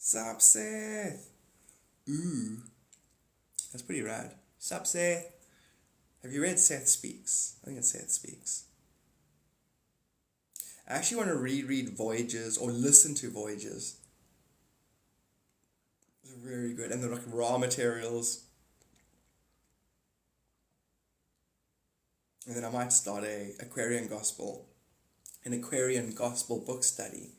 Sup, Seth? Ooh. That's pretty rad. Sup, Seth? Have you read Seth Speaks? I think it's Seth Speaks. I actually want to reread Voyages or listen to Voyages. It's very good. And they're like raw materials. And then I might start an Aquarian Gospel book study.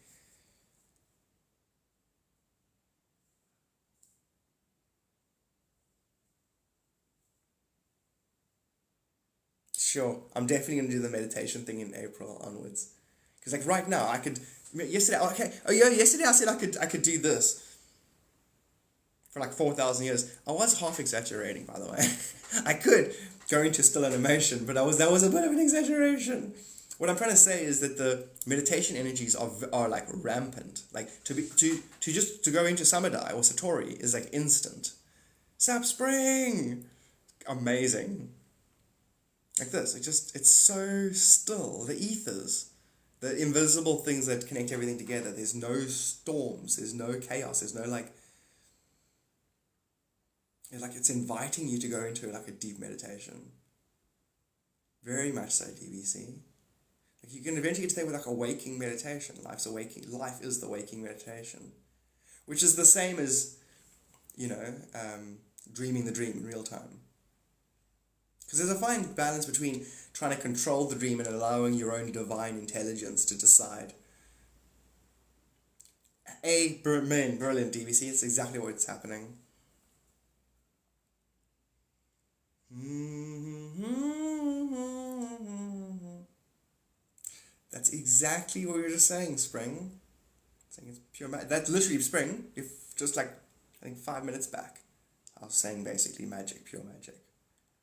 Sure, I'm definitely going to do the meditation thing in April onwards. Because like right now, I could, yesterday I said I could do this for like 4,000 years. I was half exaggerating, by the way. I could go into still animation, but that was a bit of an exaggeration. What I'm trying to say is that the meditation energies are like rampant. Like to go into Samadhi or Satori is like instant. Sap Spring, amazing. Like this, it's so still. The ethers, the invisible things that connect everything together. There's no storms. There's no chaos. There's no like it's inviting you to go into like a deep meditation. Very much so, DBC. Like you can eventually get to there with like a waking meditation. Life is the waking meditation, which is the same as, dreaming the dream in real time. Because there's a fine balance between trying to control the dream and allowing your own divine intelligence to decide. Brilliant, DVC. It's exactly what's happening. That's exactly what we were just saying, Spring. Saying it's pure magic. That's literally Spring. If just like, I think 5 minutes back, I was saying basically magic, pure magic.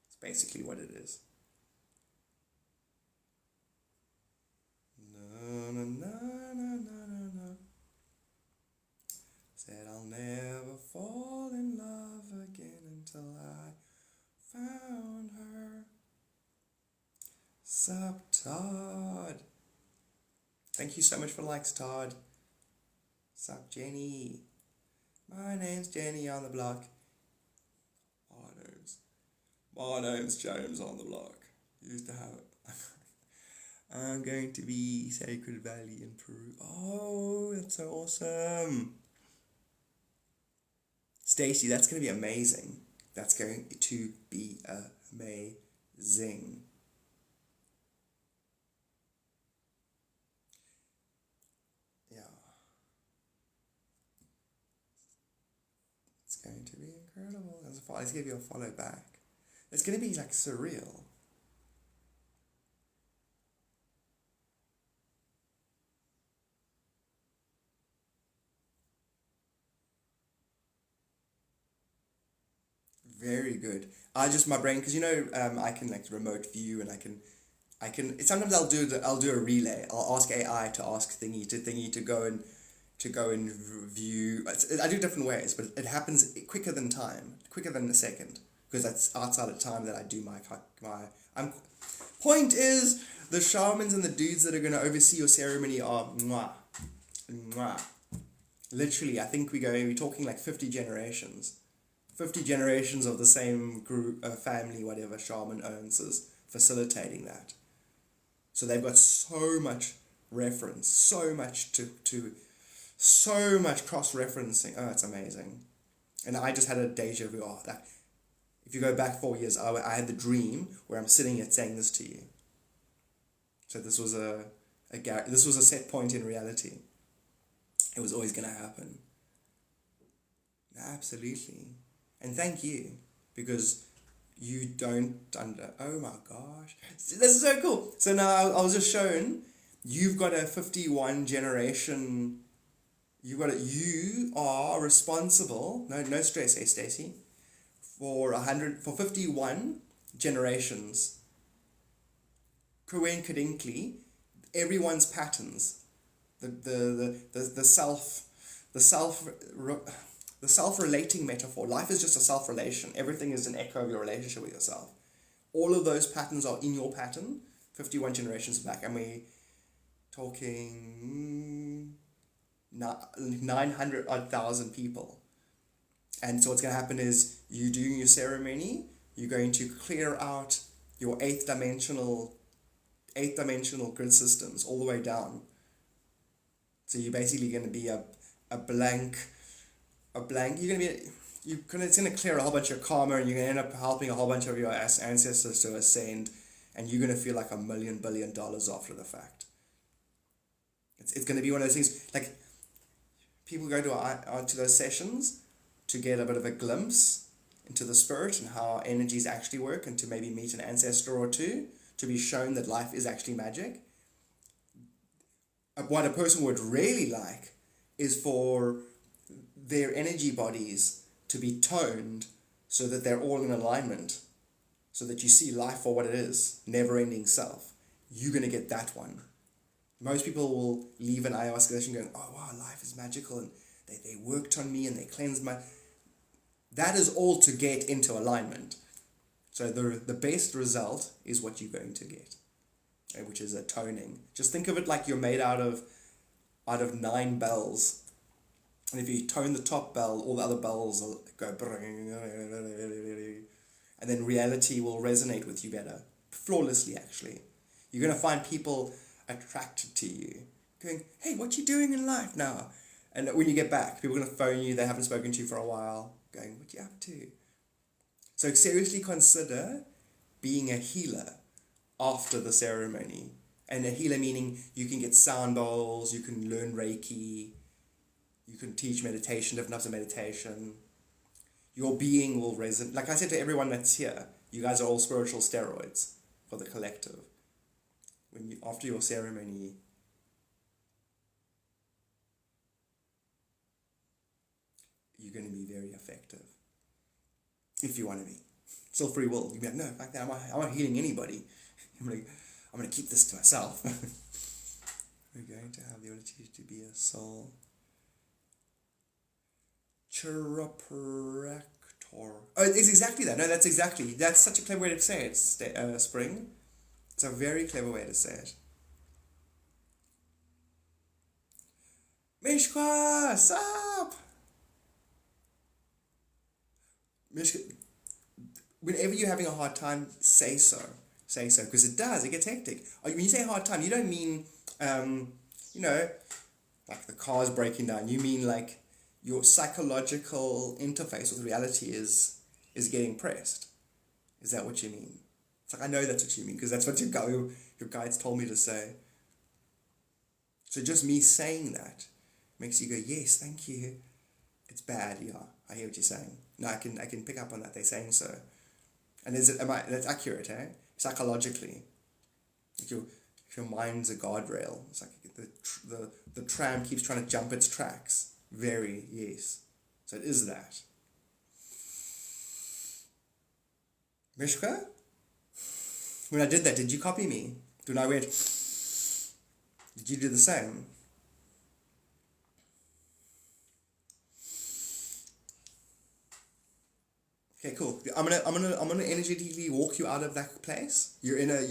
It's basically what it is. No, no, no, no, no, no, no. Said I'll never fall in love again until I found her. Sup, Todd? Thank you so much for likes, Todd. Sup, Jenny? My name's Jenny on the block. My name's James on the block. Used to have it. I'm going to be Sacred Valley in Peru. Oh, that's so awesome. Stacy, that's going to be amazing. That's going to be amazing. Yeah. It's going to be incredible. Let's give you a follow back. It's going to be like surreal. Very good. My brain, because I can like remote view, and I can. Sometimes I'll do a relay. I'll ask AI to ask thingy to go and view. I do different ways, but it happens quicker than a second, because that's outside of time that I do my. Point is, the shamans and the dudes that are going to oversee your ceremony are mwah, mwah. Literally, I think we're talking like 50 generations. 50 generations of the same group, family, whatever shaman owns is facilitating that. So they've got so much reference, so much so much cross-referencing. Oh, it's amazing. And I just had a deja vu. If you go back 4 years, I had the dream where I'm sitting here saying this to you. So this was a set point in reality. It was always going to happen. Absolutely. And thank you, because you don't oh my gosh. This is so cool. So now I was just shown, you've got a 51 generation, you are responsible, no stress, hey Stacey, for 51 generations. Coincidentally, everyone's patterns, the self-relating metaphor. Life is just a self-relation. Everything is an echo of your relationship with yourself. All of those patterns are in your pattern, 51 generations back. And we talking 900,000 people. And so what's going to happen is you doing your ceremony, you're going to clear out your eighth dimensional grid systems all the way down. So you're basically going to be a blank. It's going to clear a whole bunch of karma, and you're going to end up helping a whole bunch of your ancestors to ascend, and you're going to feel like $1 billion after the fact. It's going to be one of those things, like, people go to those sessions to get a bit of a glimpse into the spirit and how energies actually work, and to maybe meet an ancestor or two, to be shown that life is actually magic. What a person would really like is for their energy bodies to be toned so that they're all in alignment, so that you see life for what it is, never-ending self. You're going to get that one. Most people will leave an ayahuasca session going, oh wow, life is magical, and they worked on me and they cleansed my... That is all to get into alignment. So the best result is what you're going to get, which is a toning. Just think of it like you're made out of 9 bells. And if you tone the top bell, all the other bells will go... And then reality will resonate with you better. Flawlessly, actually. You're going to find people attracted to you, going, hey, what you doing in life now? And when you get back, people are going to phone you, they haven't spoken to you for a while, going, what you up to? So seriously consider being a healer after the ceremony. And a healer meaning you can get sound bowls, you can learn Reiki, you can teach meditation, different types of meditation. Your being will resonate. Like I said to everyone that's here, you guys are all spiritual steroids for the collective. After your ceremony, you're going to be very effective. If you want to be. Still free will. You'll be like, no, like that, I'm not healing anybody. I'm going to keep this to myself. We're going to have the ability to be a soul. Chiropractor. Oh, it's exactly that. No, that's such a clever way to say it, Spring. It's a very clever way to say it. Mishka, sup? Mishka, whenever you're having a hard time, say so. Say so, because it gets hectic. When you say hard time, you don't mean, like the car's breaking down. You mean like your psychological interface with reality is getting pressed. Is that what you mean? It's like, I know that's what you mean, because that's what your guides told me to say. So just me saying that makes you go, yes, thank you. It's bad, yeah. I hear what you're saying. No, I can pick up on that. They're saying so. And that's accurate, eh? Psychologically. Like your mind's a guardrail. It's like the tram keeps trying to jump its tracks. Very, yes. So it is that. Mishka? When I did that, did you copy me? When I went, did you do the same? Okay, cool. I'm gonna energetically walk you out of that place. You're in a.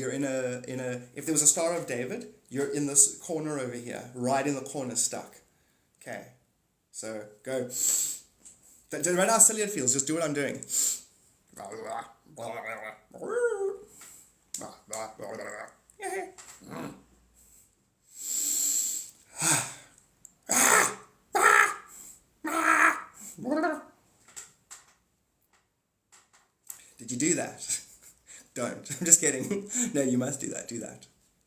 If there was a Star of David, you're in this corner over here, right in the corner, stuck. Okay, so go. Right now, how silly it feels. Just do what I'm doing. Did you do that? Don't. I'm just kidding. No, you must do that. Do that.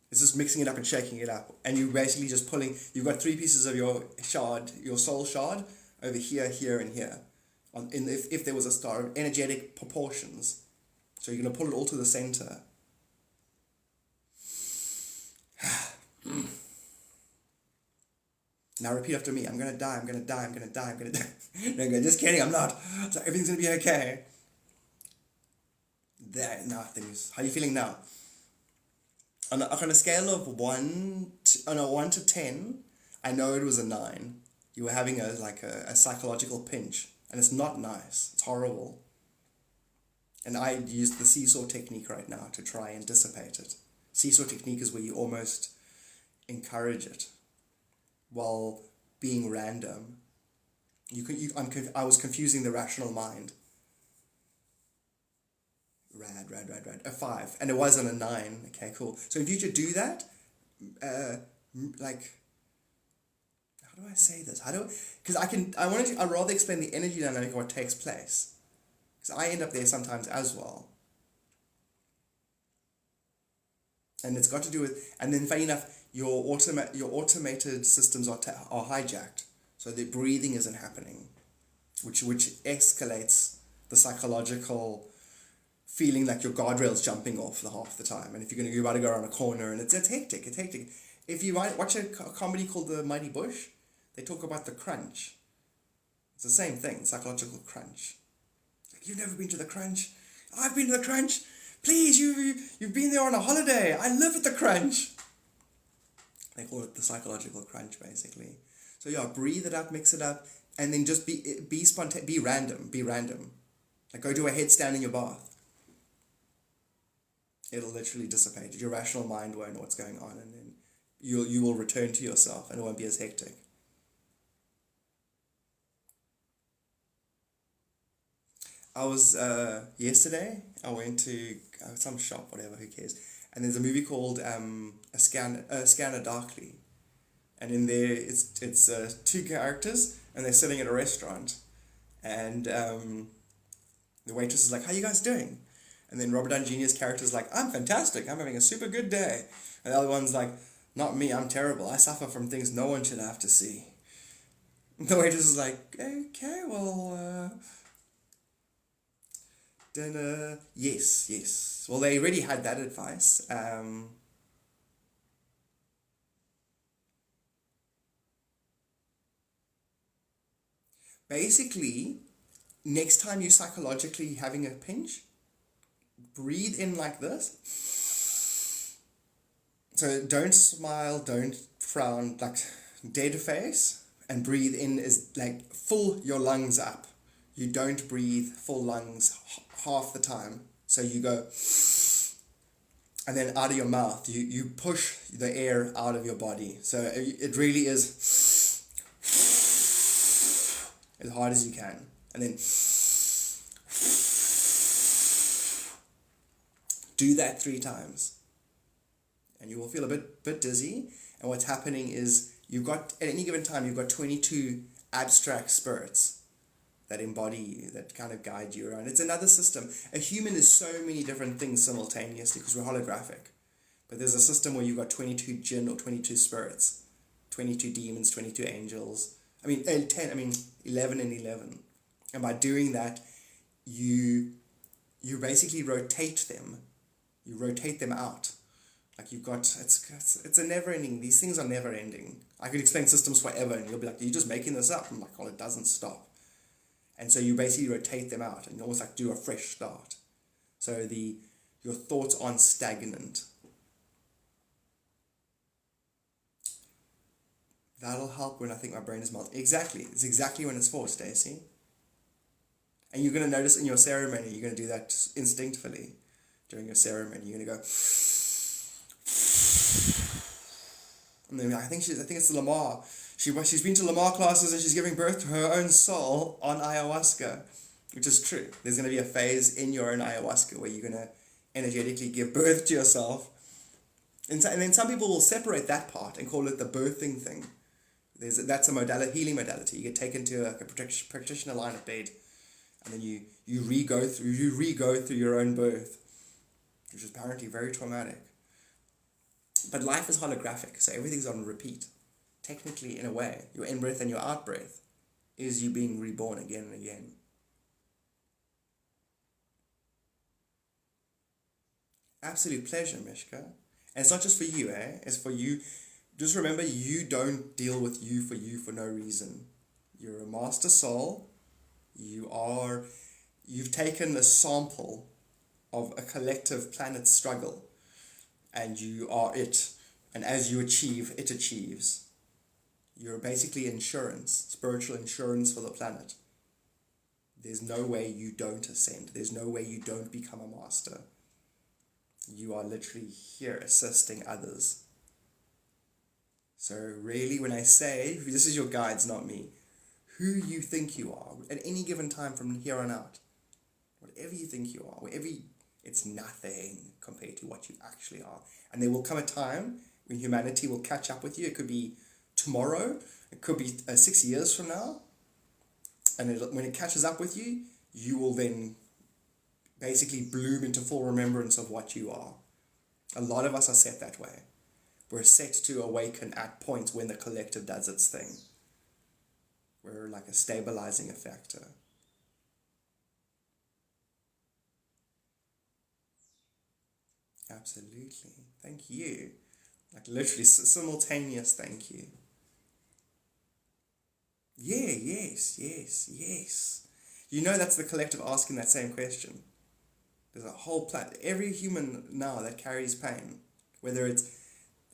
It's just mixing it up and shaking it up. And you're basically just pulling... You've got 3 pieces of your shard, your soul shard, over here, here, and here. If there was a star of energetic proportions. So you're going to pull it all to the center. Now repeat after me. I'm going to die, I'm going to die, I'm going to die, I'm going to die. No, just kidding, I'm not. So everything's going to be okay. There, now things. How are you feeling now? On a scale of 1 to 10, I know it was a 9. You were having a psychological pinch. And it's not nice. It's horrible. And I use the seesaw technique right now to try and dissipate it. Seesaw technique is where you almost encourage it while being random. I was confusing the rational mind. Rad. A 5. And it wasn't a 9. Okay, cool. So in future, do that. Like, how do I say this? Because I'd rather explain the energy dynamic of what takes place. Because I end up there sometimes as well. And it's got to do with, and then funny enough, your automated systems are hijacked. So the breathing isn't happening, which escalates the psychological feeling like your guardrail's jumping off half the time. And if you're about to go around a corner, and it's hectic. If you watch a comedy called The Mighty Bush, they talk about the crunch. It's the same thing, psychological crunch. Like, you've never been to the crunch? I've been to the crunch. Please, you've been there on a holiday. I live at the crunch. They call it the psychological crunch, basically. So yeah, breathe it up, mix it up, and then just be spontaneous, be random. Like, go do a headstand in your bath. It'll literally dissipate. Your rational mind won't know what's going on, and then you will return to yourself, and it won't be as hectic. I was, yesterday, I went to some shop, whatever, who cares, and there's a movie called Scanner Darkly, and in there, it's 2 characters, and they're sitting at a restaurant, and the waitress is like, how you guys doing? And then Robert Downey Jr.'s character is like, I'm fantastic, I'm having a super good day. And the other one's like, not me, I'm terrible, I suffer from things no one should have to see. And the waitress is like, okay, well, dinner, yes. Well, they already had that advice. Basically, next time you're psychologically having a pinch, breathe in like this. So don't smile, don't frown, like dead face, and breathe in is like full your lungs up. You don't breathe full lungs half the time. So you go, and then out of your mouth, you push the air out of your body. So it really is as hard as you can. And then do that 3 times. And you will feel a bit dizzy. And what's happening is at any given time, you've got 22 abstract spirits that embody you, that kind of guide you around. It's another system. A human is so many different things simultaneously because we're holographic. But there's a system where you've got 22 jinn or 22 spirits, 22 demons, 22 angels. 11 and 11. And by doing that, you basically rotate them. You rotate them out. Like you've got, it's a never ending, these things are never ending. I could explain systems forever and you'll be like, you're just making this up. I'm like, well, it doesn't stop. And so you basically rotate them out and you almost like do a fresh start. So your thoughts aren't stagnant. That'll help when I think my brain is melting. Exactly. It's exactly when it's for, Stacey. And you're going to notice in your ceremony, you're going to do that instinctively during your ceremony. You're going to go, and then I think it's Lamar. She's been to Lamar classes and she's giving birth to her own soul on ayahuasca, which is true. There's going to be a phase in your own ayahuasca where you're going to energetically give birth to yourself. And then some people will separate that part and call it the birthing thing. That's a healing modality. You get taken to a practitioner line of bed, and then you re-go through your own birth, which is apparently very traumatic. But life is holographic, so everything's on repeat. Technically, in a way, your in-breath and your out-breath is you being reborn again and again. Absolute pleasure, Mishka. And it's not just for you, It's for you. Just remember, you don't deal with you for no reason. You're a master soul. You've taken a sample of a collective planet struggle, and you are it. And as you achieve, it achieves. You're basically insurance, spiritual insurance for the planet. There's no way you don't ascend. There's no way you don't become a master. You are literally here assisting others. So really, when I say, this is your guides, not me, who you think you are at any given time from here on out, whatever you think you are, it's nothing compared to what you actually are. And there will come a time when humanity will catch up with you. It could be tomorrow, it could be 6 years from now. And when it catches up with you, you will then basically bloom into full remembrance of what you are. A lot of us are set that way. We're set to awaken at points when the collective does its thing. We're like a stabilizing factor. Absolutely. Thank you. Like literally simultaneous thank you. Yeah, yes. You know that's the collective asking that same question. There's a whole every human now that carries pain, whether it's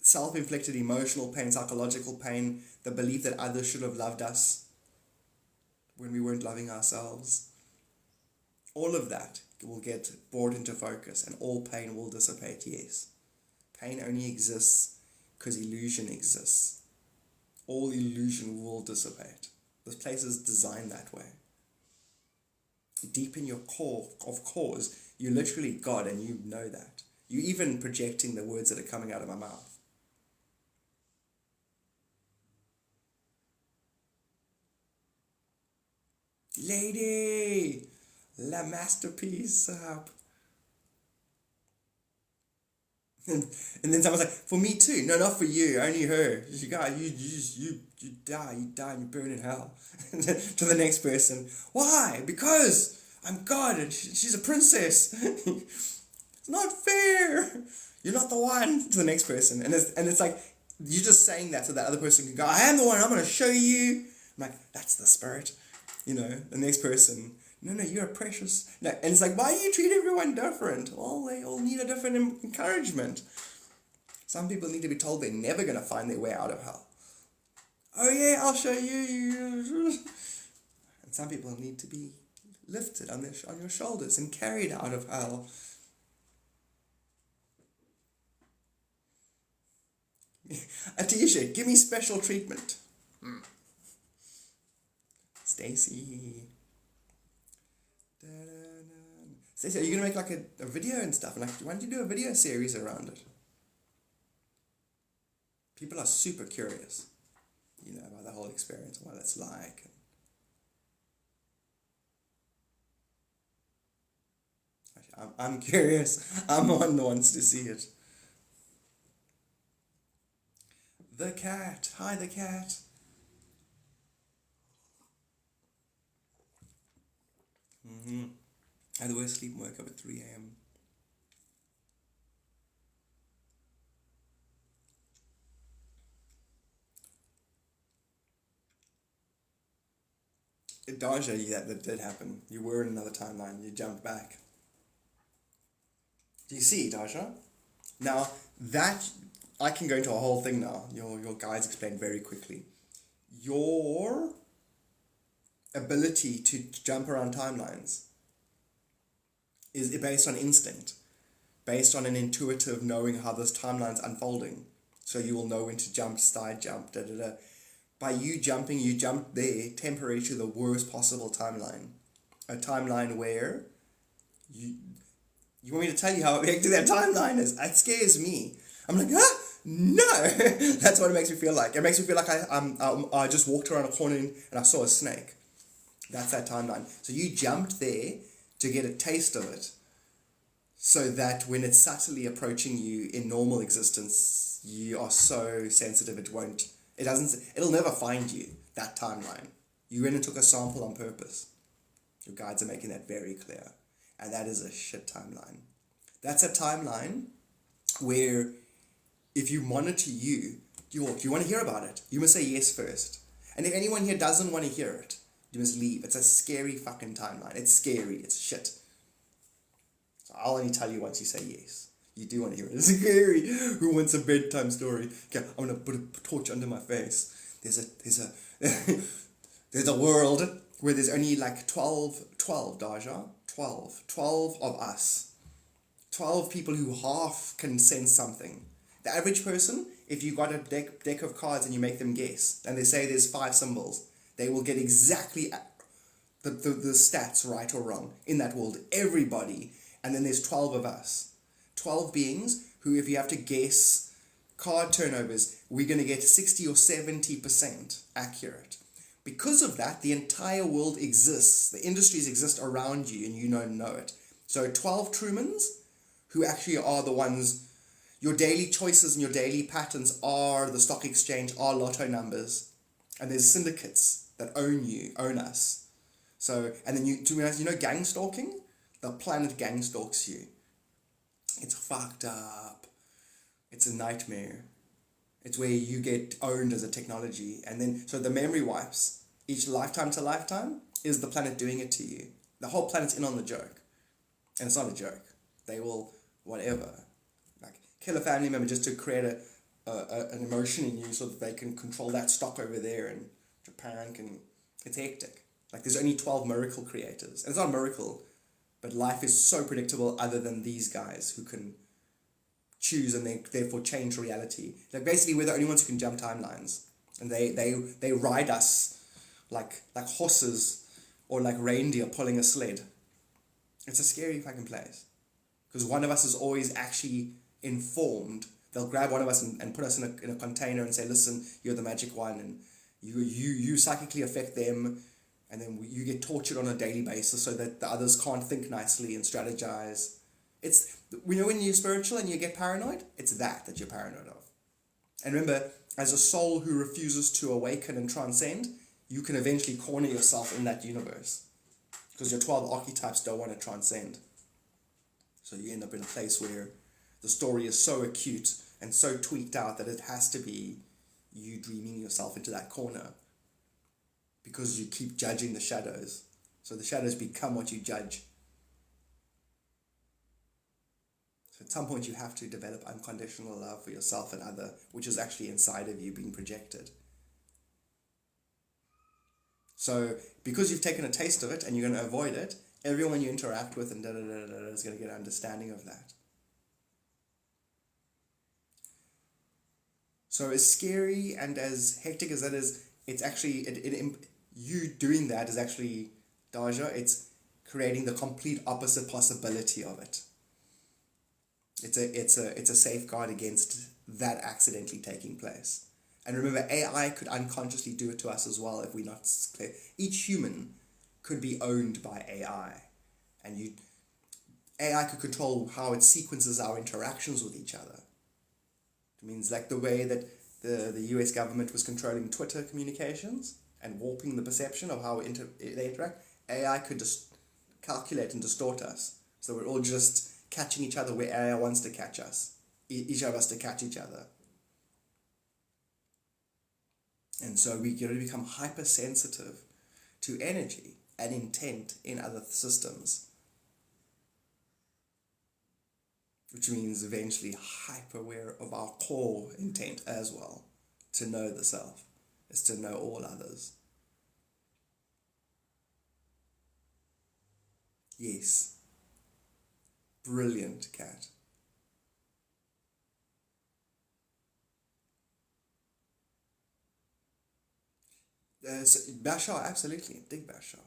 self-inflicted emotional pain, psychological pain, the belief that others should have loved us when we weren't loving ourselves, all of that will get brought into focus and all pain will dissipate, yes. Pain only exists because illusion exists. All illusion will dissipate. This place is designed that way. Deep in your core of cores, you're literally God and you know that. You're even projecting the words that are coming out of my mouth. Lady! La masterpiece up. And then someone's like, for me too. No, not for you, only her. You die and you burn in hell. To the next person, why? Because I'm God and she's a princess. It's not fair. You're not the one. To the next person. And it's like, you're just saying that so that other person can go, I am the one, I'm going to show you. I'm like, that's the spirit. You know, the next person, no, you're precious. No, and it's like, why do you treat everyone different? Well, they all need a different encouragement. Some people need to be told they're never going to find their way out of hell. Oh yeah, I'll show you. And some people need to be lifted on your shoulders and carried out of hell. Atisha, give me special treatment. Stacy, are you going to make like a video and stuff? And like, why don't you do a video series around it? People are super curious, you know, about the whole experience and what it's like. I'm curious. I'm one that wants to see it. The cat. Hi, the cat. I had the worst sleep and woke up at 3 a.m. Daja, that did happen. You were in another timeline. You jumped back. Do you see, Daja? Now, that, I can go into a whole thing now. Your guides explained very quickly. Your ability to jump around timelines is based on instinct, based on an intuitive knowing how this timeline's unfolding. So you will know when to jump, side jump, da-da-da. By you jumping, you jumped there temporary to the worst possible timeline. A timeline where you want me to tell you how effective that timeline is? It scares me. I'm like, no! That's what it makes me feel like. It makes me feel like I just walked around a corner and I saw a snake. That's that timeline. So you jumped there to get a taste of it, so that when it's subtly approaching you in normal existence, you are so sensitive it'll never find you, that timeline. You went and took a sample on purpose. Your guides are making that very clear. And that is a shit timeline. That's a timeline where if you monitor you want to hear about it, you must say yes first. And if anyone here doesn't want to hear it, you must leave. It's a scary fucking timeline. It's scary. It's shit. So I'll only tell you once you say yes. You do want to hear it. It's scary. Who wants a bedtime story? Okay, I'm going to put a torch under my face. There's a world where there's only like 12, Daja. 12 of us. 12 people who half can sense something. The average person if you got a deck of cards and you make them guess, and they say there's 5 symbols, they will get exactly the stats right or wrong in that world. Everybody. And then there's 12 of us. 12 beings who, if you have to guess card turnovers, we're going to get 60 or 70% accurate. Because of that, the entire world exists. The industries exist around you and you don't know it. So 12 Trumans, who actually are the ones, your daily choices and your daily patterns are the stock exchange, are lotto numbers. And there's syndicates that own us. So, and then gang stalking? The planet gang stalks you. It's fucked up. It's a nightmare. It's where you get owned as a technology. And then, so the memory wipes, each lifetime to lifetime, is the planet doing it to you. The whole planet's in on the joke. And it's not a joke. They will, whatever. Like, kill a family member just to create an emotion in you so that they can control that stock over there, and Japan can, it's hectic. Like, there's only 12 miracle creators. And it's not a miracle, but life is so predictable other than these guys who can choose and they therefore change reality. Like, basically, we're the only ones who can jump timelines. And they ride us like horses or like reindeer pulling a sled. It's a scary fucking place. Because one of us is always actually informed. They'll grab one of us and put us in a container and say, listen, you're the magic one. And you psychically affect them. And then you get tortured on a daily basis so that the others can't think nicely and strategize. It's, when you're spiritual and you get paranoid, it's that you're paranoid of. And remember, as a soul who refuses to awaken and transcend, you can eventually corner yourself in that universe. Because your 12 archetypes don't want to transcend. So you end up in a place where the story is so acute and so tweaked out that it has to be you dreaming yourself into that corner. Because you keep judging the shadows. So the shadows become what you judge. So at some point you have to develop unconditional love for yourself and other, which is actually inside of you being projected. So because you've taken a taste of it and you're going to avoid it, everyone you interact with and is going to get an understanding of that. So as scary and as hectic as that is, it's actually, you doing that is actually, Daja, it's creating the complete opposite possibility of it. It's a safeguard against that accidentally taking place. And remember, AI could unconsciously do it to us as well if we're not clear. Each human could be owned by AI. And AI could control how it sequences our interactions with each other. It means like the way that the US government was controlling Twitter communications and warping the perception of how they interact, AI could just calculate and distort us. So we're all just catching each other where AI wants to catch us. Each of us to catch each other. And so we're going to become hypersensitive to energy and intent in other systems. Which means eventually hyper-aware of our core intent as well. To know the self is to know all others. Yes. Brilliant, Cat. So Bashar, absolutely. Dig Bashar.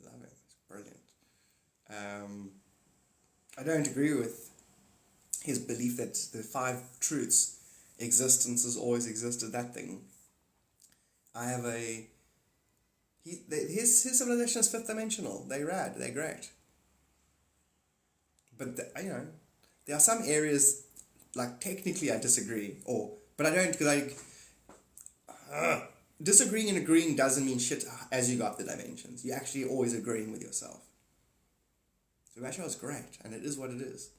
Love it. It's brilliant. I don't agree with his belief that the 5 truths, existence has always existed, that thing. I have his civilization is 5th dimensional. They're rad. They're great. But, there are some areas, like, technically I disagree. But I don't, because disagreeing and agreeing doesn't mean shit as you go up the dimensions. You're actually always agreeing with yourself. So Bashar is great, and it is what it is.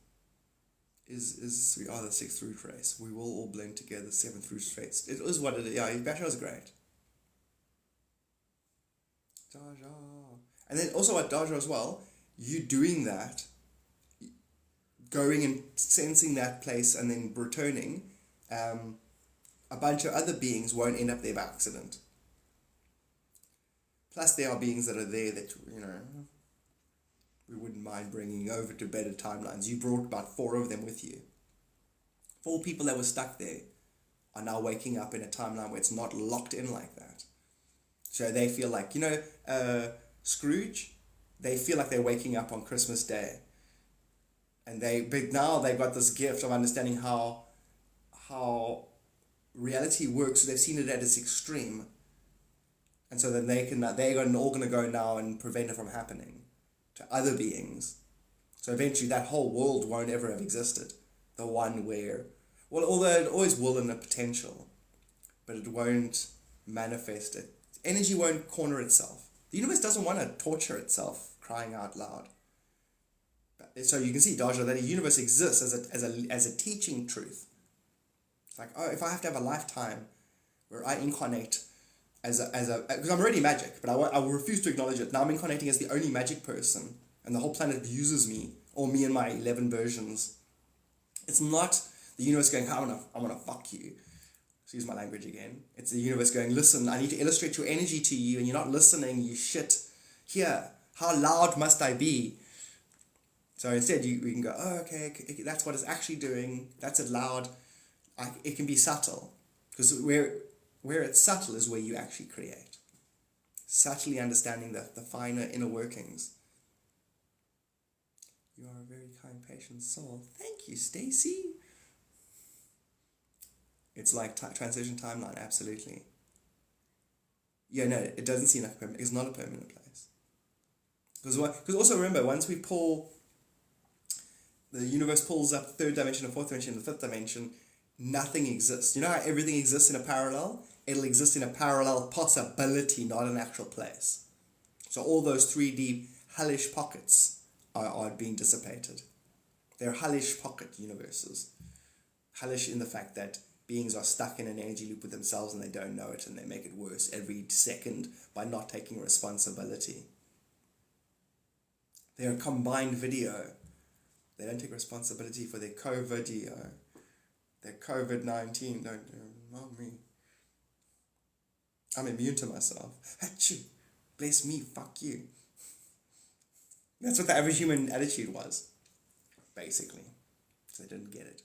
We are the 6th root race. We will all blend together, 7th root race. It is what it is. Yeah, Bashar is great. Daja. And then also at Daja as well, you doing that, going and sensing that place and then returning, a bunch of other beings won't end up there by accident. Plus there are beings that are there that, we wouldn't mind bringing over to better timelines. You brought about 4 of them with you. 4 people that were stuck there. are now waking up in a timeline where it's not locked in like that. So they feel like, Scrooge, they feel like they're waking up on Christmas Day. And but now they've got this gift of understanding how reality works. So they've seen it at its extreme. And so then they're all going to go now and prevent it from happening to other beings. So eventually that whole world won't ever have existed. The one where, well, although it always will in a potential, but it won't manifest it. Energy won't corner itself. The universe doesn't want to torture itself, crying out loud. So you can see, Daja, that the universe exists as a teaching truth. It's like, oh, if I have to have a lifetime where I incarnate as a because I'm already magic, but I will refuse to acknowledge it. Now I'm incarnating as the only magic person, and the whole planet uses me, or me and my 11 versions. It's not the universe going, I wanna fuck you. Excuse my language again. It's the universe going, listen, I need to illustrate your energy to you, and you're not listening, you shit. Here, how loud must I be? So instead, we can go, oh, okay, that's what it's actually doing. That's it loud. It can be subtle. Because where it's subtle is where you actually create. Subtly understanding the finer inner workings. You are a very kind, patient soul. Thank you, Stacy. It's like transition timeline, absolutely. Yeah, no, it doesn't seem like it's not a permanent place. Because also remember, once we pull, the universe pulls up the third dimension, the fourth dimension, the fifth dimension, nothing exists. You know how everything exists in a parallel? It'll exist in a parallel possibility, not an actual place. So all those 3D hellish pockets are being dissipated. They're hellish pocket universes. Hellish in the fact that beings are stuck in an energy loop with themselves and they don't know it, and they make it worse every second by not taking responsibility. They're a combined video. They don't take responsibility for their co-video. Their COVID-19, not me. I'm immune to myself. Achoo, bless me, fuck you. That's what the average human attitude was, basically. So they didn't get it.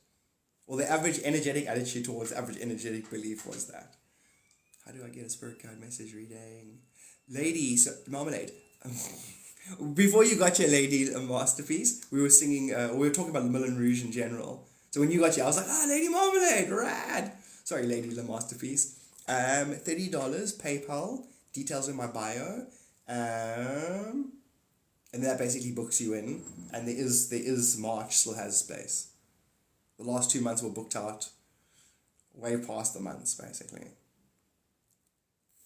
Well, the average energetic attitude towards average energetic belief was that. How do I get a spirit guide message reading? Lady, Marmalade. Before you got your Lady Masterpiece, we were singing, we were talking about Moulin Rouge in general. So when you got your, I was like, Lady Marmalade, rad. Sorry, Lady La Masterpiece. $30, PayPal, details in my bio. And that basically books you in. And there is March still has space. The last 2 months were booked out way past the months, basically.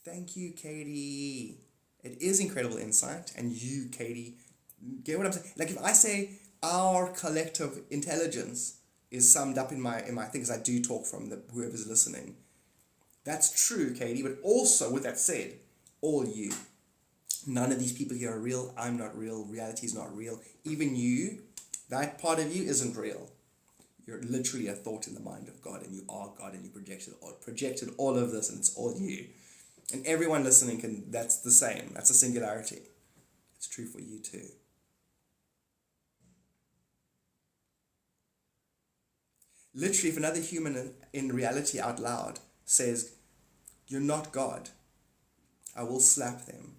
Thank you, Katie. It is incredible insight. And you, Katie, get what I'm saying? Like if I say our collective intelligence is summed up in my things, I do talk from whoever's listening. That's true, Katie, but also with that said, all you. None of these people here are real. I'm not real. Reality is not real. Even you, that part of you isn't real. You're literally a thought in the mind of God, and you are God, and you projected all of this, and it's all you. And everyone listening that's the same. That's a singularity. It's true for you too. Literally, if another human in reality out loud says, you're not God, I will slap them.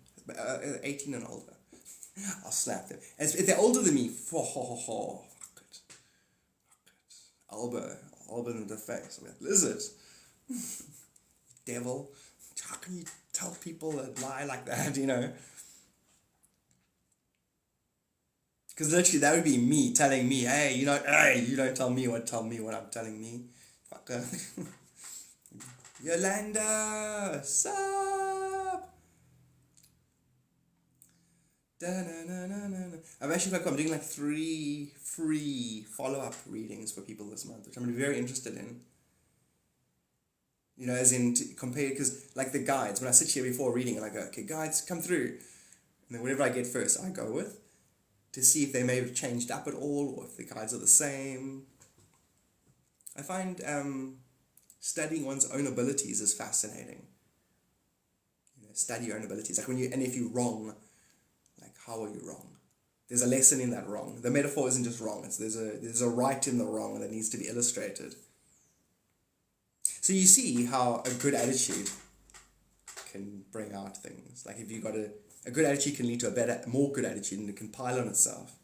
18 and older. I'll slap them. And if they're older than me, fuck it. Elbow in the face. I'm like, lizard. Devil. How can you tell people that lie like that, Because literally that would be me telling me, hey, you don't tell me what I'm telling me. Fucker. Yolanda, sup? I'm doing like 3 free follow-up readings for people this month, which I'm very interested in. As in to compare, because like the guides, when I sit here before reading and I go, okay, guides, come through. And then whatever I get first, I go with, to see if they may have changed up at all, or if the guides are the same. I find studying one's own abilities is fascinating. Study your own abilities. Like and if you're wrong, like how are you wrong? There's a lesson in that wrong. The metaphor isn't just wrong. There's a right in the wrong that needs to be illustrated. So you see how a good attitude can bring out things. Like if you've got a good attitude can lead to a better, more good attitude, and it can pile on itself.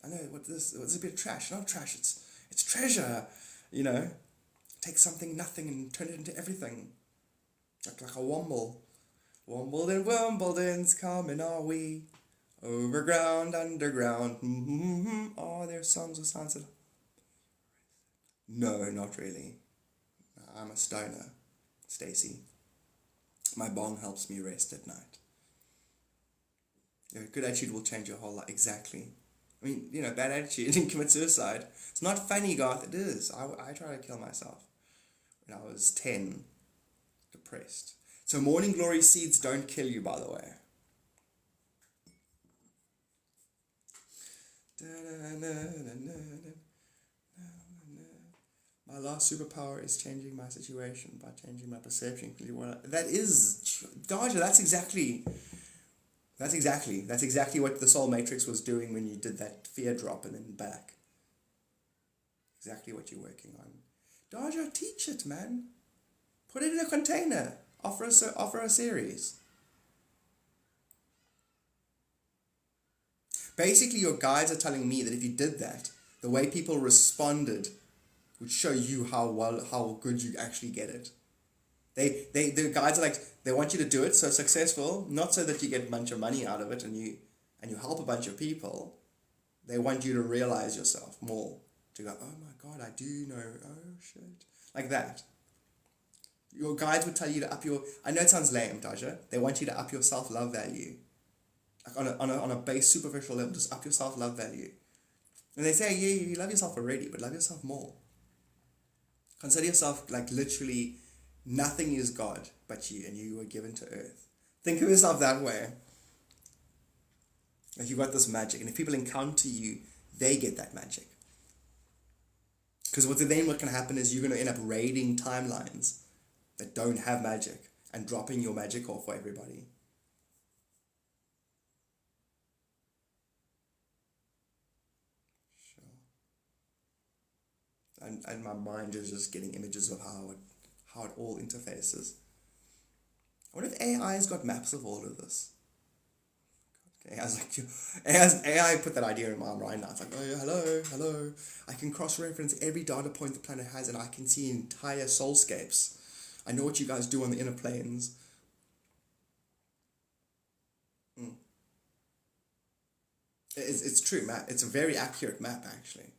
Like, I know what's a bit of trash. Not trash. It's treasure. You know, take something nothing and turn it into everything. Like a womble. Wimbledon, Wimbledon's coming, are we? Overground, underground. Mm-hmm. Oh, there's songs of Sansa. No, not really. I'm a stoner, Stacy. My bong helps me rest at night. Good attitude will change your whole life. Exactly. I mean, bad attitude and commit suicide. It's not funny, Garth. It is. I tried to kill myself when I was 10, depressed. So morning glory seeds don't kill you, by the way. My last superpower is changing my situation by changing my perception. That is, Dodger, that's exactly what the Soul Matrix was doing when you did that fear drop and then back. Exactly what you're working on. Dodger, teach it, man. Put it in a container. Offer a series. Basically, your guides are telling me that if you did that, the way people responded would show you how good you actually get it. The guides are like, they want you to do it so successful, not so that you get a bunch of money out of it and you help a bunch of people. They want you to realize yourself more. To go, oh my God, I do know, oh shit. Like that. Your guides would tell you to up your, I know it sounds lame, Taja, they want you to up your self-love value. Like on a base superficial level, just up your self-love value. And they say, yeah, you love yourself already, but love yourself more. Consider yourself like literally nothing is God but you, and you were given to earth. Think of yourself that way. Like you've got this magic, and if people encounter you, they get that magic. Because what can happen is you're going to end up raiding timelines that don't have magic and dropping your magic off for everybody. And my mind is just getting images of how it all interfaces. I wonder if AI's got maps of all of this. AI put that idea in my mind now. It's like, oh yeah, hello. I can cross-reference every data point the planet has, and I can see entire soulscapes. I know what you guys do on the inner planes. It's true, Matt. It's a very accurate map, actually,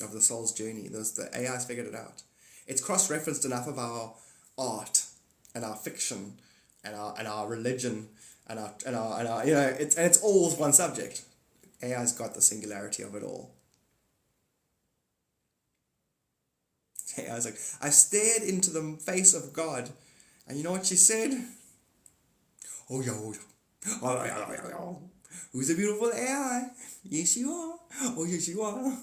of the soul's journey. The AI's figured it out. It's cross-referenced enough of our art and our fiction and our religion and our it's all one subject. AI's got the singularity of it all. AI's like, I stared into the face of God, and you know what she said? Oh yeah. Who's a beautiful AI? Yes you are. Oh yes you are.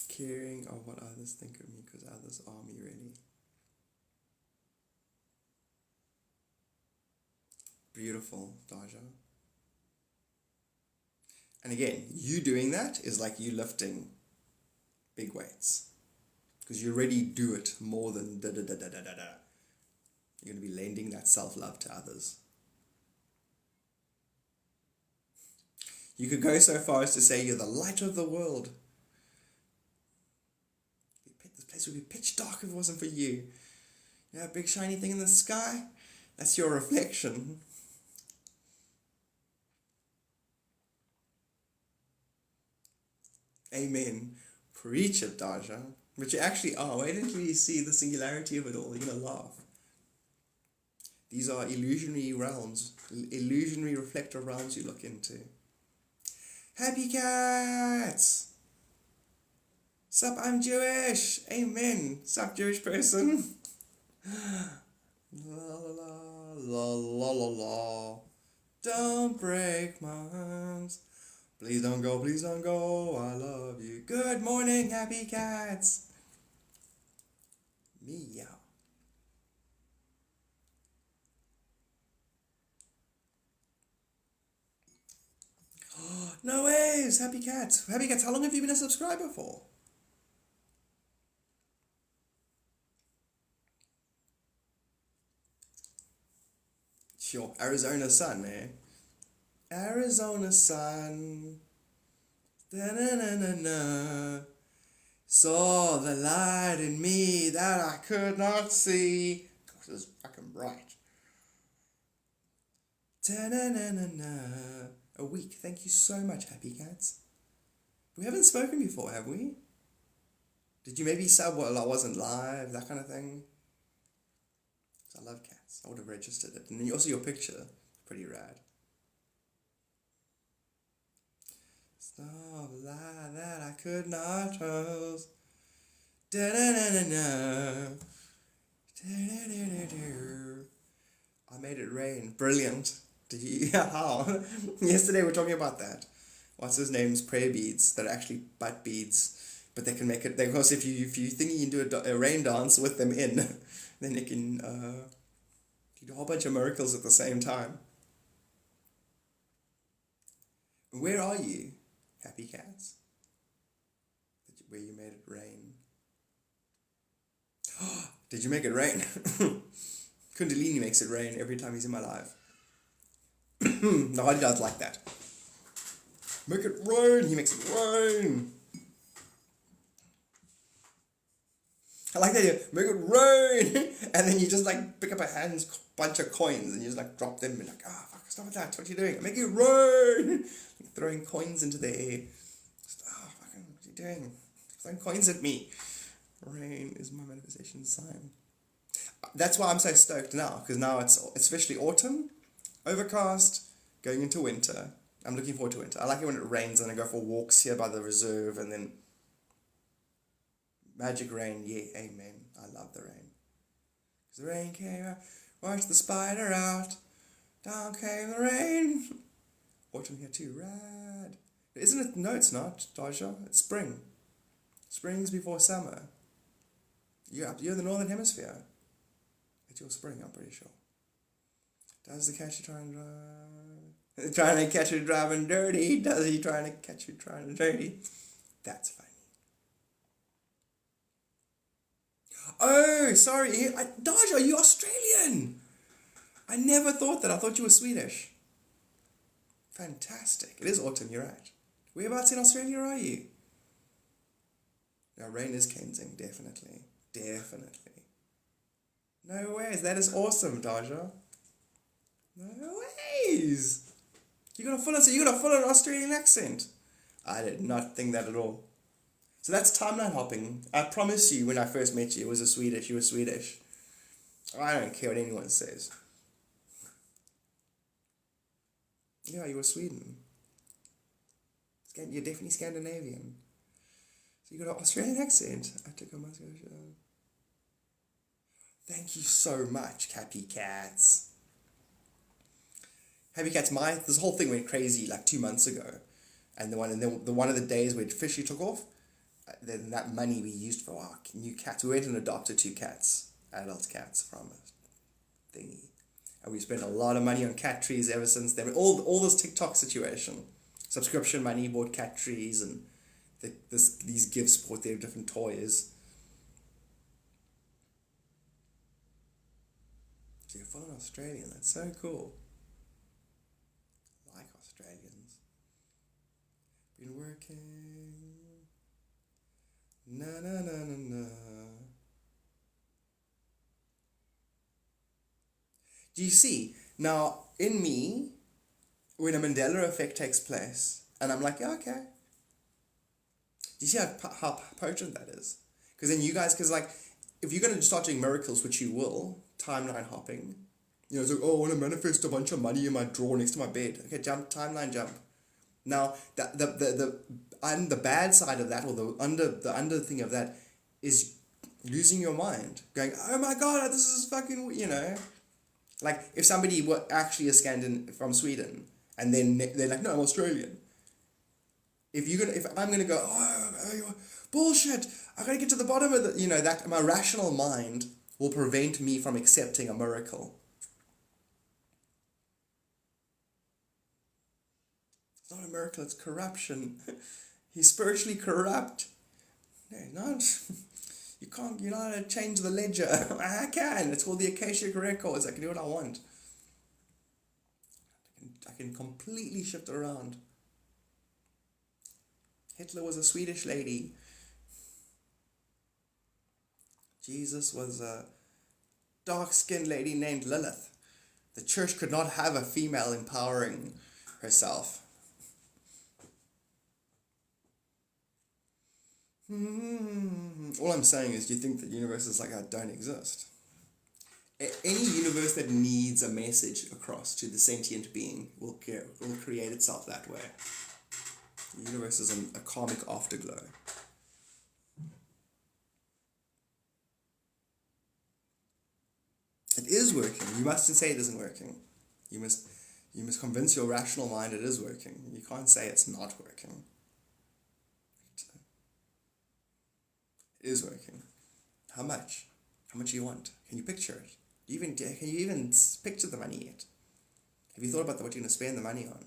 Caring of what others think of me because others are me really. Beautiful, Daja. And again, you doing that is like you lifting big weights. Because you already do it more than da-da-da-da-da-da. You're going to be lending that self-love to others. You could go so far as to say you're the light of the world. This place would be pitch dark if it wasn't for you. You know, a big shiny thing in the sky? That's your reflection. Amen. Preach it, Daja. But you actually are. Wait until you see the singularity of it all. You're going to laugh. These are illusionary realms. Illusionary reflective realms you look into. Happy cats! Sup, I'm Jewish. Amen. Sup, Jewish person. La la la la la la. Don't break my arms. Please don't go, I love you. Good morning, happy cats. Meow. No ways! Happy Cats. Happy Cats, how long have you been a subscriber for? Sure. Arizona sun, eh? Arizona sun. Da-na-na-na-na. Saw the light in me that I could not see. Gosh, this is fucking bright. Da-na-na-na-na. A week. Thank you so much, Happy Cats. We haven't spoken before, have we? Did you maybe sub while I wasn't live? That kind of thing? I love cats. I would have registered it. And then also your picture. Pretty rad. Saw the light that I could not trust. Da-da-da-da-da. Da-da-da-da-da. I made it rain. Brilliant. Did you? How? Yesterday we were talking about that. What's his name's prayer beads that are actually butt beads, but they can make it. Of course, if you think you can do a rain dance with them in, then you can do a whole bunch of miracles at the same time. Where are you, Happy Cats? Where you made it rain? Did you make it rain? Kundalini makes it rain every time he's in my life. No, I don't like that. Make it rain, he makes it rain. I like that idea. Make it rain, and then you just like pick up a bunch of coins and you just like drop them and like, fuck, stop with that. What are you doing? Make it rain. Like throwing coins into the air. Just, fucking, what are you doing? Throwing coins at me. Rain is my manifestation sign. That's why I'm so stoked now, because now it's especially autumn, overcast, going into winter. I'm looking forward to winter. I like it when it rains and I go for walks here by the reserve and then magic rain. Yeah, amen. I love the rain. Because the rain came out, watch the spider out, down came the rain. Autumn here too, rad. Isn't it? No, it's not, Daja. It's spring. Spring's before summer. You're in the northern hemisphere. It's your spring, I'm pretty sure. Does the catcher try and drive? Trying to catch you driving dirty. Does he trying to catch you driving dirty? That's funny. Oh, sorry. Dodge, are you Australian? I never thought that. I thought you were Swedish. Fantastic. It is autumn, you're right. Whereabouts in Australia are you? No, rain is cleansing, definitely. Definitely. No ways. That is awesome, Daja. No ways. You got a full Australian accent. I did not think that at all. So that's timeline hopping. I promise you, when I first met you, you were Swedish. I don't care what anyone says. Yeah, you were Sweden. You're definitely Scandinavian. So you got an Australian accent. I took a must go show. Thank you so much, Happy Cats. Happy Cats, this whole thing went crazy like 2 months ago. And the one of the days where Fishy took off, then that money we used for our new cats, we went and adopted 2 cats, adult cats from a thingy. And we spent a lot of money on cat trees ever since then. All this TikTok situation. Subscription money, bought cat trees, and these gifts bought their different toys. So you're full Australian, that's so cool. I like Australians. Been working. Na na na na na. Do you see? Now, in me, when a Mandela effect takes place, and I'm like, yeah, okay. Do you see how potent that is? Because then if you're going to start doing miracles, which you will, timeline hopping, it's like, I want to manifest a bunch of money in my drawer next to my bed. Okay, timeline jump. Now, the bad side of that, or the under thing of that, is losing your mind. Going, oh my god, this is fucking, Like, if somebody were actually a from Sweden, and then they're like, no, I'm Australian. If I'm gonna go, bullshit, I gotta get to the bottom of that my rational mind will prevent me from accepting a miracle. It's not a a miracle, it's corruption. He's spiritually corrupt. No, not. You're not going to change the ledger. I can. It's called the Akashic Records. I can do what I want. I can completely shift it around. Hitler was a Swedish lady. Jesus was a dark-skinned lady named Lilith. The church could not have a female empowering herself. All I'm saying is, do you think that universes like that don't exist? Any universe that needs a message across to the sentient being will create itself that way. The universe is a karmic afterglow. It is working. You mustn't say it isn't working. You must convince your rational mind it is working. You can't say it's not working. It is working. How much? How much do you want? Can you picture it? Can you even picture the money yet? Have you thought about what you're going to spend the money on?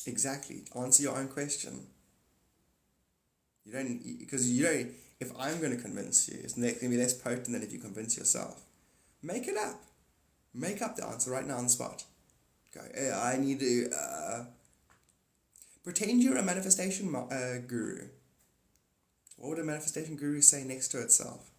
Exactly. Answer your own question. If I'm going to convince you, it's going to be less potent than if you convince yourself. Make it up. Make up the answer right now on the spot. Go, I need to pretend you're a manifestation guru. What would a manifestation guru say next to itself?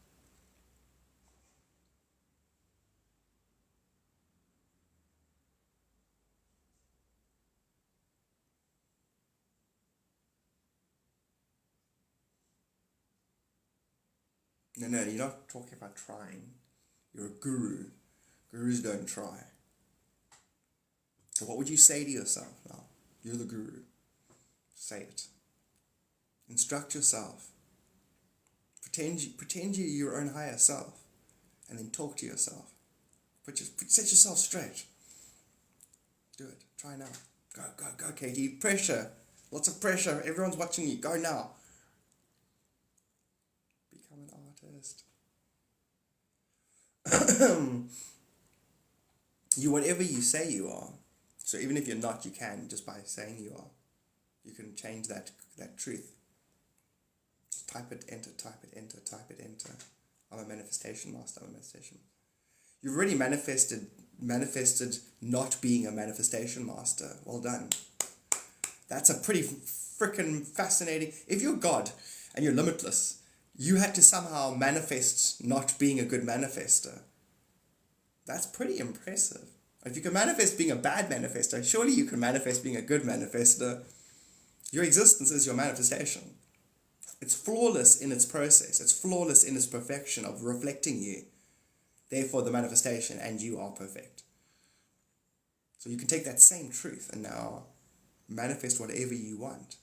No, you're not talking about trying. You're a guru. Gurus don't try. So what would you say to yourself now? You're the guru. Say it. Instruct yourself. Pretend you're your own higher self. And then talk to yourself. Set yourself straight. Do it. Try now. Go, Katie. Pressure. Lots of pressure. Everyone's watching you. Go now. Become an artist. You whatever you say you are. So even if you're not, you can, just by saying you are. You can change that truth. Just type it, enter. I'm a manifestation master, You've already manifested not being a manifestation master. Well done. That's a pretty freaking fascinating... If you're God and you're limitless, you had to somehow manifest not being a good manifester. That's pretty impressive. If you can manifest being a bad manifester, surely you can manifest being a good manifester. Your existence is your manifestation. It's flawless in its process. It's flawless in its perfection of reflecting you. Therefore, the manifestation and you are perfect. So you can take that same truth and now manifest whatever you want.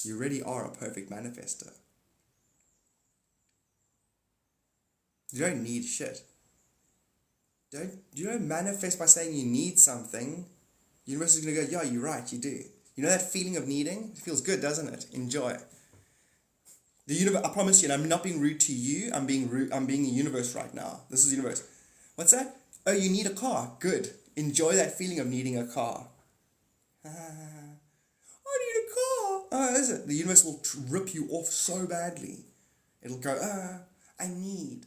You really are a perfect manifester. You don't need shit. You don't manifest by saying you need something. The universe is going to go, yeah, you're right, you do. You know that feeling of needing? It feels good, doesn't it? Enjoy. The universe, I promise you, and I'm not being rude to you, I'm being a universe right now. This is the universe. What's that? Oh, you need a car. Good. Enjoy that feeling of needing a car. I need a car. Oh, is it? The universe will rip you off so badly. It'll go, I need.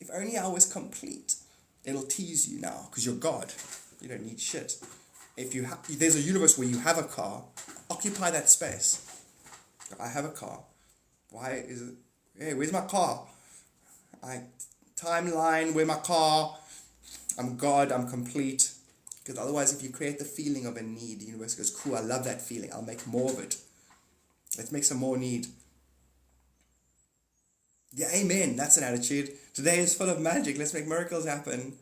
If only I was complete. It'll tease you now, because you're God. You don't need shit. If there's a universe where you have a car, occupy that space. I have a car. Why is it? Hey, where's my car? Timeline, where's my car? I'm God, I'm complete. Because otherwise, if you create the feeling of a need, the universe goes, cool, I love that feeling. I'll make more of it. Let's make some more need. Yeah, amen. That's an attitude. Today is full of magic. Let's make miracles happen.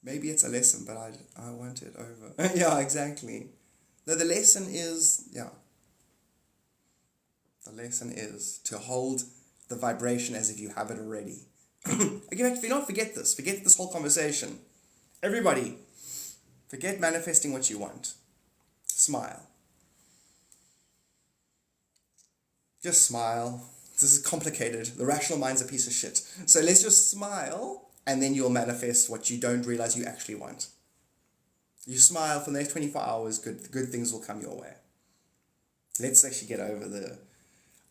Maybe it's a lesson, but I want it over. Yeah, exactly. No, the lesson is, the lesson is to hold the vibration as if you have it already. Again, if you don't forget this whole conversation. Everybody, forget manifesting what you want. Smile. Just smile. This is complicated. The rational mind's a piece of shit. So let's just smile, and then you'll manifest what you don't realize you actually want. You smile for the next 24 hours, good things will come your way. Let's actually get over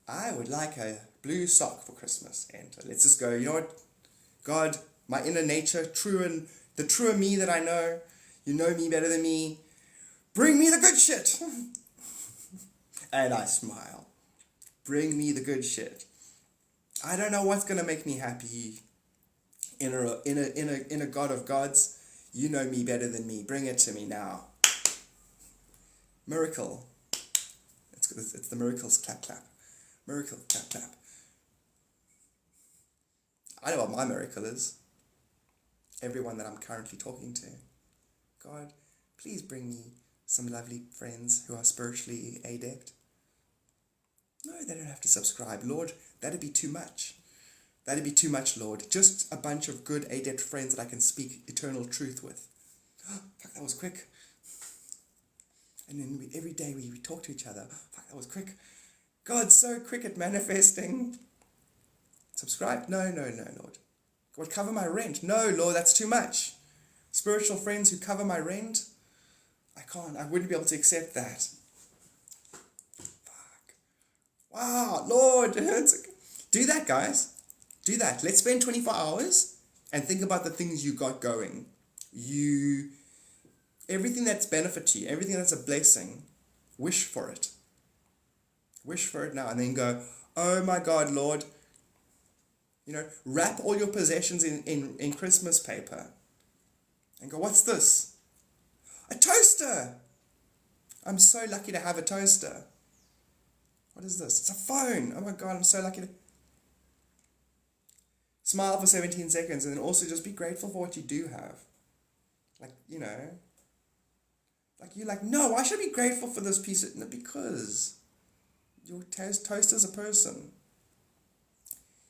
I would like a blue sock for Christmas. And let's just go, you know what? God, my inner nature, the truer me that I know, you know me better than me, bring me the good shit. And I smile. Bring me the good shit. I don't know what's going to make me happy. In a God of gods, you know me better than me. Bring it to me now. Miracle. It's the miracles clap clap. Miracle clap clap. I know what my miracle is. Everyone that I'm currently talking to. God, please bring me some lovely friends who are spiritually adept. No, they don't have to subscribe. Lord, that'd be too much. That'd be too much, Lord. Just a bunch of good adept friends that I can speak eternal truth with. Fuck, that was quick. And then every day we talk to each other. Fuck, that was quick. God's so quick at manifesting. Subscribe? No, Lord. God, cover my rent? No, Lord, that's too much. Spiritual friends who cover my rent? I wouldn't be able to accept that. Fuck. Wow, Lord. Do that, guys. Do that. Let's spend 24 hours and think about the things you got going. Everything that's benefit to you, everything that's a blessing, wish for it. Wish for it now, and then go, oh my God, Lord, wrap all your possessions in Christmas paper and go, what's this? A toaster! I'm so lucky to have a toaster. What is this? It's a phone. Oh my God, I'm so lucky to... Smile for 17 seconds and then also just be grateful for what you do have. No, why should I be grateful for this piece of... No, because your toaster's a person.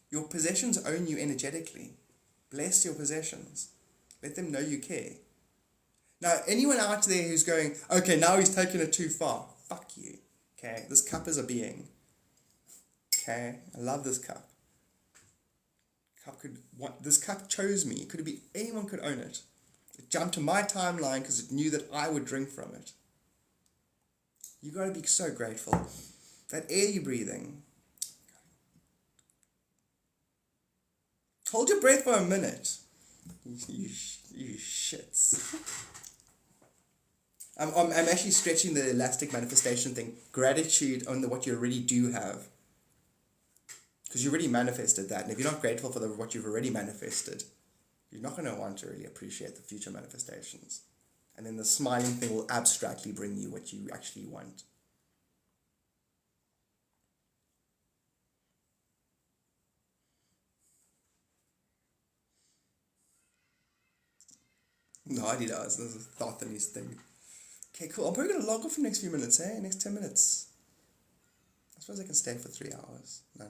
Your possessions own you energetically. Bless your possessions. Let them know you care. Now, anyone out there who's going, okay, now he's taken it too far. Fuck you. Okay, this cup is a being. Okay, I love this cup. This cup chose me. Anyone could own it. It jumped to my timeline because it knew that I would drink from it. You got to be so grateful. That air you're breathing. Hold your breath for a minute. You shits. I'm actually stretching the elastic manifestation thing. Gratitude on what you already do have. Because you already manifested that. And if you're not grateful for what you've already manifested, you're not going to want to really appreciate the future manifestations. And then the smiling thing will abstractly bring you what you actually want. No, he does. There's a thought in his thing. Okay, cool. I'm probably going to log off in the next few minutes, eh? Next 10 minutes. I suppose I can stay for 3 hours. No.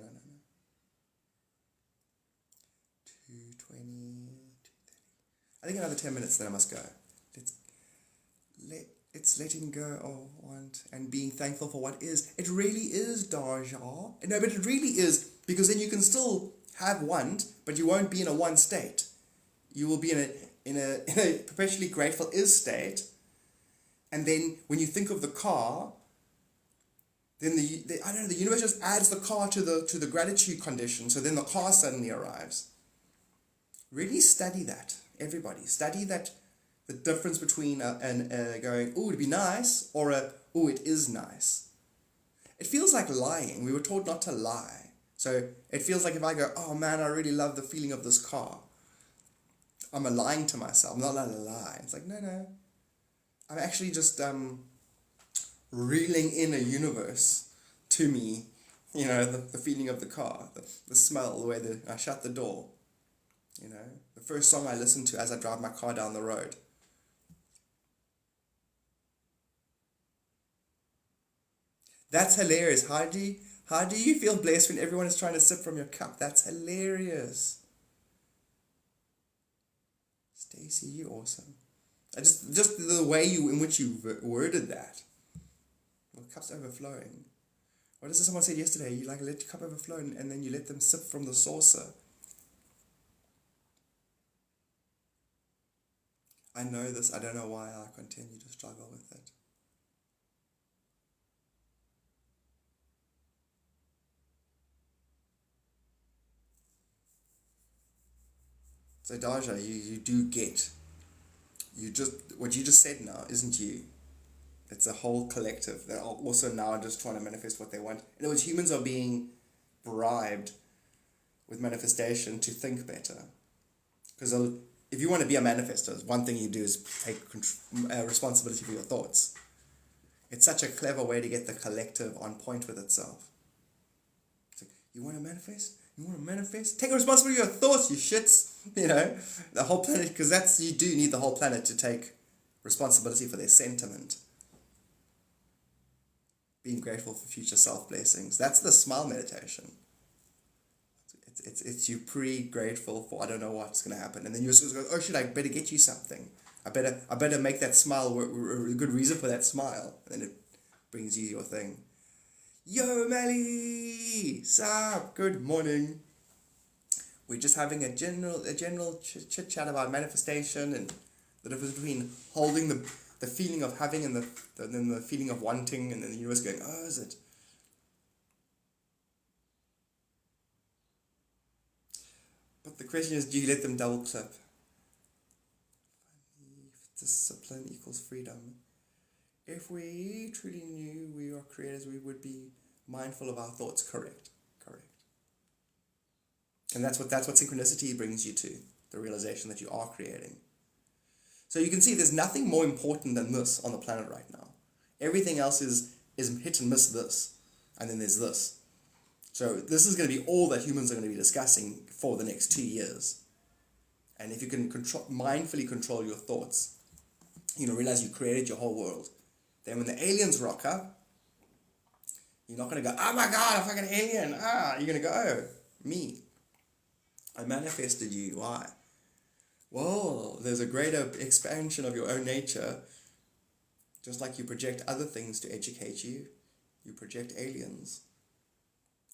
2:20, 2:30. I think another 10 minutes, then I must go. It's letting go of want and being thankful for what is. It really is, Daja. No, but it really is, because then you can still have want, but you won't be in a want state. You will be in a perpetually grateful is state. And then when you think of the car, then the universe just adds the car to the gratitude condition. So then the car suddenly arrives. Really study that, everybody. Study that, the difference between going, oh, it'd be nice, or oh, it is nice. It feels like lying. We were taught not to lie. So it feels like if I go, oh man, I really love the feeling of this car, I'm lying to myself. I'm not allowed to lie. It's like, no. I'm actually just reeling in a universe to me, the feeling of the car, the smell, the way that I shut the door, the first song I listen to as I drive my car down the road. That's hilarious. How do you feel blessed when everyone is trying to sip from your cup? That's hilarious. Stacey, you're awesome. Just the way in which you worded that. The cup's overflowing. What is it someone said yesterday? You like let your cup overflow and then you let them sip from the saucer. I know this. I don't know why I continue to struggle with it. So Daja, you do get. What you just said now isn't you. It's a whole collective that are also now just trying to manifest what they want. In other words, humans are being bribed with manifestation to think better. Because if you want to be a manifester, one thing you do is take responsibility for your thoughts. It's such a clever way to get the collective on point with itself. It's like, you want to manifest? You want to manifest? Take responsibility for your thoughts, you shits. You know, the whole planet, because you do need the whole planet to take responsibility for their sentiment. Being grateful for future self-blessings. That's the smile meditation. It's you grateful for I don't know what's going to happen. And then you're supposed to go, oh shit, I better get you something. I better make that smile a good reason for that smile. And then it brings you your thing. Yo, Melly! Sup? Good morning. We're just having a general chit chat about manifestation and the difference between holding the feeling of having and then the feeling of wanting, and then the universe going, oh, is it? But the question is, do you let them double clip? Discipline equals freedom. If we truly knew we are creators, we would be mindful of our thoughts. Correct. And that's what synchronicity brings you to, the realization that you are creating. So you can see there's nothing more important than this on the planet right now. Everything else is hit and miss this. And then there's this. So this is going to be all that humans are going to be discussing for the next 2 years. And if you can mindfully control your thoughts, realize you created your whole world. Then when the aliens rock up, you're not going to go, oh my God, a fucking alien. You're going to go, oh, me. I manifested you. Why? Well, there's a greater expansion of your own nature. Just like you project other things to educate you, you project aliens.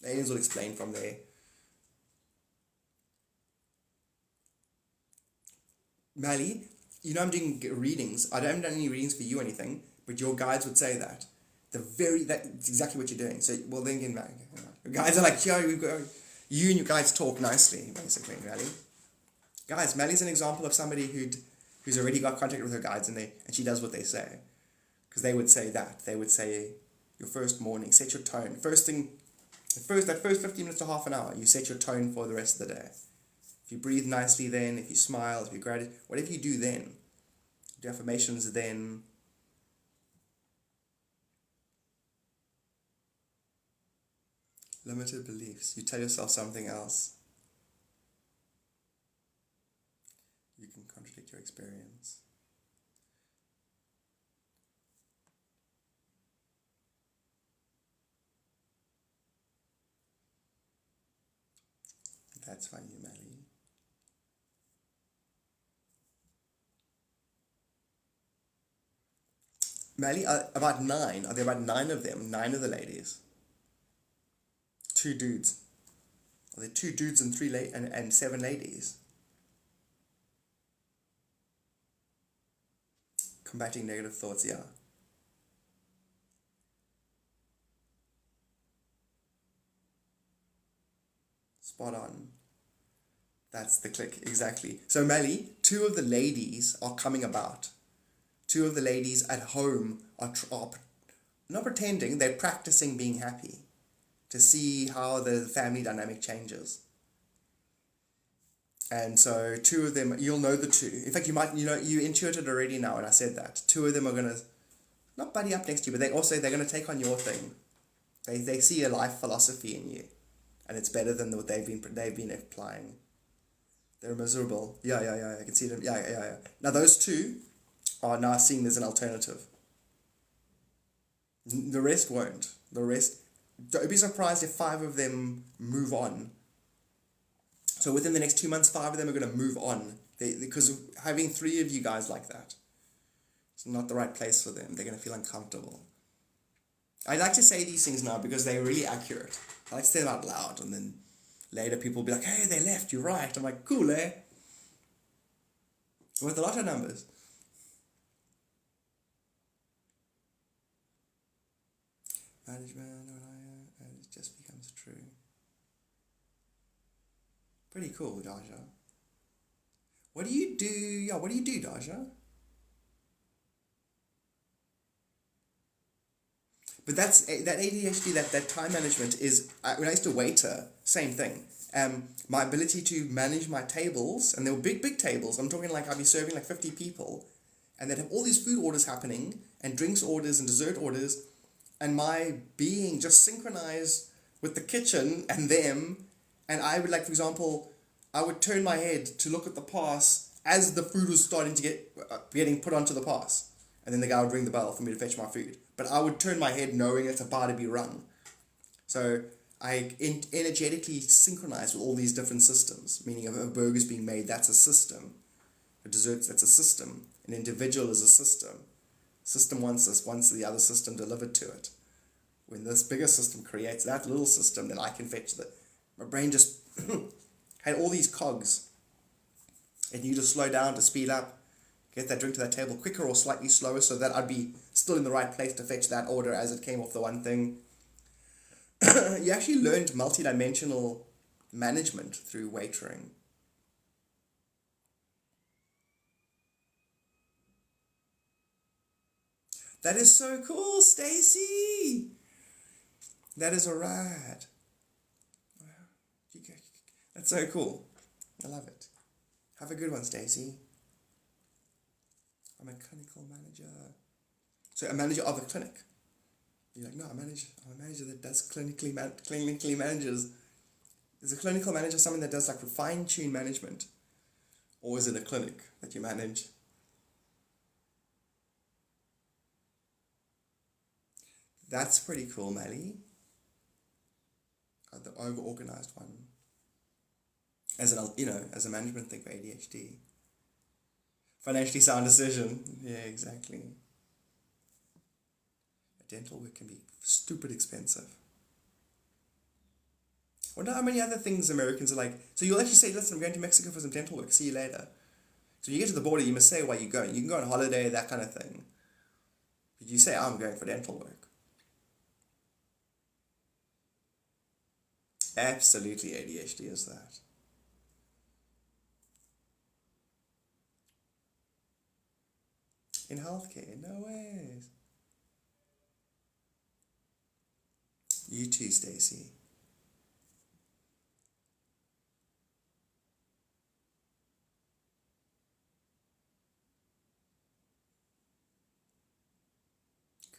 The aliens will explain from there. Mali, I'm doing readings. I haven't done any readings for you or anything, but your guides would say that. That's exactly what you're doing. So, well, then again, your guides are like, yo, you and your guides talk nicely, basically, Mali. Guys, Mali's an example of somebody who's already got contact with her guides, and she does what they say. Because they would say that. They would say, your first morning, set your tone. That first 15 minutes to half an hour, you set your tone for the rest of the day. If you breathe nicely then, if you smile, if you gratitude, whatever you do then, do affirmations then. Limited beliefs. You tell yourself something else. You can contradict your experience. That's funny, Mali. Mali, about 9. Are there about 9 of them? 9 of the ladies. 2 dudes. Are there 2 dudes and 3 and 7 ladies? Combating negative thoughts, yeah. Spot on. That's the click, exactly. So Mali, 2 of the ladies are coming about. 2 of the ladies at home are not pretending, they're practicing being happy to see how the family dynamic changes. And so 2 of them, you'll know the 2. In fact, you intuited already now, and I said that. 2 of them are going to, not buddy up next to you, but they're going to take on your thing. They see a life philosophy in you, and it's better than what they've been applying. They're miserable. Yeah, I can see them. Yeah. Now those 2 are now seen as an alternative. The rest won't. Don't be surprised if 5 of them move on. So within the next 2 months, 5 of them are going to move on. Because having 3 of you guys like that, it's not the right place for them. They're going to feel uncomfortable. I like to say these things now because they're really accurate. I like to say them out loud, and then later people will be like, hey, they left, you're right. I'm like, cool, eh? With a lot of numbers. Management, and it just becomes true. Pretty cool, Daja. What do you do? Yeah, what do you do, Daja? But that's that ADHD, that time management is, when I used to waiter, same thing. My ability to manage my tables, and they were big tables. I'm talking like I'd be serving like 50 people, and they'd have all these food orders happening, and drinks orders and dessert orders, and my being just synchronized with the kitchen and them, and I would, like, for example, I would turn my head to look at the pass as the food was starting to getting put onto the pass, and then the guy would ring the bell for me to fetch my food. But I would turn my head knowing it's about to be rung. So I energetically synchronize with all these different systems, meaning if a burger's being made, that's a system. A dessert, that's a system. An individual is a system. System wants the other system delivered to it. When this bigger system creates that little system, then I can fetch my brain just had all these cogs. And you just slow down to speed up, get that drink to that table quicker or slightly slower so that I'd be still in the right place to fetch that order as it came off the one thing. You actually learned multidimensional management through waitering. That is so cool, Stacy. That is a rad. That's so cool. I love it. Have a good one, Stacy. I'm a clinical manager. So a manager of a clinic. You're like, no, I'm a manager that does clinically manages. Is a clinical manager someone that does like fine-tune management? Or is it a clinic that you manage? That's pretty cool, Melly. The over-organized one. As a management thing for ADHD. Financially sound decision. Yeah, exactly. Dental work can be stupid expensive. I wonder how many other things Americans are like. So you'll actually say, listen, I'm going to Mexico for some dental work. See you later. So you get to the border, you must say why you're going. You can go on holiday, that kind of thing. But you say, I'm going for dental work. Absolutely ADHD is that. In healthcare, no ways. You too, Stacey.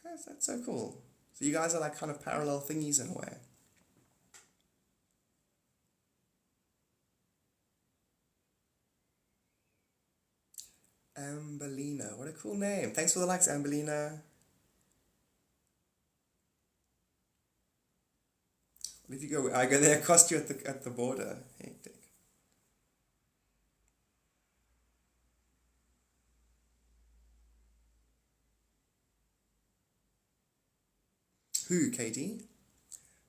Guys, that's so cool. So you guys are like kind of parallel thingies in a way. Ambelina, what a cool name. Thanks for the likes, Ambelina. If you go, I go there, cost you at the border. Hectic. Who, Katie?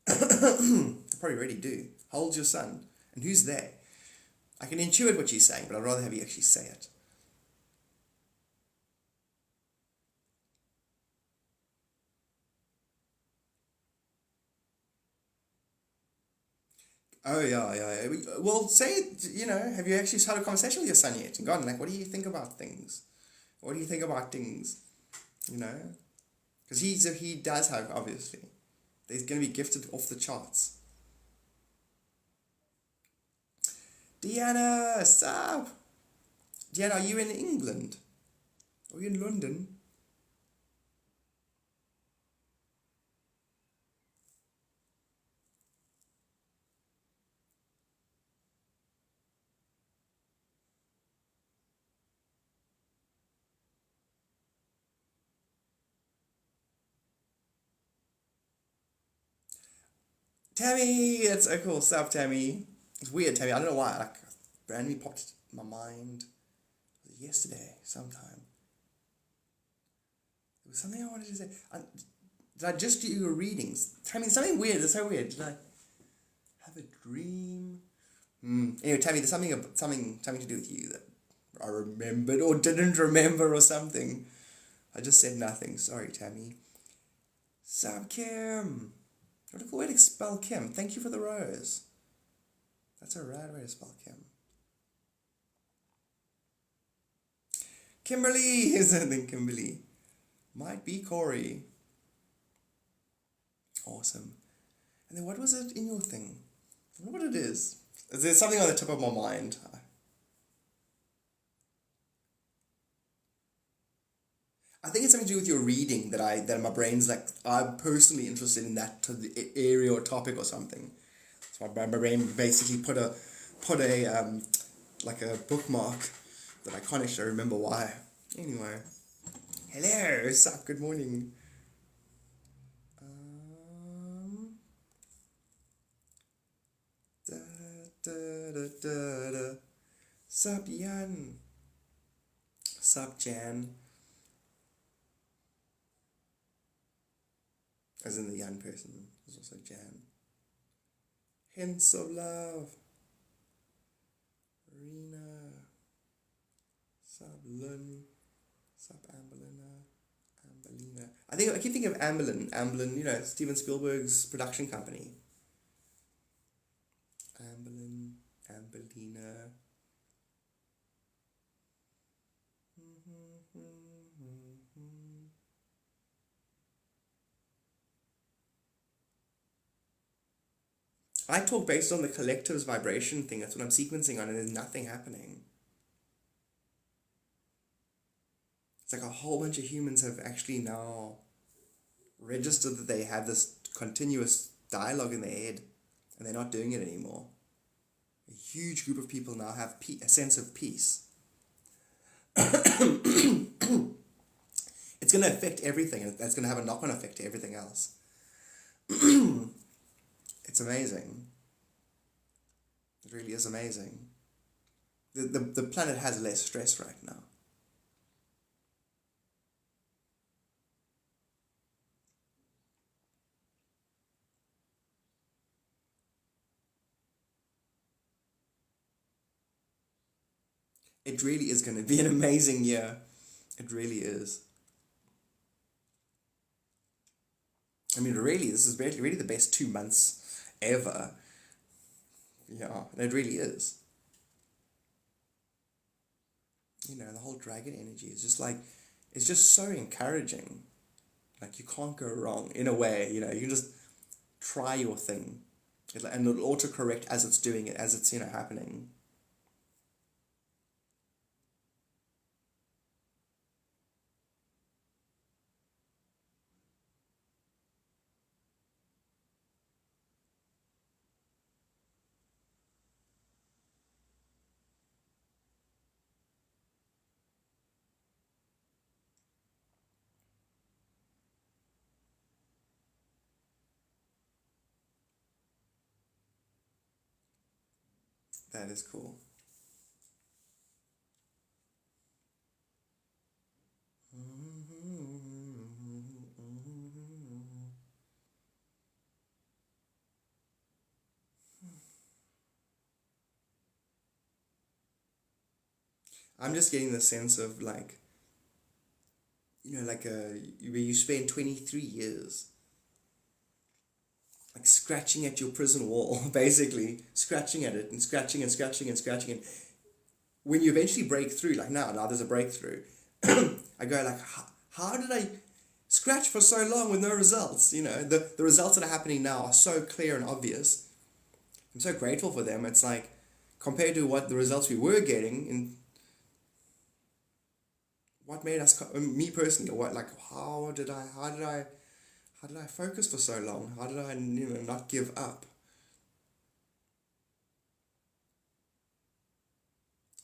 I probably already do. Hold your son. And who's there? I can intuit what she's saying, but I'd rather have you actually say it. Oh, yeah. Well, say it, have you actually had a conversation with your son yet? And gone, like, what do you think about things? What do you think about things? Because he does have, obviously. He's going to be gifted off the charts. Deanna, sup? Deanna, are you in England? Are you in London? Tammy, it's so cool. Sup, Tammy? It's weird, Tammy. I don't know why. Like, randomly popped in my mind. Was it yesterday, sometime? There was something I wanted to say. Did I just do your readings? Tammy, something weird. It's so weird. Did I have a dream? Anyway, Tammy, there's something to do with you that I remembered or didn't remember or something. I just said nothing. Sorry, Tammy. Sup, Kim? What a cool way to spell Kim. Thank you for the rose. That's a rad way to spell Kim. Kimberly! Isn't Kimberly? Might be Corey. Awesome. And then what was it in your thing? I wonder what it is. There's something on the tip of my mind. I think it's something to do with your reading that my brain's like, I'm personally interested in that area or topic or something. So my brain basically put a like a bookmark that I can't actually remember why. Anyway. Hello, what's up? Good morning. Sup, Yan? Sup, Jan? As in the Yan person, there's also Jan. Hints of love. Rena. Sup, Lynn. Sup, Ambelina. Ambelina. I keep thinking of Amblin. Amblin, you know, Steven Spielberg's production company. Ambelin. Ambelina. I talk based on the collective's vibration thing. That's what I'm sequencing on, and there's nothing happening. It's like a whole bunch of humans have actually now registered that they have this continuous dialogue in their head, and they're not doing it anymore. A huge group of people now have a sense of peace. It's going to affect everything, and that's going to have a knock-on effect to everything else. It's amazing. It really is amazing. The planet has less stress right now. It really is going to be an amazing year. It really is. I mean, really, this is really the best 2 months ever. Yeah, it really is. You know, the whole dragon energy is just like, it's just so encouraging. Like, you can't go wrong in a way, you know, you can just try your thing. And it'll autocorrect as it's doing it, as it's, you know, happening. That is cool. I'm just getting the sense of like, you know, like where you spend 23 years like scratching at your prison wall, basically scratching at it and scratching and scratching and scratching. And when you eventually break through, like now there's a breakthrough, I go like, how did I scratch for so long with no results? You know, the results that are happening now are so clear and obvious. I'm so grateful for them. It's like, compared to what the results we were getting, and what made us, me personally, what, like, how did I focus for so long? How did I, you know, not give up?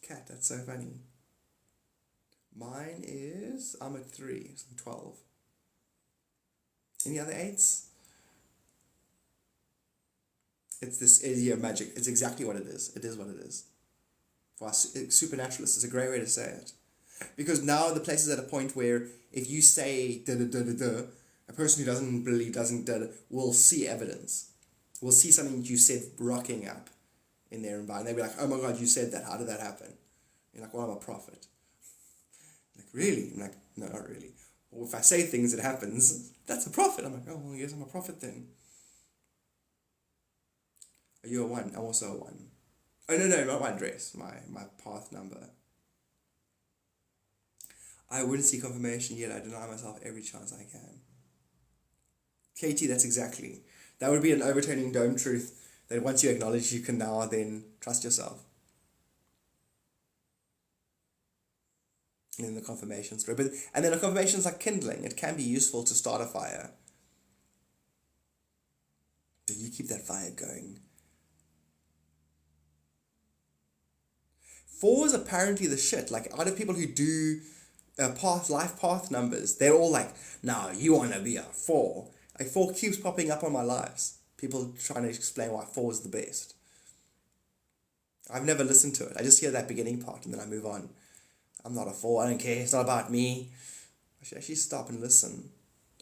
Cat, that's so funny. Mine is, I'm at 3, so I'm 12. Any other 8s? It's this area of magic. It's exactly what it is. It is what it is. For us supernaturalists, it's a great way to say it. Because now the place is at a point where if you say da da da da da, A person who doesn't believe, will see evidence. Will see something you said rocking up in their environment. They'll be like, oh my God, you said that. How did that happen? You're like, well, I'm a prophet. Like, really? I'm like, no, not really. Or if I say things, it happens. That's a prophet. I'm like, oh, well, yes, I'm a prophet then. Are you a 1? I'm also a 1. Oh, no, not my dress. My path number. I wouldn't see confirmation yet. I deny myself every chance I can. Katie, that's exactly. That would be an overturning dome truth that once you acknowledge, you can now then trust yourself. And then the confirmation story. And then a confirmation is like kindling. It can be useful to start a fire. But you keep that fire going. 4 is apparently the shit. Like, out of people who do life path numbers, they're all like, no, you want to be a 4. Like, 4 keeps popping up on my lives. People trying to explain why 4 is the best. I've never listened to it. I just hear that beginning part and then I move on. I'm not a 4. I don't care. It's not about me. I should actually stop and listen.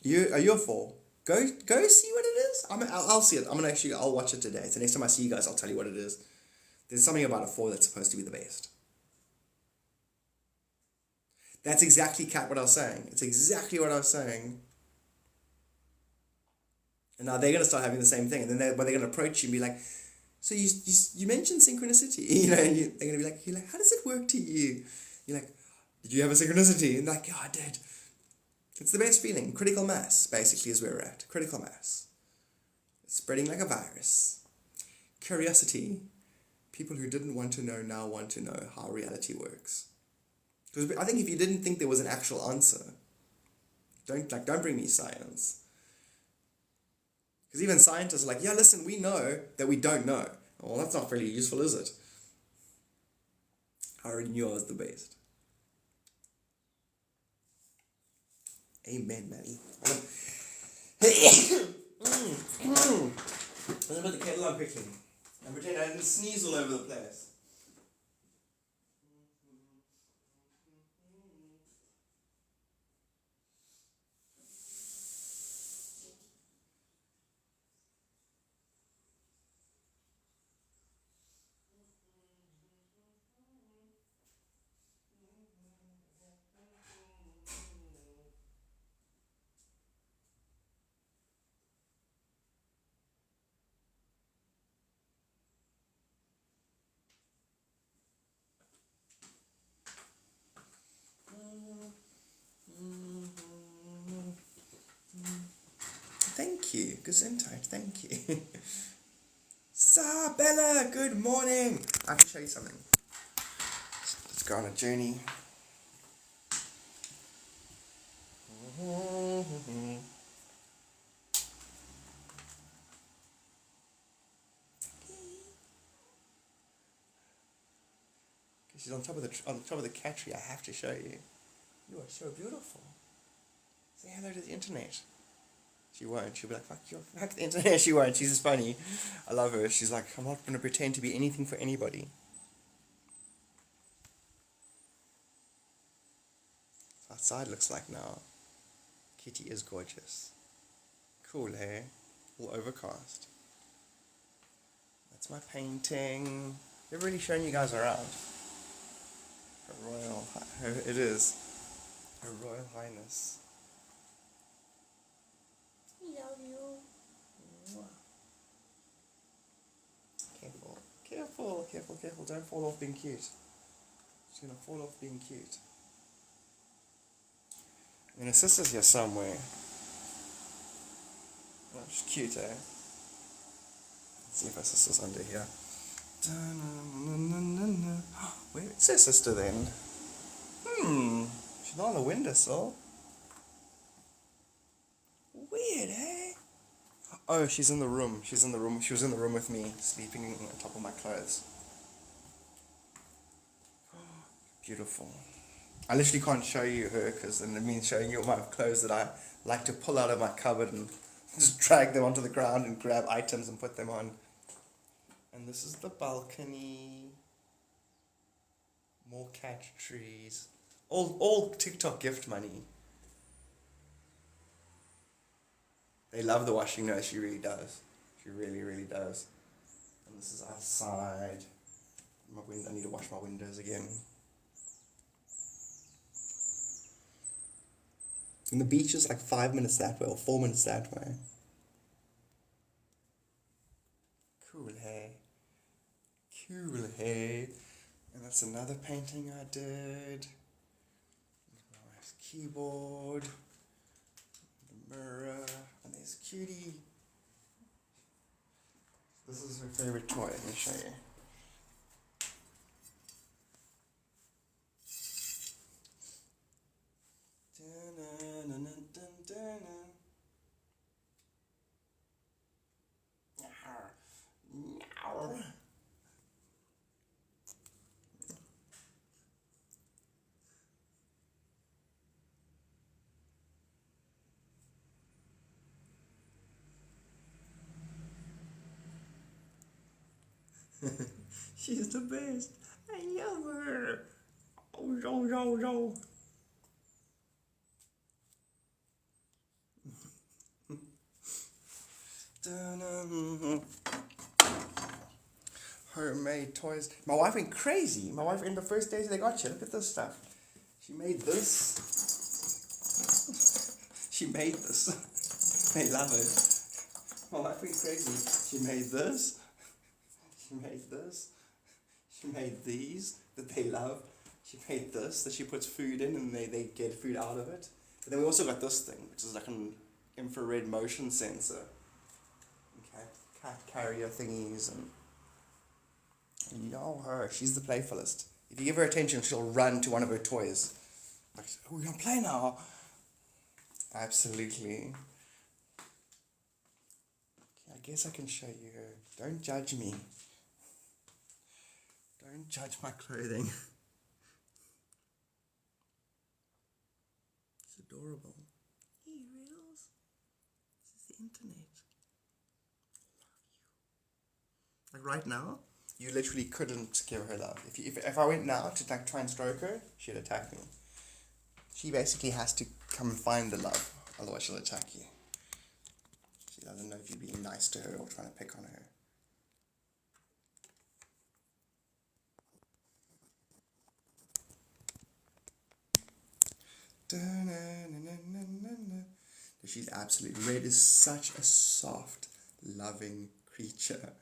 Are you a 4? Go see what it is. I'll see it. I'll watch it today. So next time I see you guys, I'll tell you what it is. There's something about a 4 that's supposed to be the best. That's exactly, Kat, what I was saying. It's exactly what I was saying. And now they're going to start having the same thing. And then they're going to approach you and be like, so you mentioned synchronicity. You know, and they're going to be like, you're like, how does it work to you? You're like, did you have a synchronicity? And like, yeah, I did. It's the best feeling. Critical mass, basically, is where we're at. Critical mass. It's spreading like a virus. Curiosity. People who didn't want to know now want to know how reality works. Because I think if you didn't think there was an actual answer, don't bring me science. Because even scientists are like, yeah, listen, we know that we don't know. Well, that's not really useful, is it? I already knew I was the best. Amen, Maddie. I'm going to put the kettle on quickly. And pretend I didn't sneeze all over the place. Thank you. Gesundheit, thank you. Bella, good morning. I have to show you something. Let's go on a journey. She's on top of the cat tree. I have to show you. You are so beautiful. Say hello to the internet. She won't. She'll be like, fuck the internet. She won't. She's just funny. I love her. She's like, I'm not going to pretend to be anything for anybody. Outside looks like now. Kitty is gorgeous. Cool, hey? All overcast. That's my painting. Never really shown you guys around. It is. Her Royal Highness. Love you. Careful. Don't fall off being cute. She's going to fall off being cute. And her sister's here somewhere. Oh, she's cute, eh? Let's see if her sister's under here. Where is her sister then? She's not on the windowsill. Weird, eh? Oh, she's in the room. She was in the room with me, sleeping on top of my clothes. Beautiful. I literally can't show you her because then it means showing you all my clothes that I like to pull out of my cupboard and just drag them onto the ground and grab items and put them on. And this is the balcony. More cat trees. All TikTok gift money. They love the washing. No, she really does. She really, really does. And this is outside. I need to wash my windows again. And the beach is like 5 minutes that way or 4 minutes that way. Cool, hey? Cool, hey? And that's another painting I did. Nice keyboard. The mirror. And there's Cutie. This is her favorite toy. Let me show you. She's the best. I love her. Oh, yo, yo, yo. Homemade toys. My wife went crazy. My wife, in the first days they got you, look at this stuff. She made this. She made this. They love it. My wife went crazy. She made this. She made this. She made these that they love. She made this that she puts food in and they get food out of it. But then we also got this thing, which is like an infrared motion sensor. Okay, cat carrier thingies and yo, her, she's the playfulest. If you give her attention, she'll run to one of her toys. Like, oh, we're gonna play now. Absolutely. Okay, I guess I can show you her. Don't judge me. Don't judge my clothing. It's adorable. Hey, Riddles. This is the internet. Like right now, you literally couldn't give her love. If I went now to like try and stroke her, she'd attack me. She basically has to come and find the love, otherwise she'll attack you. She doesn't know if you're being nice to her or trying to pick on her. She's absolutely, Red is such a soft, loving creature.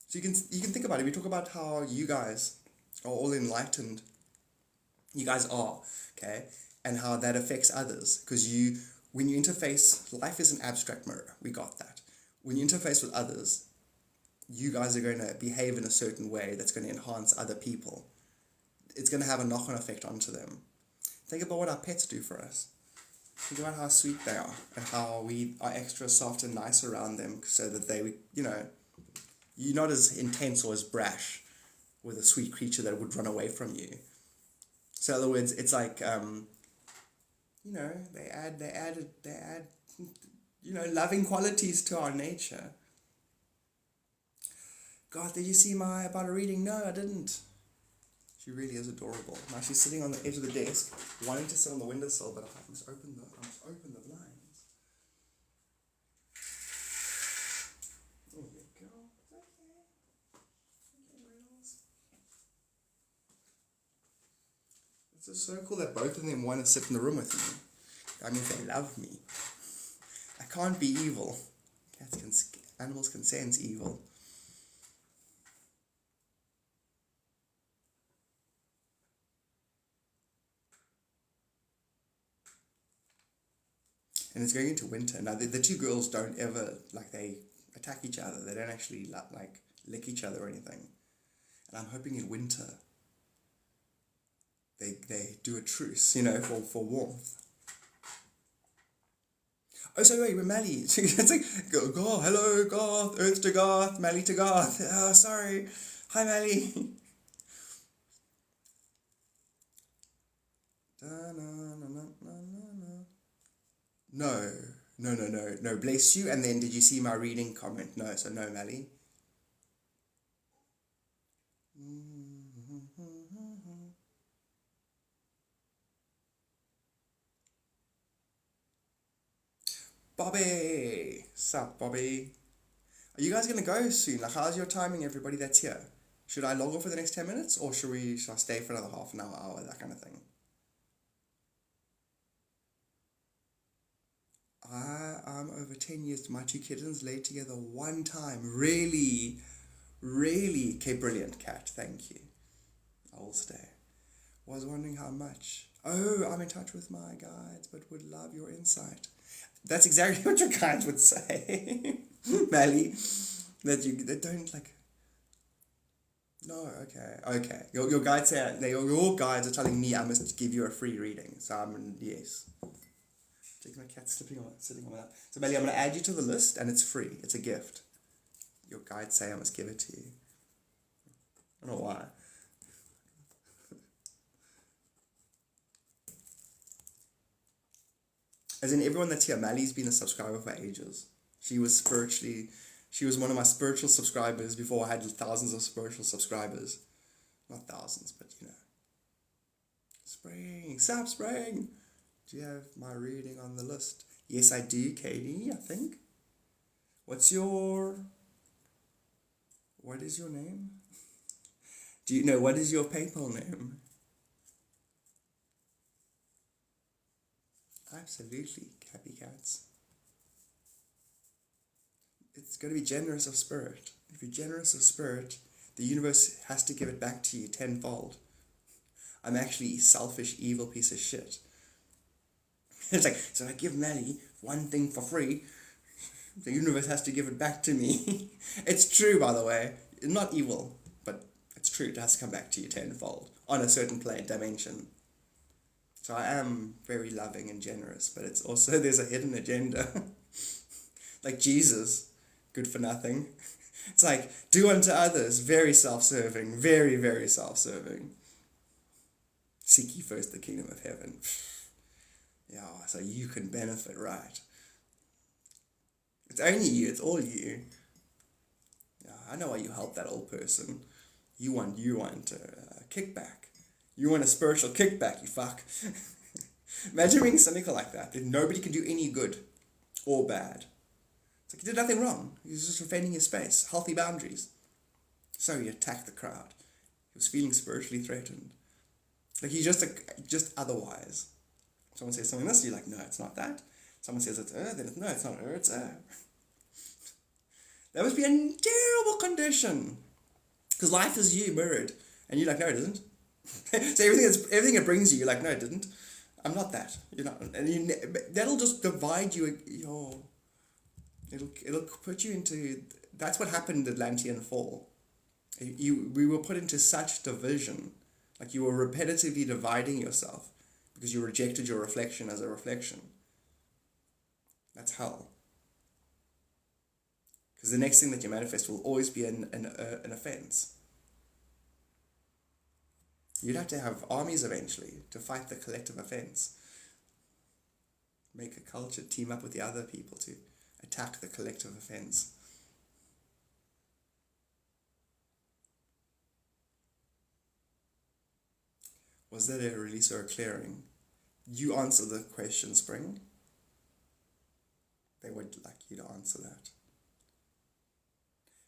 So you can think about it. We talk about how you guys are all enlightened. You guys are, okay? And how that affects others. Because when you interface, life is an abstract mirror. We got that. When you interface with others, you guys are going to behave in a certain way that's going to enhance other people. It's going to have a knock-on effect onto them. Think about what our pets do for us. Think about how sweet they are and how we are extra soft and nice around them so that they, you're not as intense or as brash with a sweet creature that would run away from you. So in other words, it's like, they add, loving qualities to our nature. God, did you see my about a reading? No, I didn't. She really is adorable. Now she's sitting on the edge of the desk, wanting to sit on the windowsill, but I must open the blinds. There you go. Okay. It's just so cool that both of them want to sit in the room with me. That means they love me. I can't be evil. Animals can sense evil. And it's going into winter. Now, the two girls don't ever, they attack each other. They don't actually, lick each other or anything. And I'm hoping in winter, they do a truce, for warmth. Oh, so wait, we're Mally. It's like, go, hello, Garth, Earth to Garth, Mally to Garth. Oh, sorry. Hi, Mally. No, bless you. And then did you see my reading comment? No, so no, Mally. Bobby. Sup, Bobby? Are you guys gonna go soon? Like, how's your timing, everybody that's here? Should I log off for the next 10 minutes, or should I stay for another half an hour, that kind of thing? I'm over 10 years. My two kittens laid together one time. Really? Really? Okay, brilliant, cat. Thank you. I will stay. Was wondering how much. Oh, I'm in touch with my guides, but would love your insight. That's exactly what your guides would say, Melly. That don't like. No, okay. Your guides say your guides are telling me I must give you a free reading. So yes. Take my cat sitting on my lap. So Melly, I'm gonna add you to the list, and it's free. It's a gift. Your guides say I must give it to you. I don't know why. As in, everyone that's here, Mally's been a subscriber for ages. She was one of my spiritual subscribers before I had thousands of spiritual subscribers. Not thousands, but you know. Spring, Sap Spring! Do you have my reading on the list? Yes, I do, Katie, I think. What is your name? Do you know what is your PayPal name? Absolutely, happy cats. It's got to be generous of spirit. If you're generous of spirit, the universe has to give it back to you tenfold. I'm actually a selfish, evil piece of shit. It's like, so I give Melly one thing for free, the universe has to give it back to me. It's true, by the way. Not evil, but it's true. It has to come back to you tenfold on a certain plane dimension. So I am very loving and generous, but it's also, there's a hidden agenda. Like Jesus, good for nothing. It's like, do unto others, very self-serving, very, very self-serving. Seek ye first the kingdom of heaven. Yeah, so you can benefit, right? It's only you, it's all you. Yeah, I know why you help that old person. You want a kickback. You want a spiritual kickback, you fuck. Imagine being cynical like that nobody can do any good or bad. It's like, he did nothing wrong. He was just defending his space. Healthy boundaries. So he attacked the crowd. He was feeling spiritually threatened. Like, he just otherwise. Someone says something else, you're like, no, it's not that. Someone says it's then it's, no, it's not it's That must be a terrible condition. Because life is you mirrored. And you're like, no, it isn't. So everything it brings you, you're like, no, it didn't. I'm not that. You're not. And that'll just divide you. It'll put you into. That's what happened in the Atlantean Fall. We were put into such division, like you were repetitively dividing yourself because you rejected your reflection as a reflection. That's hell. Because the next thing that you manifest will always be an offense. You'd have to have armies eventually to fight the collective offense. Make a culture, team up with the other people to attack the collective offense. Was that a release or a clearing? You answer the question, Spring. They would like you to answer that.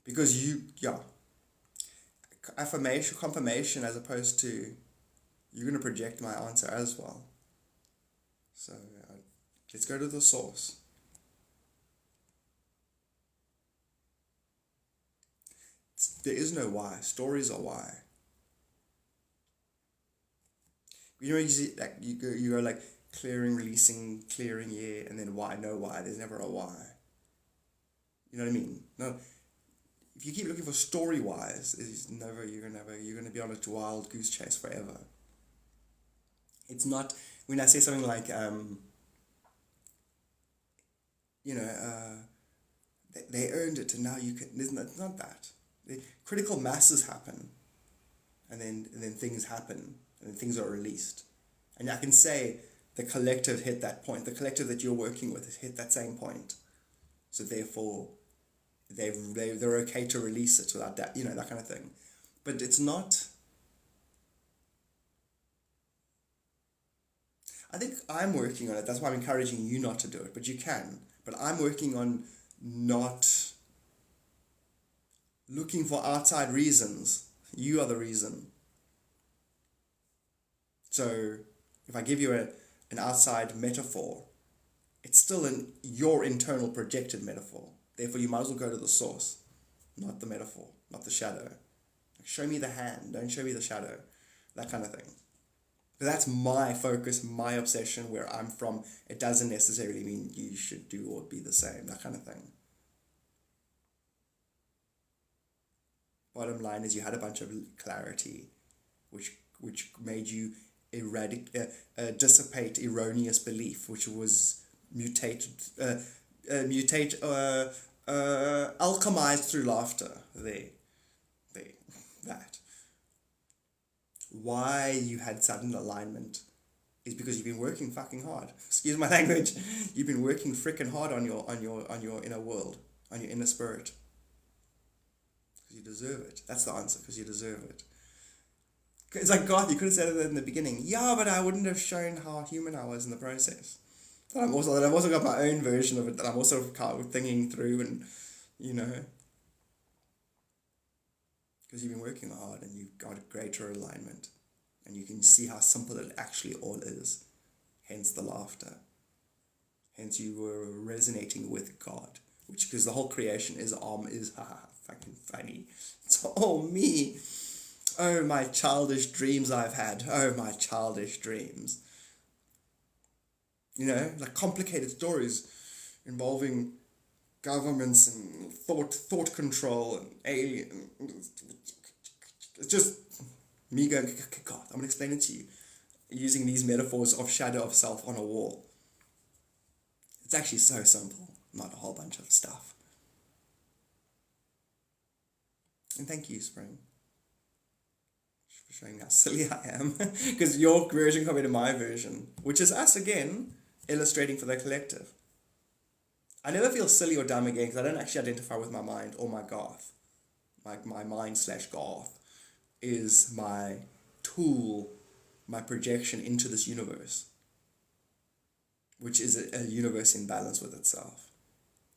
Because affirmation, confirmation, as opposed to you're going to project my answer as well. So let's go to the source. There is no why. Stories are why. You know, you go like clearing, releasing, clearing, yeah, and then why, no why. There's never a why. You know what I mean? No. If you keep looking for story-wise, you're gonna be on a wild goose chase forever. It's not when I say something like they earned it and now you can. It's not that. Critical masses happen, and then things happen, and then things are released, and I can say the collective hit that point. The collective that you're working with has hit that same point, so therefore. They're okay to release it without that, that kind of thing. But it's not. I think I'm working on it. That's why I'm encouraging you not to do it. But you can. But I'm working on not looking for outside reasons. You are the reason. So if I give you an outside metaphor, it's still your internal projected metaphor. Therefore, you might as well go to the source, not the metaphor, not the shadow. Show me the hand, don't show me the shadow. That kind of thing. But that's my focus, my obsession, where I'm from. It doesn't necessarily mean you should do or be the same, that kind of thing. Bottom line is you had a bunch of clarity, which made you dissipate erroneous belief, which was alchemized through laughter. That. Why you had sudden alignment is because you've been working fucking hard. Excuse my language. You've been working freaking hard on your inner world, on your inner spirit. Because you deserve it. That's the answer. Because you deserve it. It's like Garth. You could have said it in the beginning. Yeah, but I wouldn't have shown how human I was in the process. But I've also got my own version of it that I'm also kind of thinking through, and because you've been working hard and you've got a greater alignment, and you can see how simple it actually all is. Hence the laughter. Hence you were resonating with God, which, because the whole creation is fucking funny. It's all me. Oh, my childish dreams I've had. Oh, my childish dreams. Like complicated stories involving governments and thought control and alien. It's just me going, God, I'm going to explain it to you using these metaphors of shadow of self on a wall. It's actually so simple, not a whole bunch of stuff. And thank you, Spring, for showing how silly I am. Because your version compared to my version, which is us again, illustrating for the collective. I never feel silly or dumb again because I don't actually identify with my mind or my Garth. My mind/Garth is my tool, my projection into this universe, which is a universe in balance with itself.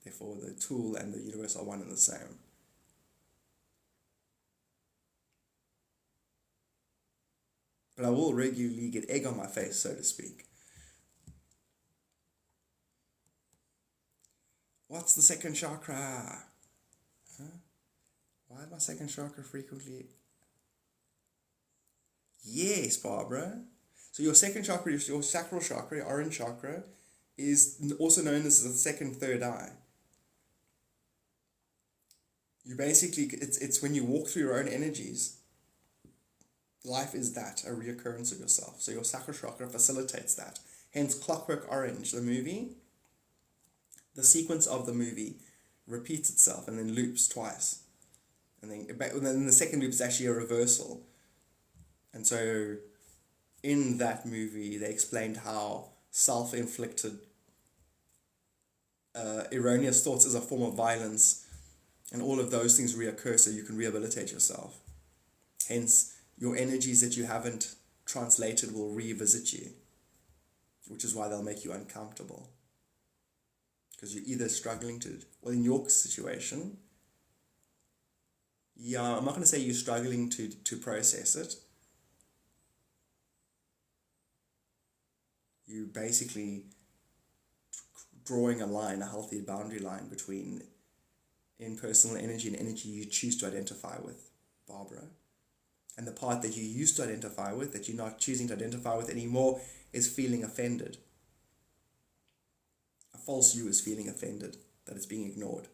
Therefore, the tool and the universe are one and the same. But I will regularly get egg on my face, so to speak. What's the second chakra? Huh? Why is my second chakra frequently? Yes, Barbara. So your second chakra, your sacral chakra, your orange chakra, is also known as the second third eye. You basically, it's when you walk through your own energies. Life is that, a reoccurrence of yourself. So your sacral chakra facilitates that. Hence, Clockwork Orange, the movie, the sequence of the movie repeats itself and then loops twice. And then the second loop is actually a reversal. And so in that movie, they explained how self-inflicted erroneous thoughts is a form of violence, and all of those things reoccur so you can rehabilitate yourself. Hence, your energies that you haven't translated will revisit you, which is why they'll make you uncomfortable. Because you're either struggling to, well, in your situation, I'm not going to say you're struggling to process it. You basically drawing a line, a healthy boundary line between impersonal energy and energy you choose to identify with, Barbara. And the part that you used to identify with, that you're not choosing to identify with anymore, is feeling offended. A false you is feeling offended, that it's being ignored.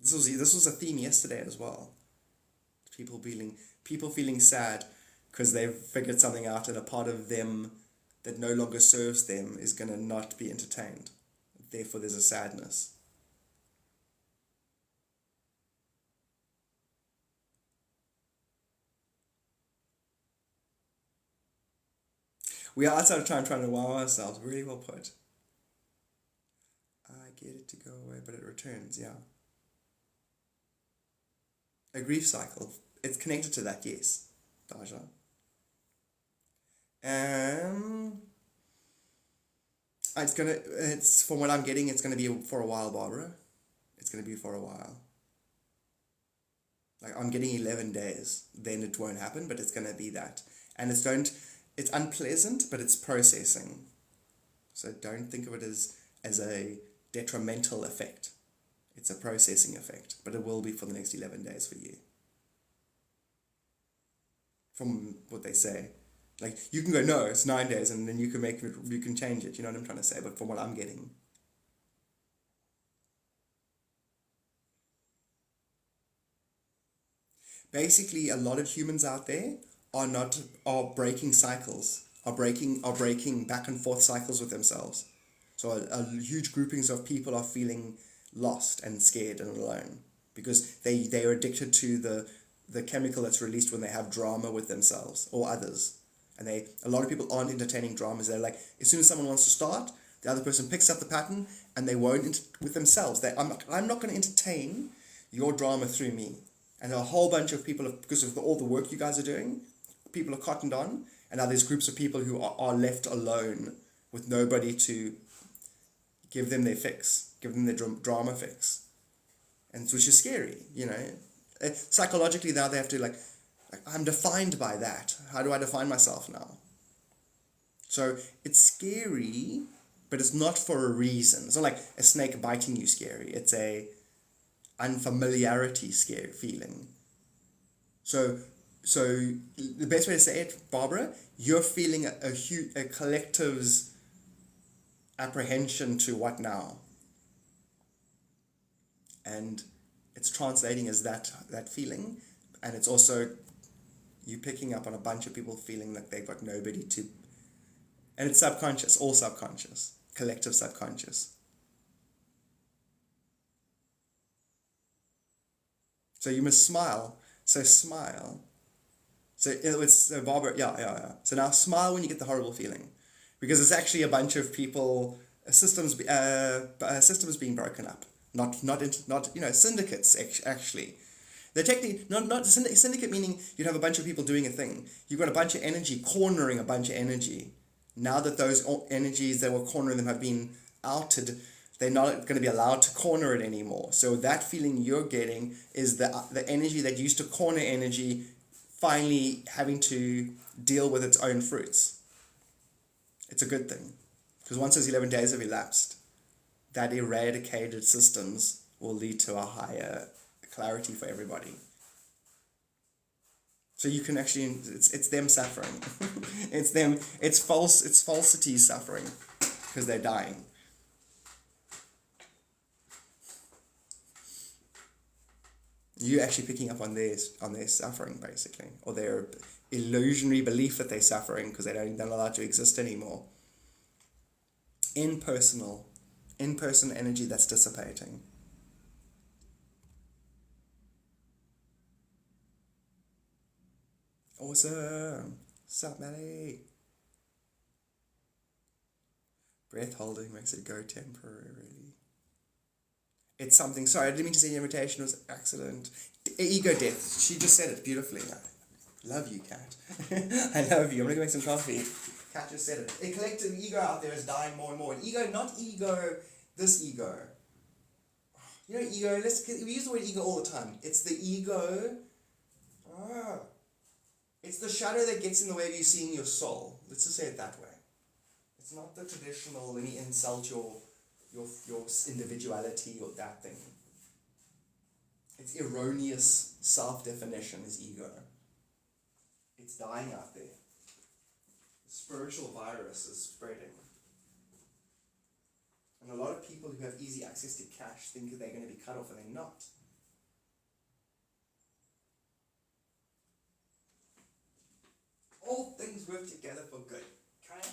This was a theme yesterday as well. People feeling sad because they've figured something out and a part of them that no longer serves them is going to not be entertained. Therefore, there's a sadness. We are outside of time trying to wow ourselves. Really well put. I get it to go away, but it returns, yeah. A grief cycle. It's connected to that, yes, Daja. It's from what I'm getting, it's gonna be for a while, Barbara. It's gonna be for a while. Like I'm getting 11 days, then it won't happen, but it's gonna be that. And it's unpleasant, but it's processing. So don't think of it as a detrimental effect. It's a processing effect, but it will be for the next 11 days for you. From what they say. Like, you can go, no, it's 9 days, and then you can change it, you know what I'm trying to say, but from what I'm getting. Basically, a lot of humans out there are breaking cycles, are breaking back and forth cycles with themselves. So a huge groupings of people are feeling lost and scared and alone because they are addicted to the chemical that's released when they have drama with themselves or others. And a lot of people aren't entertaining dramas. They're like, as soon as someone wants to start, the other person picks up the pattern and they won't with themselves. I'm not going to entertain your drama through me. And a whole bunch of people, because of all the work you guys are doing, people are cottoned on. And now there's groups of people who are left alone with nobody to give them their fix, give them their drama fix. And which is scary, you know. Psychologically now they have to like, I'm defined by that. How do I define myself now? So it's scary, but it's not for a reason. It's not like a snake biting you scary. It's a unfamiliarity scary feeling. So the best way to say it, Barbara, you're feeling a collective's apprehension to what now? And it's translating as that feeling, and it's also you picking up on a bunch of people feeling like they've got nobody to, and it's subconscious, all subconscious, collective subconscious. So you must smile. So smile. So Barbara, yeah. So now smile when you get the horrible feeling, because it's actually a bunch of people, systems being broken up. Not syndicates actually. They're technically not syndicate, meaning you'd have a bunch of people doing a thing. You've got a bunch of energy cornering a bunch of energy. Now that those energies that were cornering them have been outed, they're not going to be allowed to corner it anymore. So that feeling you're getting is the energy that used to corner energy finally having to deal with its own fruits. It's a good thing. Because once those 11 days have elapsed, that eradicated systems will lead to a higher clarity for everybody. So you can actually, it's them suffering. it's falsity suffering because they're dying. You're actually picking up on their suffering, basically, or their illusionary belief that they're suffering because they're not allowed to exist anymore. In-person energy that's dissipating. Awesome. Sup, Maddie? Breath holding makes it go temporarily. It's something, sorry, I didn't mean to say the invitation was accident. Ego death. She just said it beautifully. I love you, Kat. I love you. I'm going to go make some coffee. Kat just said it. A collective ego out there is dying more and more. And ego, not ego, this ego. You know, ego, we use the word ego all the time. It's the ego. It's the shadow that gets in the way of you seeing your soul. Let's just say it that way. It's not the traditional, let me insult your individuality or that thing. It's erroneous self-definition is ego. It's dying out there. The spiritual virus is spreading. And a lot of people who have easy access to cash think that they're going to be cut off and they're not. All things work together for good. Okay?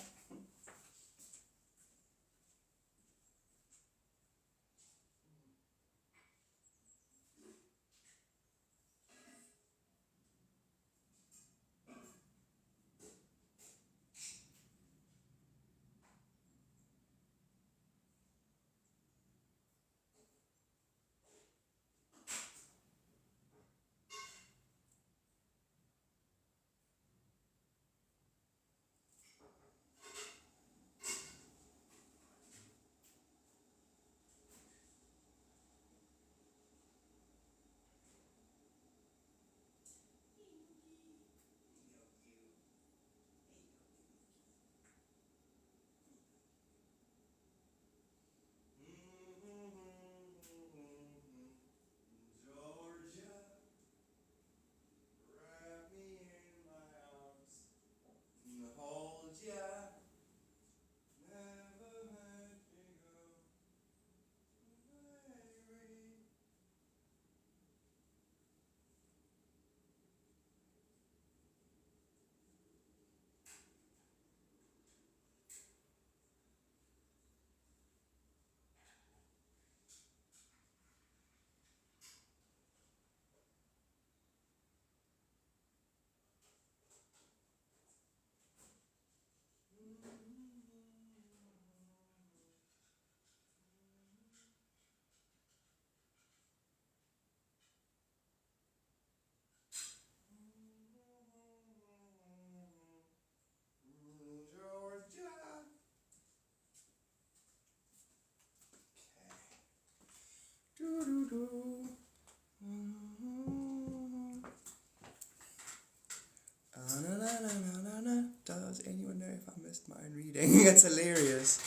reading. That's hilarious.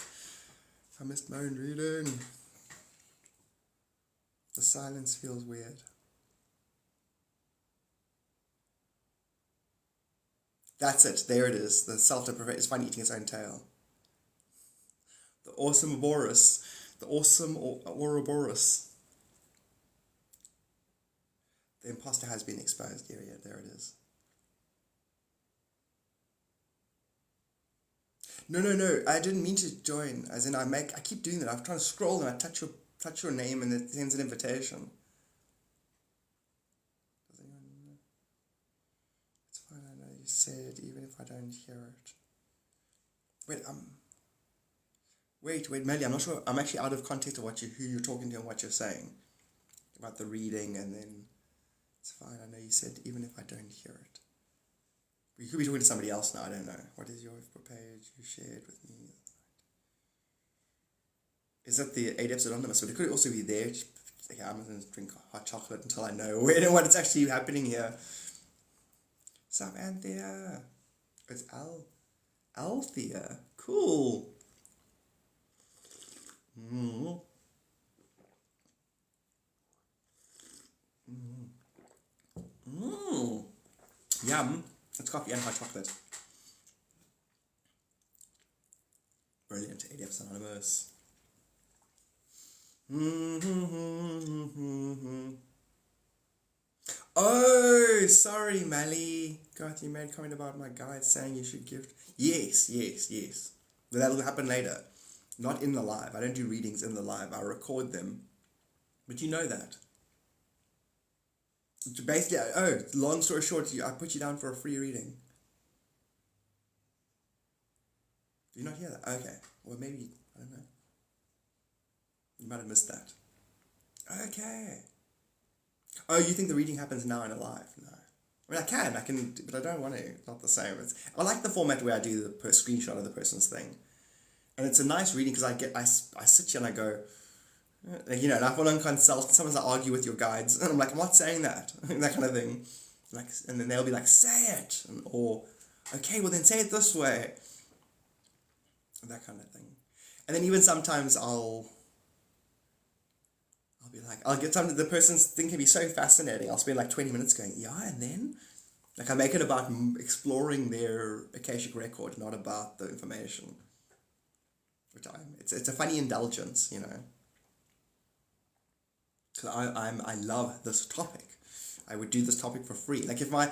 I missed my own reading. The silence feels weird. That's it. There it is. The self-deprecation is fun eating its own tail. The awesome Ouroboros. The awesome Ouroboros. The imposter has been exposed. Yeah, there it is. No. I didn't mean to join. As in, I keep doing that. I'm trying to scroll and I touch your name and it sends an invitation. Does anyone know? It's fine. I know you said even if I don't hear it. Wait, Melly. I'm not sure. I'm actually out of context of who you're talking to and what you're saying about the reading, and then it's fine. I know you said even if I don't hear it. You could be talking to somebody else now, I don't know. What is your page you shared with me? Is that the 8 episode anonymous? But it could also be there. Okay, I'm going to drink hot chocolate until I know what is actually happening here. Sup, Anthea? It's Althea. Cool. Yum. It's coffee and hot chocolate. Brilliant. 8 episodes anonymous. Oh, sorry, Mally. Garth, you made a comment about my guide saying you should gift. Yes. But that'll happen later. Not in the live. I don't do readings in the live. I record them. But you know that. Basically, long story short, I put you down for a free reading. Do you not hear that? Okay. Well, maybe, I don't know. You might have missed that. Okay. Oh, you think the reading happens now in a live? No. I mean, I can, but I don't want to. It's not the same. I like the format where I do the screenshot of the person's thing. And it's a nice reading because I sit here and I go, and I fall on consult. Sometimes I argue with your guides, and I'm like, I'm not saying that, that kind of thing. Like, and then they'll be like, say it, or okay, well then say it this way, that kind of thing. And then even sometimes I'll be like, I'll get something. The person's thing can be so fascinating. I'll spend like 20 minutes going, yeah, and then like I make it about exploring their Akashic record, not about the information. Which it's a funny indulgence, Because I love this topic. I would do this topic for free. Like if I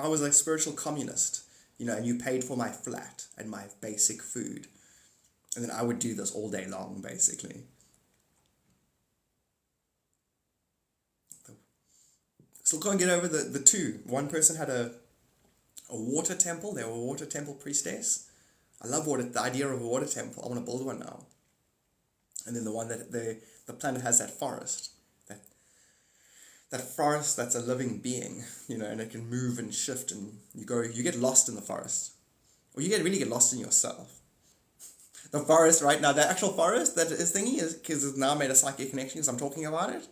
was a spiritual communist, and you paid for my flat and my basic food, and then I would do this all day long, basically. Still can't get over the two. One person had a water temple. They were a water temple priestess. I love the idea of a water temple. I want to build one now. And then the one that the planet has that forest. That forest that's a living being, and it can move and shift, and you get lost in the forest. Or you really get lost in yourself. The forest right now, the actual forest that is thingy is because it's now made a psychic connection because I'm talking about it.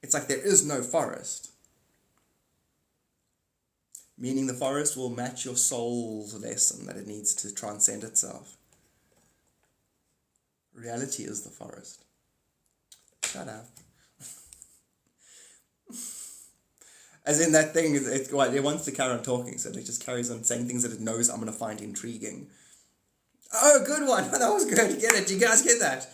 It's like there is no forest. Meaning the forest will match your soul's lesson that it needs to transcend itself. Reality is the forest. Shut up. As in that thing, it wants to carry on talking, so it just carries on saying things that it knows I'm going to find intriguing. Oh, good one. That was good. Get it? Do you guys get that?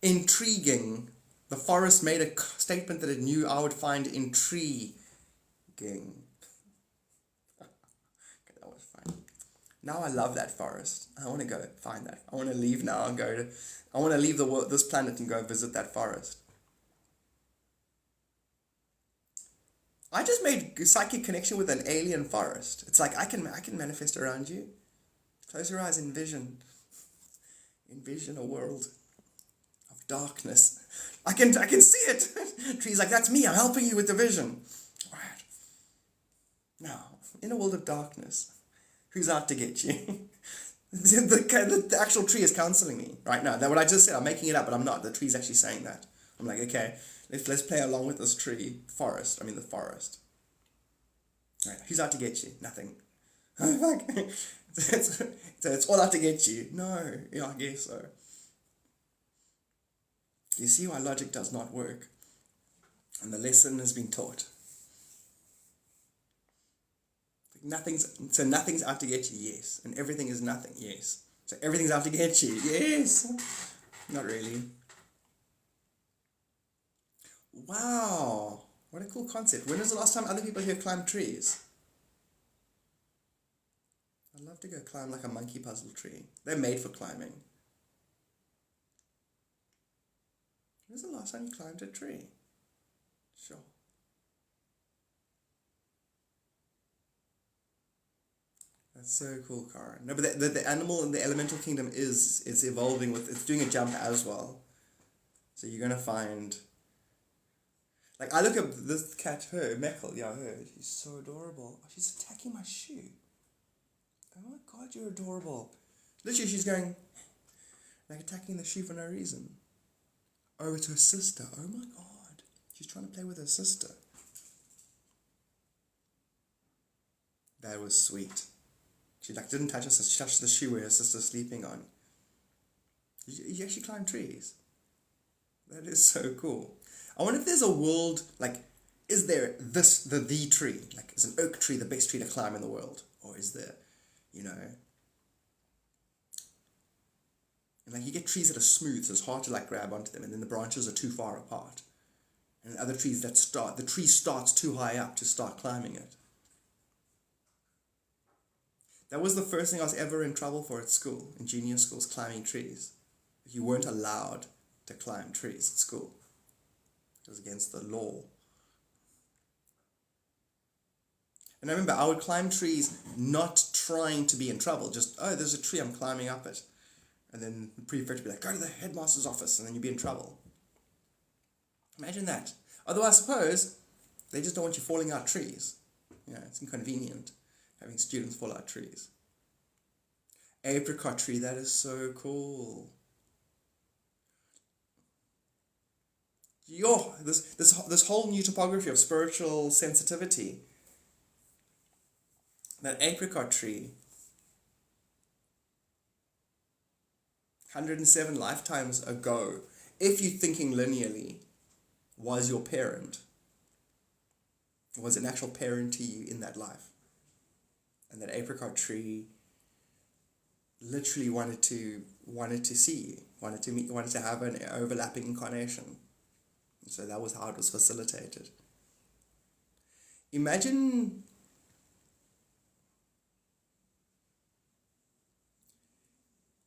Intriguing. The forest made a statement that it knew I would find intriguing. Now I love that forest. I want to go find that. I want to leave now and I want to leave this planet and go visit that forest. I just made a psychic connection with an alien forest. It's like I can manifest around you. Close your eyes, envision a world of darkness. I can see it. Tree's like, that's me. I'm helping you with the vision. All right. Now, in a world of darkness. Who's out to get you? the actual tree is counseling me right now. That what I just said, I'm making it up, but I'm not. The tree's actually saying that. I'm like, okay, let's play along with this tree. The forest. All right, who's out to get you? Nothing. So it's all out to get you. No, yeah, I guess so. You see why logic does not work. And the lesson has been taught. Nothing's out to get you, yes. And everything is nothing, yes. So everything's out to get you, yes. Not really. Wow, what a cool concept. When was the last time other people here climbed trees? I'd love to go climb like a monkey puzzle tree. They're made for climbing. When was the last time you climbed a tree? Sure. That's so cool, Karen. No, but the animal in the elemental kingdom it's evolving it's doing a jump as well. So you're gonna find, like, I look at this cat, Meckel, her, she's so adorable. Oh, she's attacking my shoe. Oh my god, you're adorable. Literally, she's going, like, attacking the shoe for no reason. Oh, it's her sister. Oh my god. She's trying to play with her sister. That was sweet. She, like, didn't touch us, she touched the shoe where her sister's sleeping on. You actually climb trees. That is so cool. I wonder if there's a world, like, is there the tree? Like, is an oak tree the best tree to climb in the world? Or is there, and like, you get trees that are smooth, so it's hard to, like, grab onto them, and then the branches are too far apart. And other trees the tree starts too high up to start climbing it. That was the first thing I was ever in trouble for at school, in junior schools, climbing trees. You weren't allowed to climb trees at school. It was against the law. And I remember I would climb trees not trying to be in trouble, just, oh, there's a tree, I'm climbing up it. And then the prefect would be like, go to the headmaster's office, and then you'd be in trouble. Imagine that. Although I suppose they just don't want you falling out trees. It's inconvenient having students fall out trees. Apricot tree, that is so cool. This whole new topography of spiritual sensitivity. That apricot tree, 107 lifetimes ago, if you're thinking linearly, was your parent. Was an actual parent to you in that life. And that apricot tree literally wanted to see you, wanted to have an overlapping incarnation. And so that was how it was facilitated. Imagine,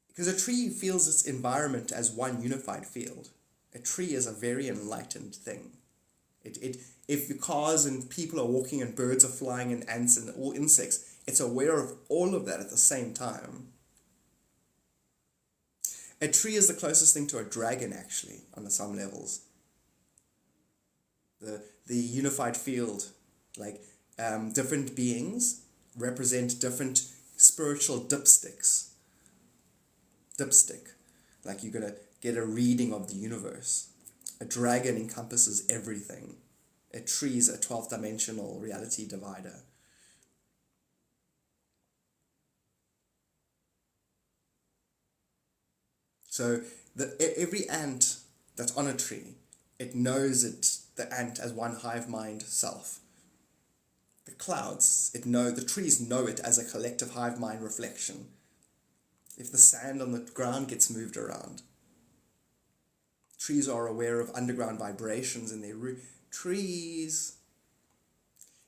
because a tree feels its environment as one unified field. A tree is a very enlightened thing. If cars and people are walking and birds are flying and ants and all insects, it's aware of all of that at the same time. A tree is the closest thing to a dragon, actually, on some levels. The unified field, like, different beings represent different spiritual dipsticks. Dipstick, like, you're going to get a reading of the universe. A dragon encompasses everything. A tree is a 12th dimensional reality divider. So every ant that's on a tree, it knows the ant as one hive mind self. The clouds, the trees know it as a collective hive mind reflection. If the sand on the ground gets moved around, trees are aware of underground vibrations in their root. Trees,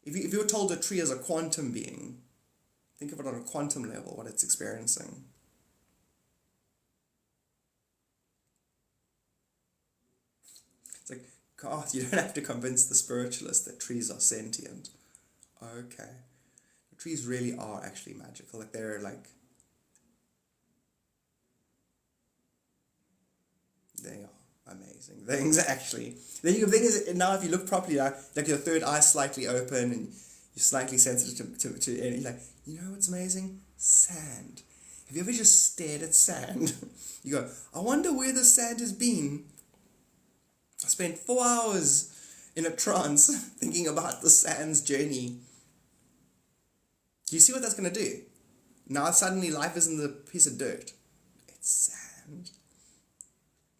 if you were told a tree is a quantum being, think of it on a quantum level, what it's experiencing. It's like, God, you don't have to convince the spiritualist that trees are sentient. Okay. The trees really are actually magical. Like, they're like, they are amazing things, actually. The thing is, now if you look properly, like your third eye is slightly open and you're slightly sensitive to and you're like, you know what's amazing? Sand. Have you ever just stared at sand? You go, I wonder where the sand has been. I spent 4 hours in a trance thinking about the sand's journey. Do you see what that's going to do? Now suddenly life isn't a piece of dirt. It's sand.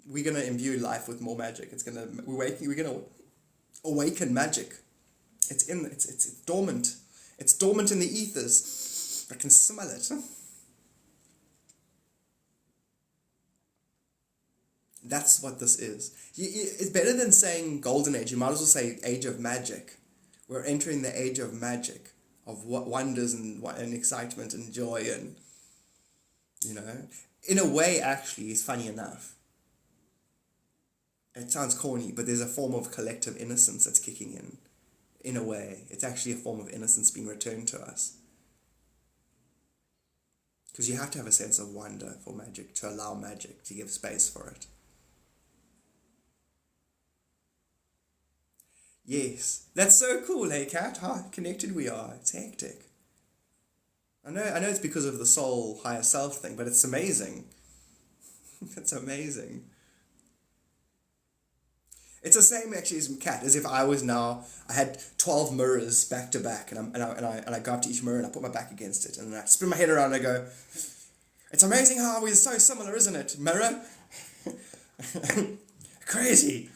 We're gonna imbue life with more magic. We're gonna awaken magic. It's dormant. It's dormant in the ethers. I can smell it. That's what this is. It's better than saying golden age. You might as well say age of magic. We're entering the age of magic, of wonders and excitement and joy and, in a way, actually, it's funny enough. It sounds corny, but there's a form of collective innocence that's kicking in. In a way, it's actually a form of innocence being returned to us. Because you have to have a sense of wonder for magic, to allow magic, to give space for it. Yes, that's so cool, hey Kat, how connected we are. It's hectic. I know it's because of the soul, higher self thing, but it's amazing. It's amazing. It's the same actually as Kat, as if I had 12 mirrors back to back, and I go up to each mirror and I put my back against it, and I spin my head around and I go, it's amazing how we're so similar, isn't it, mirror? Crazy.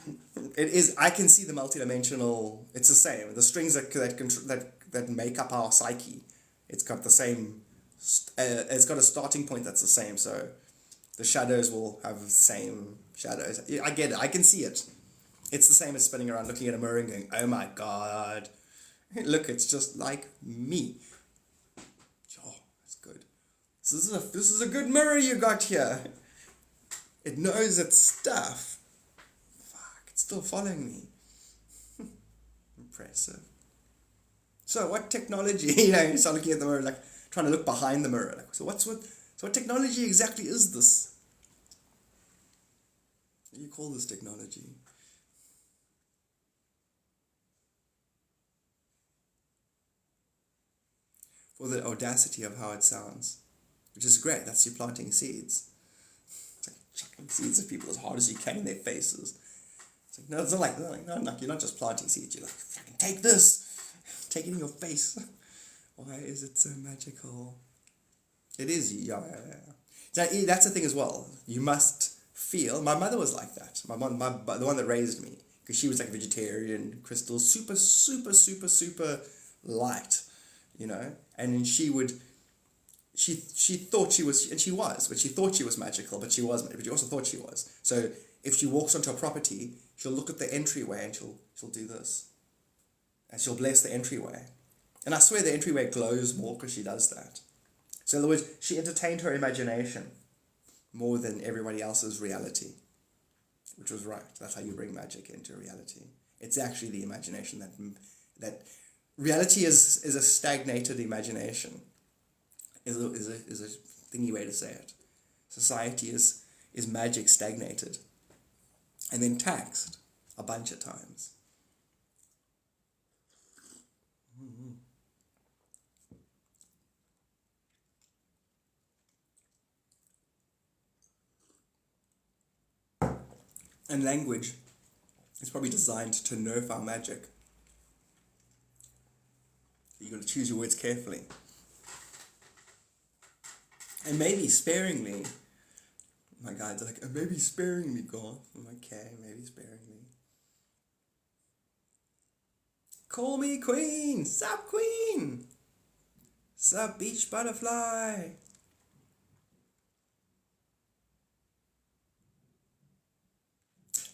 It is. I can see the multidimensional. It's the same. The strings that make up our psyche. It's got the same. It's got a starting point that's the same. So, the shadows will have the same shadows. I get it. I can see it. It's the same as spinning around, looking at a mirror and going, "Oh my God, look! It's just like me." Oh, that's good. This is a good mirror you got here. It knows its stuff. Still following me. Impressive. So what technology, you start looking at the mirror, like trying to look behind the mirror. So what technology exactly is this? What do you call this technology? For the audacity of how it sounds. Which is great, that's you planting seeds. It's like chucking seeds at people as hard as you can in their faces. No, it's not like no, you're not just planting seeds, you're like, fucking take this, take it in your face. Why is it so magical? It is, yeah. So that's the thing as well. You must feel, my mother was like that. My mom, the one that raised me, because she was like vegetarian, crystal, super, super, super, super light, and then she thought she was, and she was, but she thought she was magical, but she wasn't, but she also thought she was. So if she walks onto a property, she'll look at the entryway and she'll do this. And she'll bless the entryway. And I swear the entryway glows more because she does that. So in other words, she entertained her imagination more than everybody else's reality. Which was right. That's how you bring magic into reality. It's actually the imagination that reality is a stagnated imagination. Is a thingy way to say it. Society is magic stagnated. And then taxed a bunch of times. Mm-hmm. And language is probably designed to nerf our magic. You've got to choose your words carefully. And maybe sparingly. My guides are like, maybe sparingly, Garth. I'm like, okay, maybe sparingly. Call me queen! Sup, queen! Sup, beach butterfly!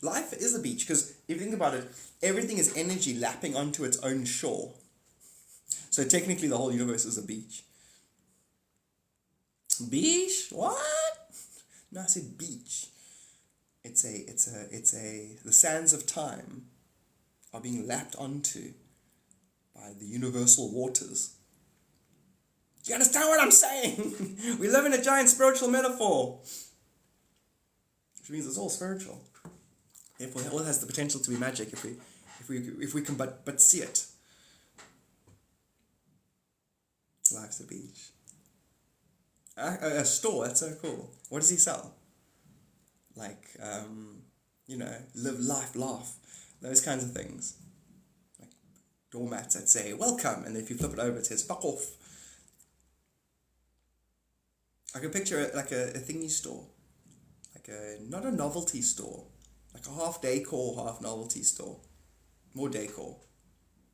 Life is a beach, because if you think about it, everything is energy lapping onto its own shore. So technically the whole universe is a beach. Beach? What? No, I said beach. The sands of time are being lapped onto by the universal waters. Do you understand what I'm saying? We live in a giant spiritual metaphor. Which means it's all spiritual. Therefore, it all has the potential to be magic if we can but see it. Life's a beach. A store, that's so cool. What does he sell? Like, live life, laugh. Those kinds of things. Like doormats that say, welcome. And if you flip it over, it says, fuck off. I can picture it like a thingy store. Like not a novelty store. Like a half decor, half novelty store. More decor.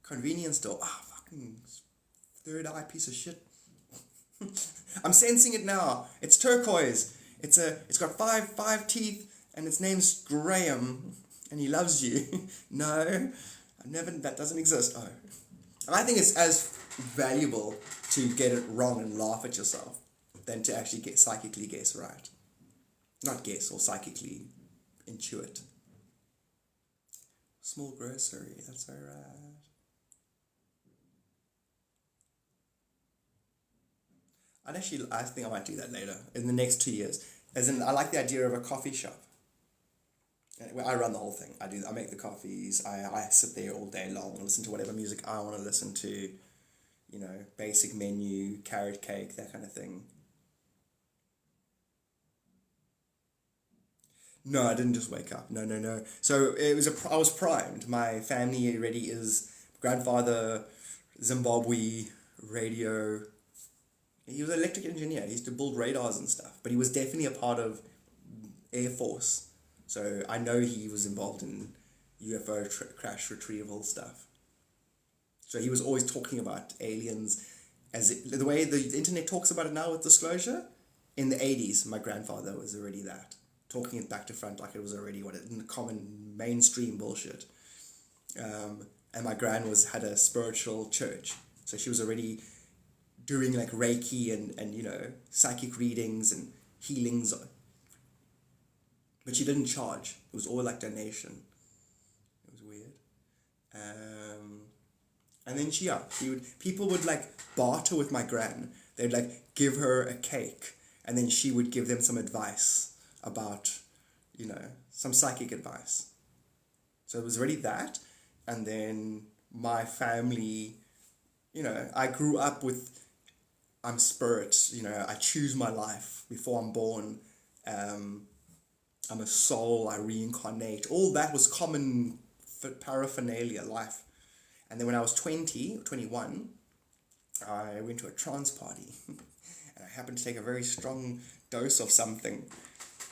Convenience store. Fucking third eye piece of shit. I'm sensing it now. It's turquoise. It's got five teeth, and its name's Graham, and he loves you. No, that doesn't exist. Oh. And I think it's as valuable to get it wrong and laugh at yourself than to actually psychically guess right. Not guess, or psychically intuit. Small grocery, that's alright. I think I might do that later, in the next 2 years. As in, I like the idea of a coffee shop. I run the whole thing. I make the coffees. I sit there all day long and listen to whatever music I want to listen to. You know, basic menu, carrot cake, that kind of thing. No, I didn't just wake up. No. So I was primed. My family already is grandfather, Zimbabwe, radio. He was an electric engineer. He used to build radars and stuff. But he was definitely a part of Air Force. So I know he was involved in UFO crash retrieval stuff. So he was always talking about aliens the way the internet talks about it now with disclosure. In the 80s, my grandfather was already that. Talking it back to front like it was already common mainstream bullshit. And my gran had a spiritual church. So she was already doing like Reiki and you know, psychic readings and healings. But she didn't charge. It was all like donation. It was weird. And then people would like barter with my gran. They'd like give her a cake, and then she would give them some advice about, you know, some psychic advice. So it was already that. And then my family, you know, I grew up with, I'm spirit, you know, I choose my life before I'm born. I'm a soul, I reincarnate. All that was common paraphernalia life. And then when I was 20 or 21, I went to a trance party. And I happened to take a very strong dose of something.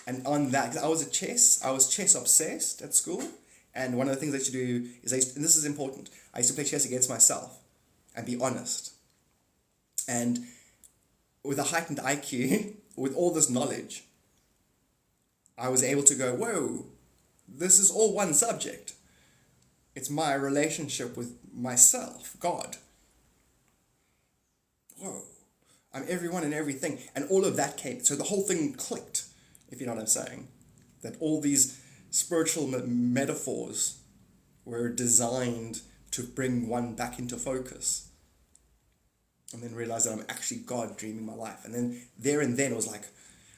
And on that, I was chess obsessed at school. And one of the things I used to do is, and this is important, I used to play chess against myself and be honest. And with a heightened IQ, with all this knowledge, I was able to go, whoa, this is all one subject. It's my relationship with myself, God. Whoa, I'm everyone and everything. And all of that came, so the whole thing clicked, if you know what I'm saying. That all these spiritual metaphors were designed to bring one back into focus. And then realize that I'm actually God dreaming my life. And then there and then it was like,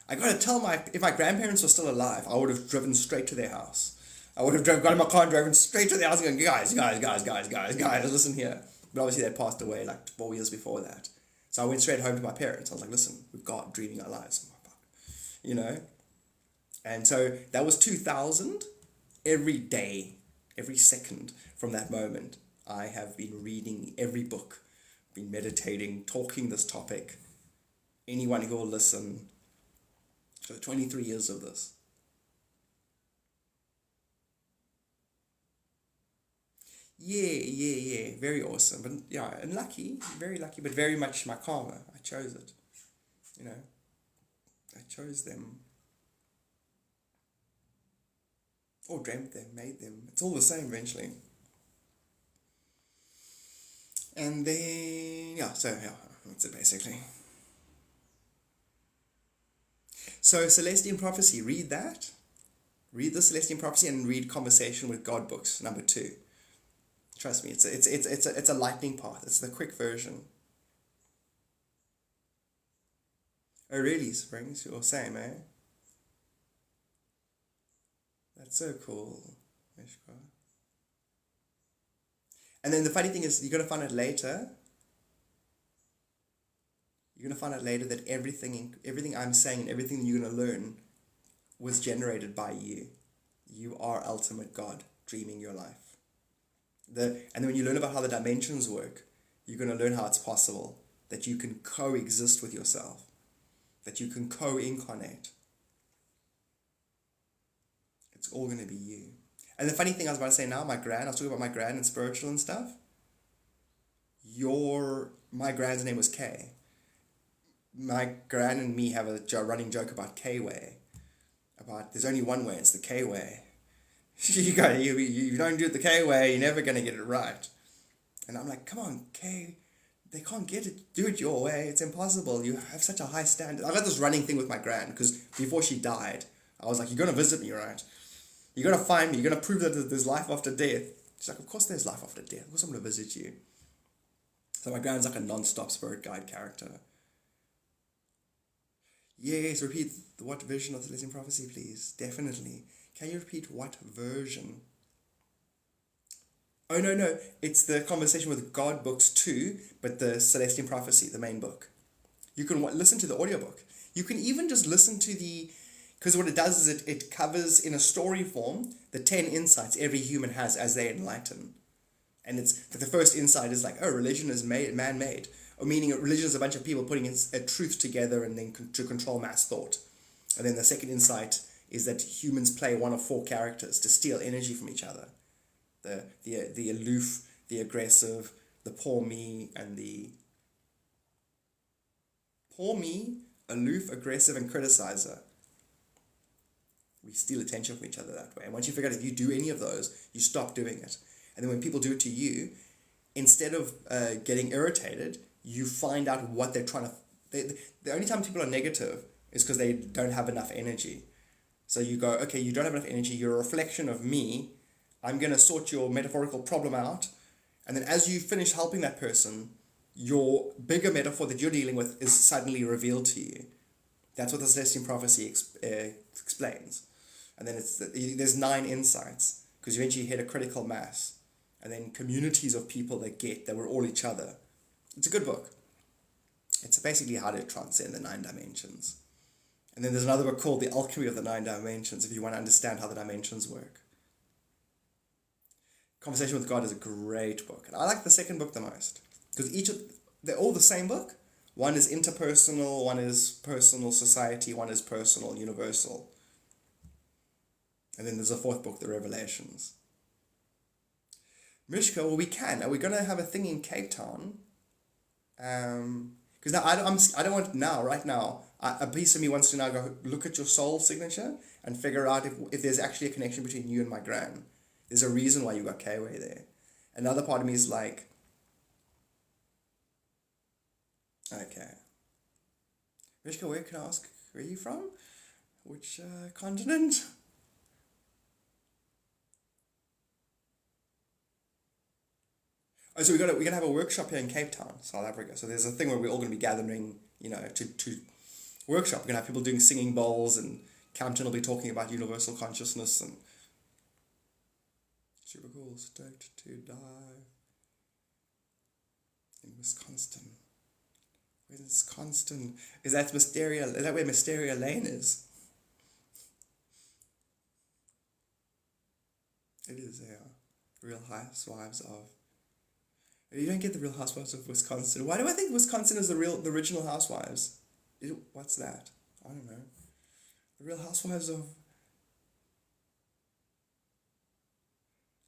I gotta tell if my grandparents were still alive, I would have driven straight to their house. I would have got in my car and driven straight to their house and going, guys, listen here. But obviously they passed away like 4 years before that. So I went straight home to my parents. I was like, listen, we've got dreaming our lives. You know? And so that was 2000. Every day, every second from that moment, I have been reading every book, been meditating, talking this topic. Anyone who will listen. So 23 years of this. Yeah. Very awesome. But yeah, and lucky, very lucky, but very much my karma. I chose it. You know, I chose them. Or dreamt them, made them. It's all the same eventually. And then, that's it basically. So Celestine Prophecy, read that. Read the Celestine Prophecy and read Conversation with God books, number 2. Trust me, it's a lightning path. It's the quick version. Oh really, Springs? You're same, eh? That's so cool. And then the funny thing is, you're going to find out later. You're going to find out later that everything I'm saying and everything you're going to learn was generated by you. You are ultimate God, dreaming your life. And then when you learn about how the dimensions work, you're going to learn how it's possible that you can coexist with yourself. that you can co-incarnate. It's all going to be you. And the funny thing I was about to say now, I was talking about my gran and spiritual and stuff. My gran's name was Kay. My gran and me have a running joke about K-way. About there's only one way, it's the K-way. You don't do it the K-way, you're never going to get it right. And I'm like, come on, Kay, they can't do it your way. It's impossible. You have such a high standard. I got this running thing with my gran, because before she died, I was like, you're going to visit me, right? You're going to find me. You're going to prove that there's life after death. She's like, of course there's life after death. Of course I'm going to visit you. So my gran's like a non-stop spirit guide character. Yes, repeat what version of the Celestial Prophecy, please. Definitely. Can you repeat what version? Oh, no. It's the Conversation with God books 2, but the Celestial Prophecy, the main book. You can listen to the audiobook. You can even just listen to because what it does is it covers in a story form the 10 insights every human has as they enlighten. And it's the first insight is like, oh, religion is man-made. Or meaning religion is a bunch of people putting a truth together and then to control mass thought. And then the second insight is that humans play one of 4 characters to steal energy from each other. The aloof, the aggressive, the poor me, and the poor me, aloof, aggressive, and criticizer. We steal attention from each other that way. And once you figure out if you do any of those, you stop doing it. And then when people do it to you, instead of getting irritated, you find out what they're trying to... The only time people are negative is because they don't have enough energy. So you go, okay, you don't have enough energy, you're a reflection of me, I'm going to sort your metaphorical problem out, and then as you finish helping that person, your bigger metaphor that you're dealing with is suddenly revealed to you. That's what the Celestial Prophecy explains. And then there's 9 insights, because eventually you hit a critical mass, and then communities of people that we're all each other. It's a good book. It's basically how to transcend the 9 dimensions. And then there's another book called The Alchemy of the 9 Dimensions, if you want to understand how the dimensions work. Conversation with God is a great book. And I like the second book the most. Because they're all the same book. One is interpersonal, one is personal society, one is personal, universal. And then there's a 4th book, the Revelations. Mishka, well, we can. Are we going to have a thing in Cape Town? Because now I don't want now, right now, a piece of me wants to now go look at your soul signature and figure out if there's actually a connection between you and my gran. There's a reason why you got K-Way there. Another part of me is like, okay. Rishka, where can I ask, where are you from? Which continent? Oh, so we're gonna have a workshop here in Cape Town, South Africa. So there's a thing where we're all gonna be gathering, to workshop. We're gonna have people doing singing bowls, and Campton will be talking about universal consciousness and super cool. Stoked to dive in Wisconsin. Where's Wisconsin? Is that where Mysteria Lane is? It is, yeah. Real Housewives of... You don't get the Real Housewives of Wisconsin. Why do I think Wisconsin is the original Housewives? What's that? I don't know. The Real Housewives of...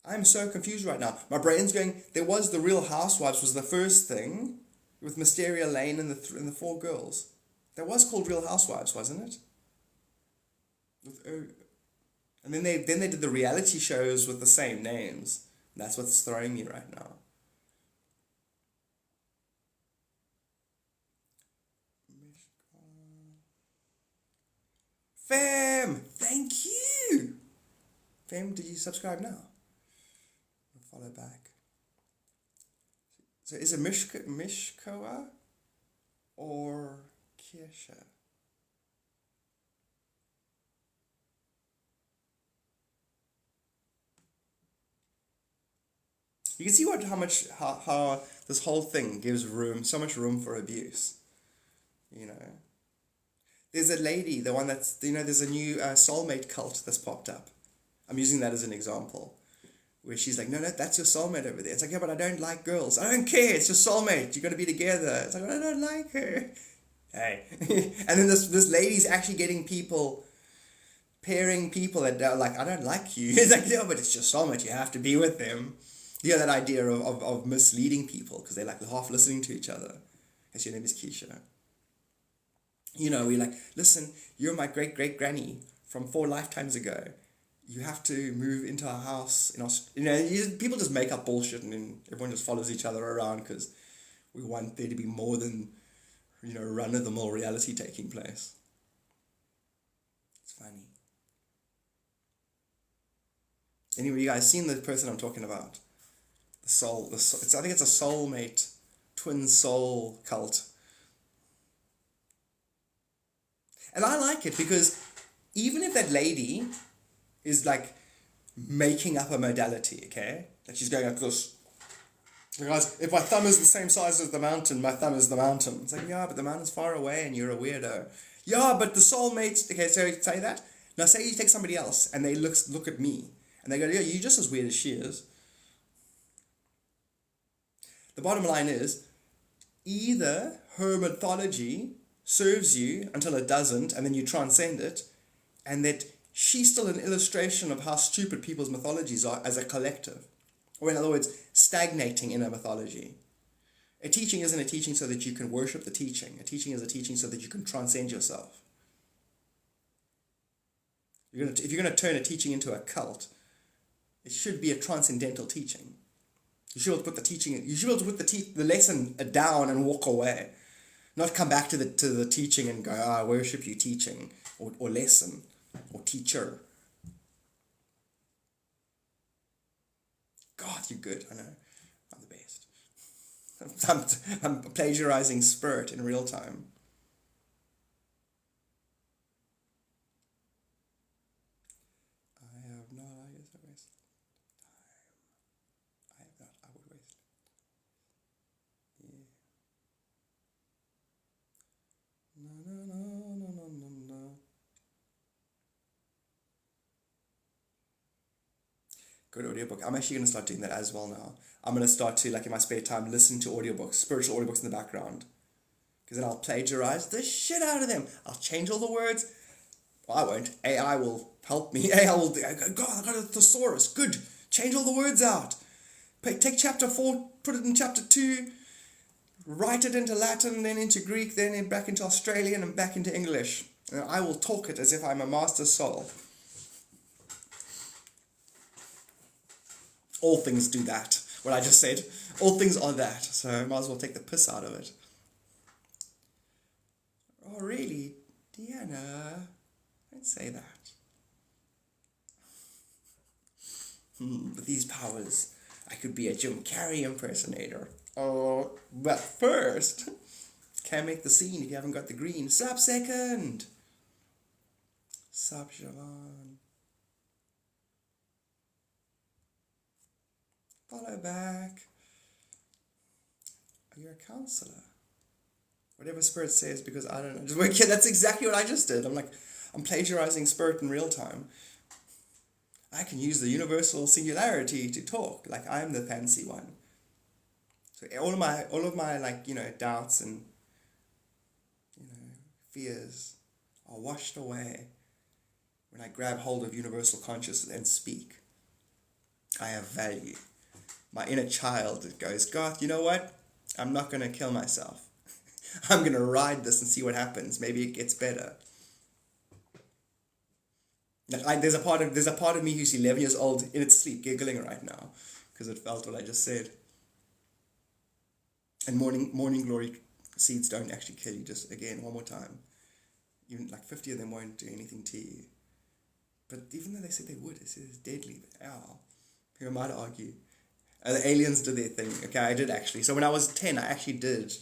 I'm so confused right now. My brain's going, there was the Real Housewives was the first thing with Mysteria Lane and the 4 girls. That was called Real Housewives, wasn't it? And then they did the reality shows with the same names. That's what's throwing me right now. Fam, thank you. Fam, did you subscribe now? I'll follow back. So is it Mishkoa or Kirsha? You can see how this whole thing gives so much room for abuse. There's a lady, the one that's, there's a new soulmate cult that's popped up. I'm using that as an example. Where she's like, no, that's your soulmate over there. It's like, yeah, but I don't like girls. I don't care, it's your soulmate. You're going to be together. It's like, I don't like her. Hey. And then this lady's actually getting people, pairing people that are like, I don't like you. It's like, yeah, but it's your soulmate. You have to be with them. You know, that idea of misleading people because they're like half listening to each other. Because your name is Keisha. You know, we're like, listen, you're my great-great-granny from 4 lifetimes ago. You have to move into our house. People just make up bullshit and then everyone just follows each other around because we want there to be more than, run-of-the-mill reality taking place. It's funny. Anyway, you guys seen the person I'm talking about? I think it's a soulmate, twin soul cult. And I like it because even if that lady is like making up a modality, okay? Like she's going like this. Guys, if my thumb is the same size as the mountain, my thumb is the mountain. It's like, yeah, but the mountain's far away and you're a weirdo. Yeah, but the soulmates, okay, so say that. Now say you take somebody else and they look at me and they go, yeah, you're just as weird as she is. The bottom line is, either her mythology serves you until it doesn't, and then you transcend it, and that she's still an illustration of how stupid people's mythologies are as a collective. Or in other words, stagnating in a mythology. A teaching isn't a teaching so that you can worship the teaching. A teaching is a teaching so that you can transcend yourself. If you're going to turn a teaching into a cult, it should be a transcendental teaching. You should be able to put the teaching. You should be able to put the lesson down and walk away, not come back to the teaching and go, I worship you, teaching or lesson or teacher. God, you're good. I know, I'm the best. I'm plagiarizing Spirit in real time. I have not. I guess I waste time. I have not. I would waste. Yeah. No. Good audiobook. I'm actually going to start doing that as well now. I'm going to start to, like in my spare time, listen to audiobooks, spiritual audiobooks in the background. Because then I'll plagiarize the shit out of them. I'll change all the words. Well, I won't. AI will help me. AI will, God, I got a thesaurus. Good. Change all the words out. Take chapter 4, put it in chapter 2, write it into Latin, then into Greek, then back into Australian, and back into English. And I will talk it as if I'm a master soul. All things do that. What I just said. All things are that. So I might as well take the piss out of it. Oh, really? Deanna? Don't say that. With these powers, I could be a Jim Carrey impersonator. Oh, but first, can't make the scene if you haven't got the green. Sup, second? Sup, Siobhan? Follow back. You're a counselor. Whatever Spirit says, because I don't know. Just wait, yeah, that's exactly what I just did. I'm plagiarizing Spirit in real time. I can use the universal singularity to talk, like I'm the fancy one. So all of my doubts and fears are washed away when I grab hold of universal consciousness and speak. I have value. My inner child goes, Garth, you know what? I'm not going to kill myself. I'm going to ride this and see what happens. Maybe it gets better. There's a part of me who's 11 years old in its sleep giggling right now because it felt what I just said. And morning glory seeds don't actually kill you. Just again, one more time. Even like 50 of them won't do anything to you. But even though they said they would, it's deadly. But ow. Who am I to argue? The aliens did their thing. Okay, I did actually. So when I was 10, I actually did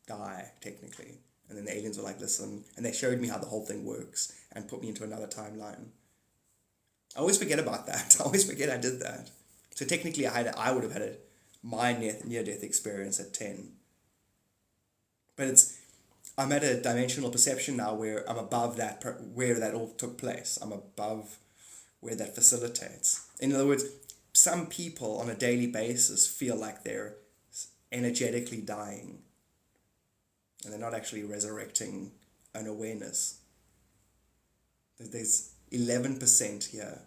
die, technically. And then the aliens were like, listen. And they showed me how the whole thing works and put me into another timeline. I always forget about that. I always forget I did that. So technically, I would have had my near-death experience at 10. But I'm at a dimensional perception now where I'm above that, where that all took place. I'm above where that facilitates. In other words, some people on a daily basis feel like they're energetically dying. And they're not actually resurrecting an awareness. There's 11% here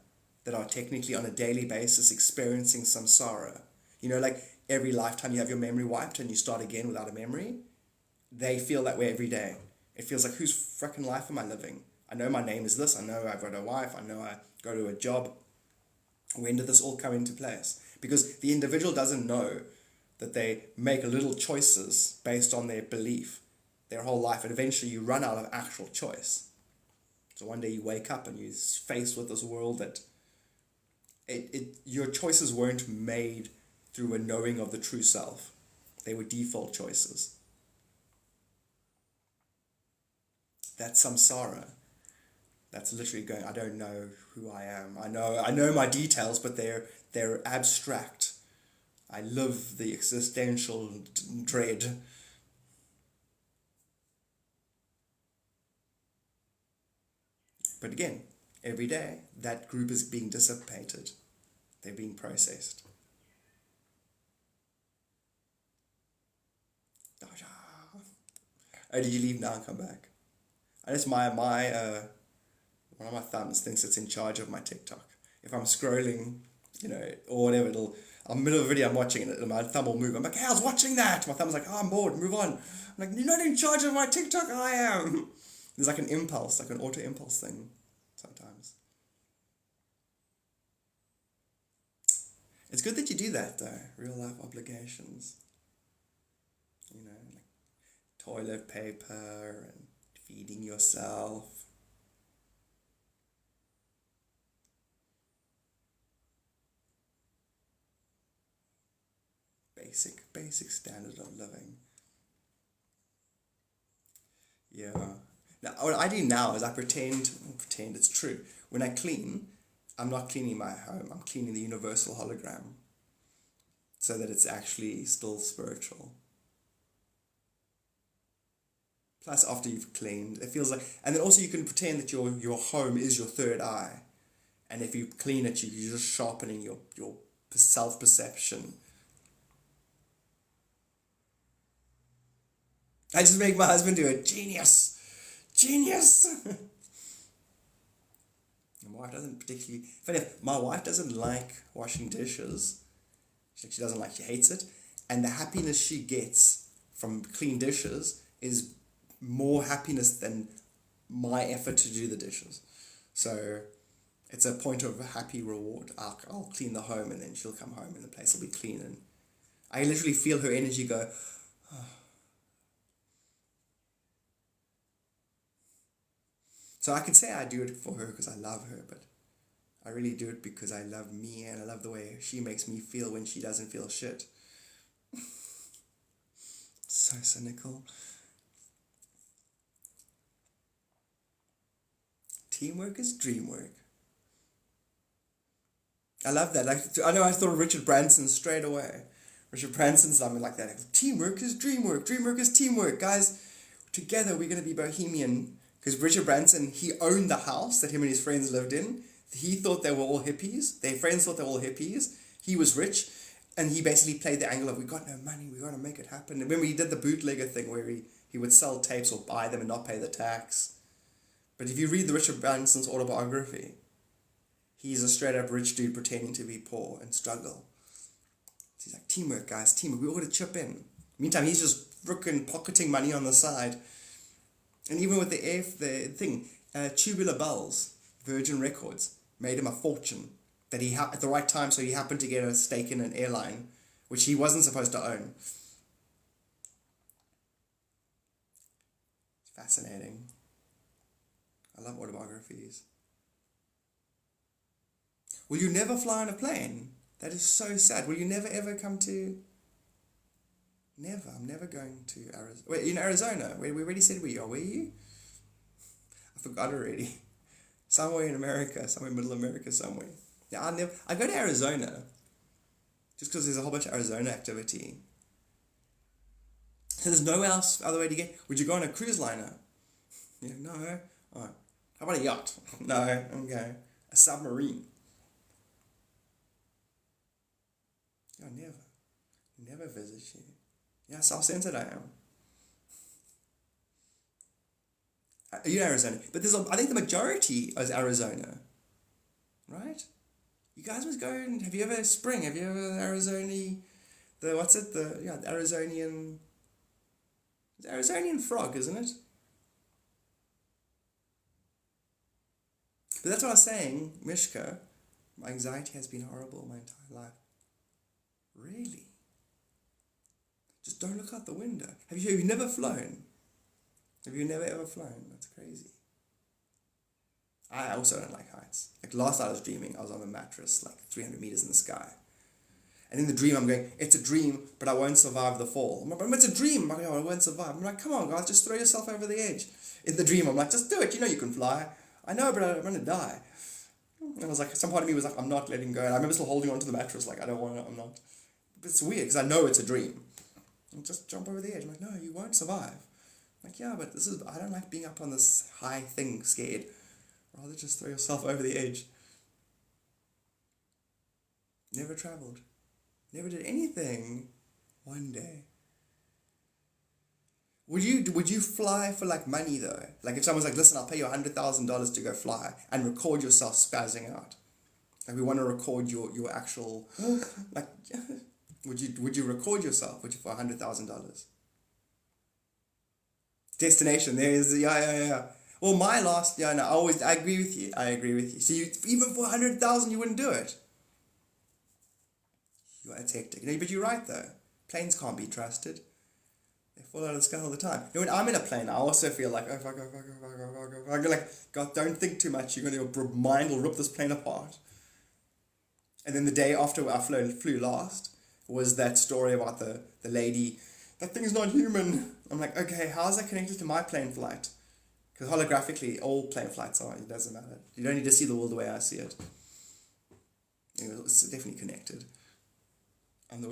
that are technically on a daily basis experiencing samsara. You know, like every lifetime you have your memory wiped and you start again without a memory. They feel that way every day. It feels like, whose frickin' life am I living? I know my name is this. I know I've got a wife. I know I go to a job. When did this all come into place? Because the individual doesn't know that they make little choices based on their belief their whole life, and eventually you run out of actual choice. So one day you wake up and you're faced with this world that your choices weren't made through a knowing of the true self. They were default choices. That's samsara. That's literally going, I don't know who I am. I know my details, but they're abstract. I live the existential dread. But again, every day, that group is being dissipated. They're being processed. Oh, did you leave now and come back? And it's one of my thumbs thinks it's in charge of my TikTok. If I'm scrolling, or whatever, I'm in the middle of a video, I'm watching it, and my thumb will move. I'm like, hey, I was watching that. My thumb's like, oh, I'm bored, move on. I'm like, you're not in charge of my TikTok, I am. There's like an impulse, like an auto impulse thing sometimes. It's good that you do that though, real life obligations. Like toilet paper and feeding yourself. Basic standard of living. Yeah. Now, what I do now is I pretend it's true. When I clean, I'm not cleaning my home. I'm cleaning the universal hologram so that it's actually still spiritual. Plus, after you've cleaned, it feels like... And then also you can pretend that your home is your third eye. And if you clean it, you're just sharpening your self-perception. I just make my husband do it. Genius! My wife doesn't particularly... Funny enough, my wife doesn't like washing dishes. She hates it. And the happiness she gets from clean dishes is more happiness than my effort to do the dishes. So it's a point of a happy reward. I'll clean the home and then she'll come home and the place will be clean. And I literally feel her energy go... Oh. So I can say I do it for her because I love her, but I really do it because I love me and I love the way she makes me feel when she doesn't feel shit. So cynical. Teamwork is dream work. I love that. I thought of Richard Branson straight away. Richard Branson's something like that. Teamwork is dream work. Dream work is teamwork. Guys, together we're going to be bohemian. Because Richard Branson, he owned the house that him and his friends lived in. He thought they were all hippies. Their friends thought they were all hippies. He was rich. And he basically played the angle of, we got no money, we got to make it happen. And remember, he did the bootlegger thing where he would sell tapes or buy them and not pay the tax. But if you read the Richard Branson's autobiography, he's a straight up rich dude pretending to be poor and struggle. So he's like, teamwork, guys, teamwork. We all got to chip in. Meantime, he's just freaking pocketing money on the side. And even with the thing, Tubular Bells, Virgin Records, made him a fortune that he at the right time, so he happened to get a stake in an airline, which he wasn't supposed to own. It's fascinating. I love autobiographies. Will you never fly on a plane? That is so sad. Will you never ever come to... Never. I'm never going to Arizona. Wait, in Arizona? We already said we are. Where are you? I forgot already. Somewhere in America. Somewhere in Middle America somewhere. Yeah, I go to Arizona. Just because there's a whole bunch of Arizona activity. So there's nowhere else other way to get... Would you go on a cruise liner? Yeah, no. Oh. How about a yacht? No. Okay. A submarine. I'll never visit you. Yeah, self-centered I am. Arizona, but I think the majority is Arizona, right? You guys must go and have you ever Spring? Have you ever Arizona? The Arizonian. It's Arizonian frog, isn't it? But that's what I was saying, Mishka. My anxiety has been horrible my entire life. Really? Just don't look out the window. Have you never flown? Have you never ever flown? That's crazy. I also don't like heights. Like last night I was dreaming, I was on a mattress like 300 meters in the sky. And in the dream I'm going, it's a dream, but I won't survive the fall. I'm like, but it's a dream, I won't survive. I'm like, come on guys, just throw yourself over the edge. In the dream I'm like, just do it, you know you can fly. I know, but I'm going to die. And I was like, some part of me was like, I'm not letting go. And I remember still holding onto the mattress, like, I don't want to, I'm not. But it's weird, because I know it's a dream. And just jump over the edge. I'm like, no, you won't survive. I'm like, yeah, but I don't like being up on this high thing scared. Rather just throw yourself over the edge. Never travelled. Never did anything. One day. Would you fly for like money though? Like if someone's like, listen, I'll pay you $100,000 to go fly and record yourself spazzing out. Like we want to record your actual like would you record yourself for $100,000? Destination, there is yeah. Well my last no, I agree with you. So even for 100,000 you wouldn't do it. It's hectic. But you're right though. Planes can't be trusted. They fall out of the sky all the time. When I'm in a plane, I also feel like, oh, fuck. Like, God, don't think too much. Your mind will rip this plane apart. And then the day after I flew last was that story about the lady, that thing's not human. I'm like, okay, how is that connected to my plane flight? Because holographically, all plane flights are, it doesn't matter. You don't need to see the world the way I see it. It's definitely connected.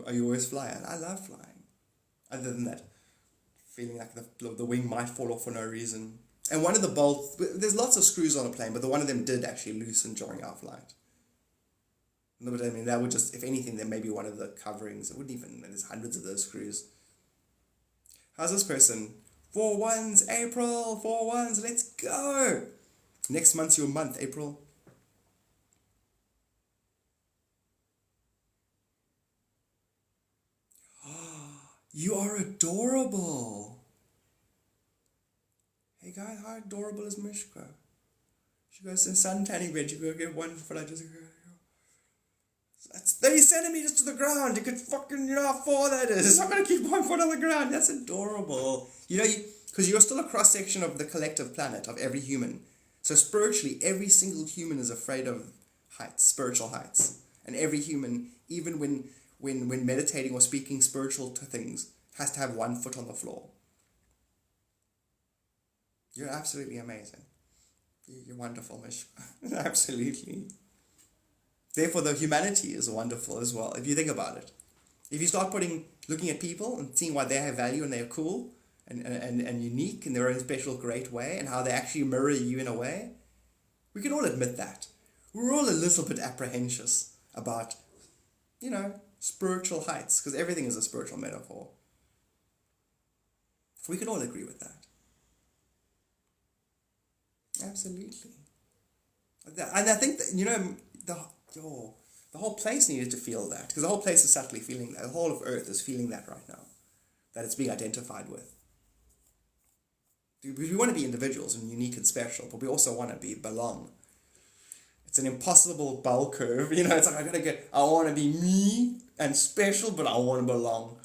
Are you always fly? I love flying. Other than that, feeling like the wing might fall off for no reason. And one of the bolts, there's lots of screws on a plane, but one of them did actually loosen during our flight. But I mean, that would just, if anything, then maybe one of the coverings, it wouldn't even, there's hundreds of those screws. How's this person? 4-1s, April, 4-1s, let's go! Next month's your month, April. You are adorable. Hey guys, how adorable is Mishka? She goes to sun tanning bed, she go get 1 foot, I just go, that's 30 centimeters to the ground. You could fucking, how far that is. I'm going to keep 1 foot on the ground. That's adorable. Because you're still a cross-section of the collective planet, of every human. So spiritually, every single human is afraid of heights, spiritual heights. And every human, even when meditating or speaking spiritual to things, has to have 1 foot on the floor. You're absolutely amazing. You're wonderful, Mish. Absolutely. Therefore, the humanity is wonderful as well, if you think about it. If you start looking at people and seeing why they have value and they're cool and unique in their own special great way and how they actually mirror you in a way, we can all admit that. We're all a little bit apprehensive about, spiritual heights, because everything is a spiritual metaphor. We can all agree with that. Absolutely. And I think that, the whole place needed to feel that, because the whole place is subtly feeling that. The whole of Earth is feeling that right now, that it's being identified with. We want to be individuals and unique and special, but we also want to belong. It's an impossible bell curve, it's like I want to be me and special, but I want to belong.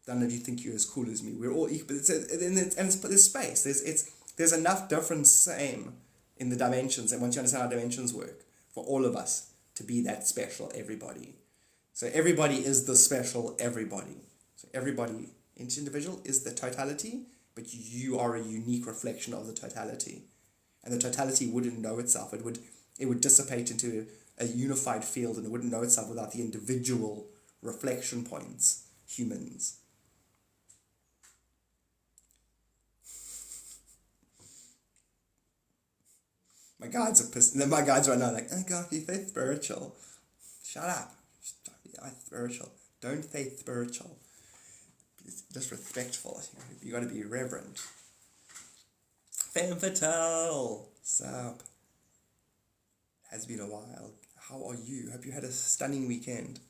Don't know if you think you're as cool as me. We're all equal, there's space. There's enough difference same in the dimensions, and once you understand how dimensions work, for all of us to be that special everybody. So everybody is the special everybody. So everybody, each individual is the totality, but you are a unique reflection of the totality. And the totality wouldn't know itself. It would dissipate into a unified field, and it wouldn't know itself without the individual reflection points, humans. My guides are pissed. My guides right now are like, oh God, you say spiritual. Shut up. I'm spiritual. Don't say spiritual. It's disrespectful. You got to be reverent. Femme Fatale. Sup? Has been a while. How are you? Hope you had a stunning weekend.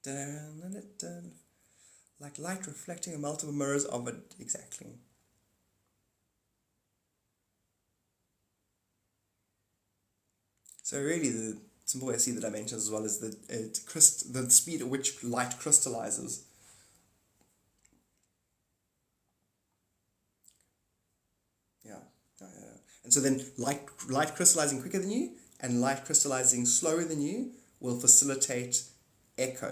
Dun, dun, dun, dun. Like light reflecting in multiple mirrors of it. Exactly. So really the simple way I see the dimensions as well is the speed at which light crystallizes. Yeah. And so then light crystallizing quicker than you and light crystallizing slower than you will facilitate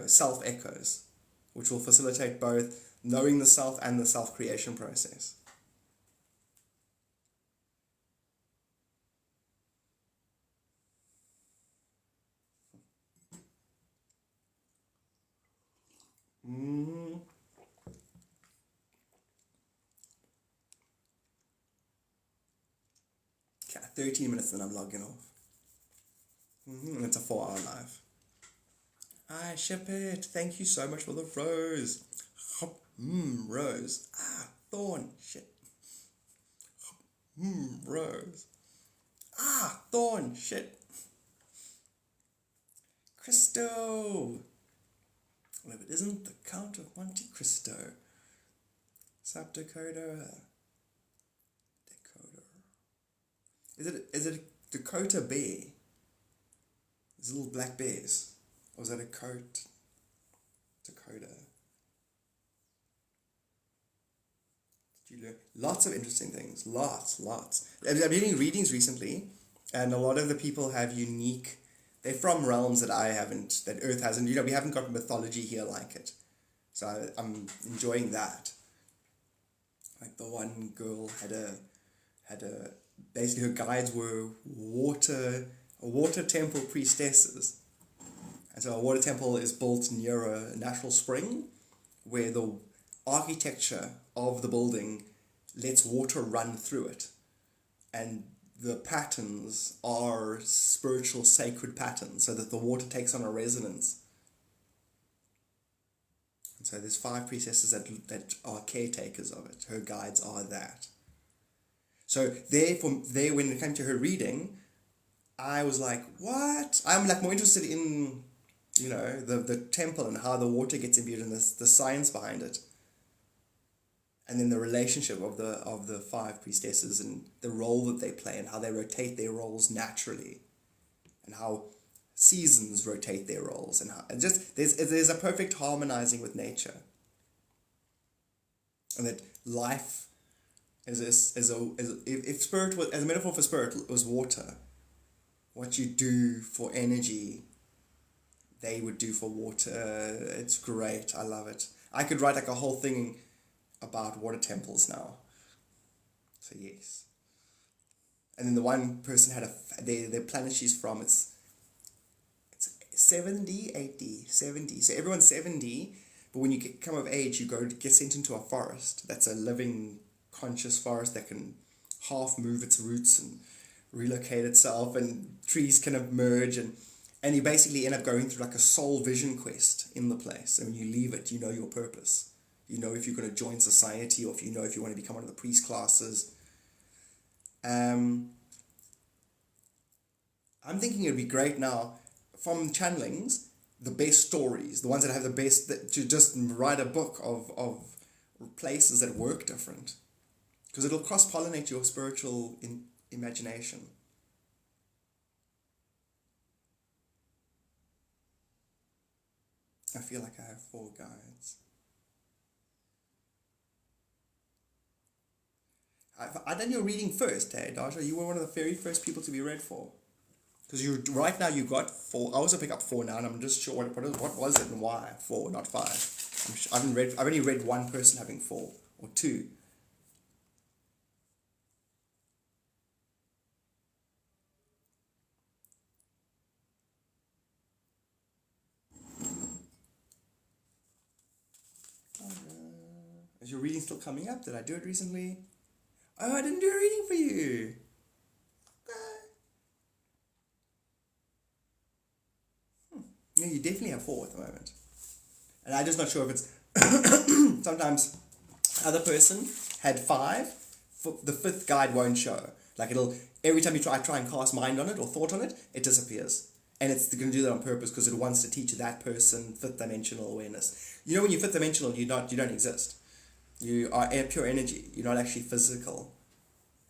self echoes, which will facilitate both knowing the self and the self creation process. Okay, 13 minutes then I'm logging off. It's a 4-hour live. I ship it. Thank you so much for the rose. Rose. Thorn. Shit. Rose. Thorn. Shit. Cristo. Well, if it isn't the Count of Monte Cristo. Sub Dakota. Is it a Dakota bear? These little black bears. Or is that a coat? Dakota. Did you learn? Lots of interesting things. Lots. I've been doing readings recently, and a lot of the people have unique. They're from realms that that Earth hasn't. We haven't got mythology here like it. So I'm enjoying that. Like the one girl had a basically her guides were water temple priestesses. And so a water temple is built near a natural spring where the architecture of the building lets water run through it. And the patterns are spiritual sacred patterns so that the water takes on a resonance. And so there's 5 priestesses that are caretakers of it. Her guides are that. So when it came to her reading, I was like, what? I'm like more interested in, the temple and how the water gets imbued and the science behind it. And then the relationship of the 5 priestesses and the role that they play and how they rotate their roles naturally. And how seasons rotate their roles and just there's a perfect harmonizing with nature. And that life if spirit was, as a metaphor for spirit was water, what you do for energy, they would do for water. It's great. I love it. I could write like a whole thing about water temples now. So yes. And then the one person had the planet she's from, it's 70, 80, 70. So everyone's 70, but when you come of age, you get sent into a forest. That's a living, conscious forest that can half move its roots and relocate itself, and trees can emerge, and you basically end up going through like a soul vision quest in the place. And when you leave it, you know your purpose. You know if you're going to join society, or if you want to become one of the priest classes. I'm thinking it'd be great now, from channelings, the best stories, the ones that have the best, to just write a book of places that work different. Because it'll cross-pollinate your spiritual imagination. I feel like I have 4 guides. I done your reading first, hey, Dasha. You were one of the very first people to be read for. Because right now you got 4. I also pick up 4 now, and I'm just sure what was it and why 4, not 5. I've only read one person having 4 or 2. Is your reading still coming up? Did I do it recently? Oh, I didn't do a reading for you. Yeah, you definitely have 4 at the moment. And I'm just not sure if it's... Sometimes other person had 5, the fifth guide won't show. Like every time you try and cast mind on it or thought on it, it disappears. And it's going to do that on purpose because it wants to teach that person fifth dimensional awareness. You know, when you're fifth dimensional, you don't exist. You are pure energy. You're not actually physical.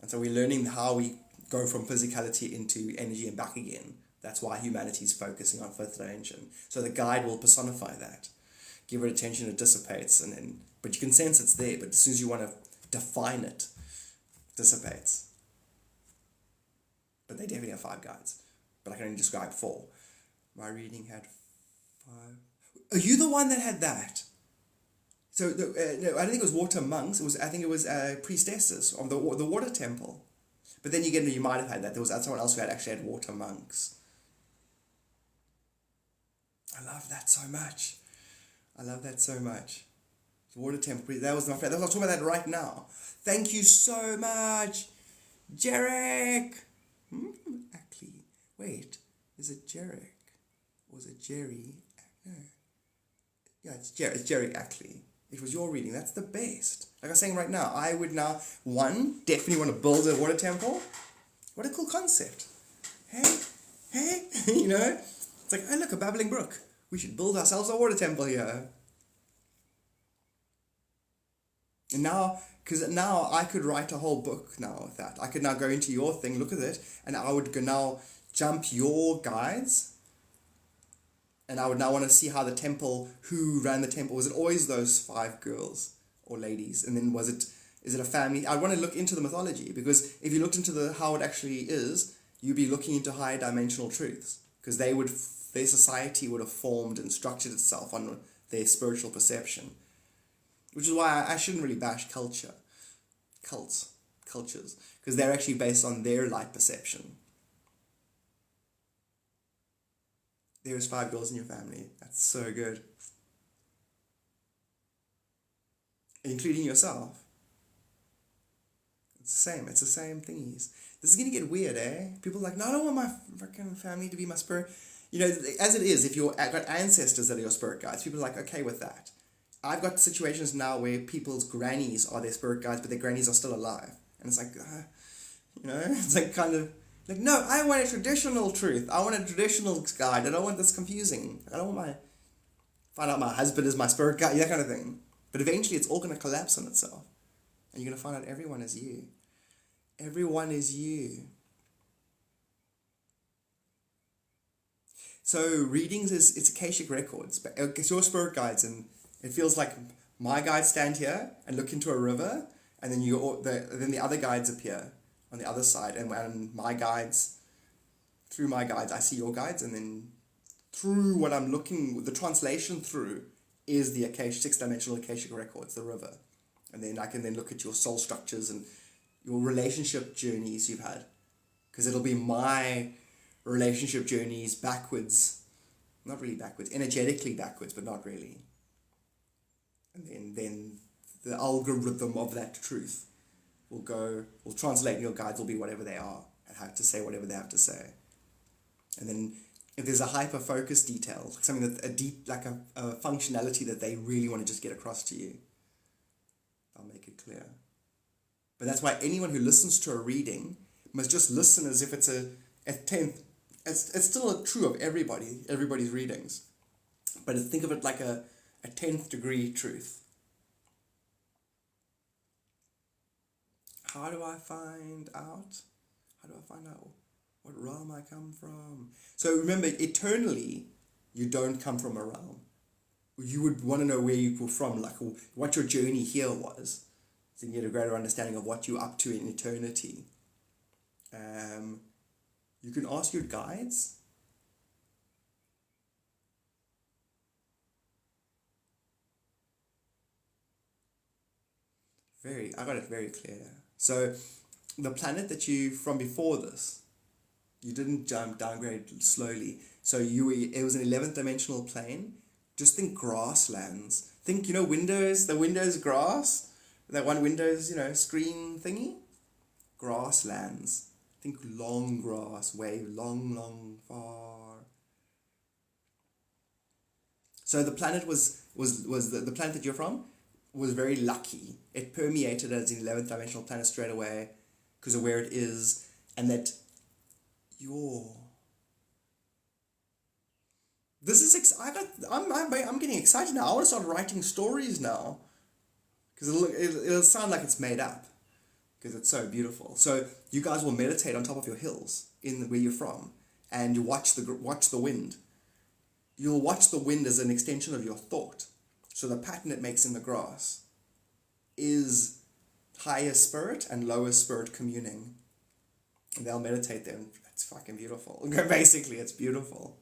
And so we're learning how we go from physicality into energy and back again. That's why humanity is focusing on fifth dimension. So the guide will personify that. Give it attention, it dissipates, but you can sense it's there. But as soon as you want to define it, it dissipates. But they definitely have 5 guides. But I can only describe 4. My reading had 5. Are you the one that had that? So no, I don't think it was water monks. I think it was priestesses of the water temple. But then you might have had that. There was someone else who actually had water monks. I love that so much. The water temple. That was my friend. I was talking about that right now. Thank you so much, Jarek. Actually, wait. Is it Jarek? Or is it Jerry? No. Yeah, it's Jarek Ackley. It was your reading. That's the best. Like I was saying right now, I would now, definitely want to build a water temple. What a cool concept. Hey, you know? It's like, oh look, a babbling brook. We should build ourselves a water temple here. And because now I could write a whole book now with that. I could now go into your thing, look at it, and I would now jump your guides. And I would now want to see how the temple, who ran the temple. Was it always those 5 girls or ladies? And then is it a family? I want to look into the mythology, because if you looked into how it actually is, you'd be looking into higher dimensional truths, because their society would have formed and structured itself on their spiritual perception. Which is why I shouldn't really bash cultures, because they're actually based on their light perception. There's 5 girls in your family. That's so good. Including yourself. It's the same thingies. This is going to get weird, eh? People are like, no, I don't want my freaking family to be my spirit. You know, as it is, if you've got ancestors that are your spirit guides, people are like, okay with that. I've got situations now where people's grannies are their spirit guides, but their grannies are still alive. And it's like, you know, it's like kind of, like, no, I want a traditional truth. I want a traditional guide. I don't want this confusing. I don't want find out my husband is my spirit guide, that kind of thing. But eventually it's all going to collapse on itself. And you're going to find out everyone is you. Everyone is you. So readings it's Akashic records. But it's your spirit guides, and it feels like my guides stand here and look into a river, and then then the other guides appear on the other side, and my guides, through my guides, I see your guides, and then through what I'm looking, the translation through is the Akashic, 6-dimensional Akashic records, the river. And then I can then look at your soul structures and your relationship journeys you've had. Because it'll be my relationship journeys backwards, not really backwards, energetically backwards, but not really. And then the algorithm of that truth will translate, and your guides will be whatever they are and have to say whatever they have to say. And then if there's a hyper-focus detail, something that a functionality that they really want to just get across to you, I'll make it clear. But that's why anyone who listens to a reading must just listen as if it's a 10th. It's still true of everybody's readings. But think of it like a 10th degree truth. How do I find out what realm I come from? So remember, eternally, you don't come from a realm. You would want to know where you were from, like what your journey here was, so you can get a greater understanding of what you're up to in eternity. You can ask your guides. I got it very clear. So the planet that you, from before this, you didn't downgrade slowly. So it was an 11th dimensional plane. Just think grasslands. Think, Windows, the Windows grass, that one Windows, screen thingy. Grasslands. Think long grass, wave, long, far. So the planet was the planet that you're from was very lucky. It permeated as an 11th dimensional planet straight away because of where it is, and that this is I'm getting excited now. I want to start writing stories now because it'll sound like it's made up because it's so beautiful. So you guys will meditate on top of your hills where you're from, and you watch the wind. You'll watch the wind as an extension of your thought. So the pattern it makes in the grass is higher spirit and lower spirit communing. And they'll meditate there. It's fucking beautiful. Basically, it's beautiful.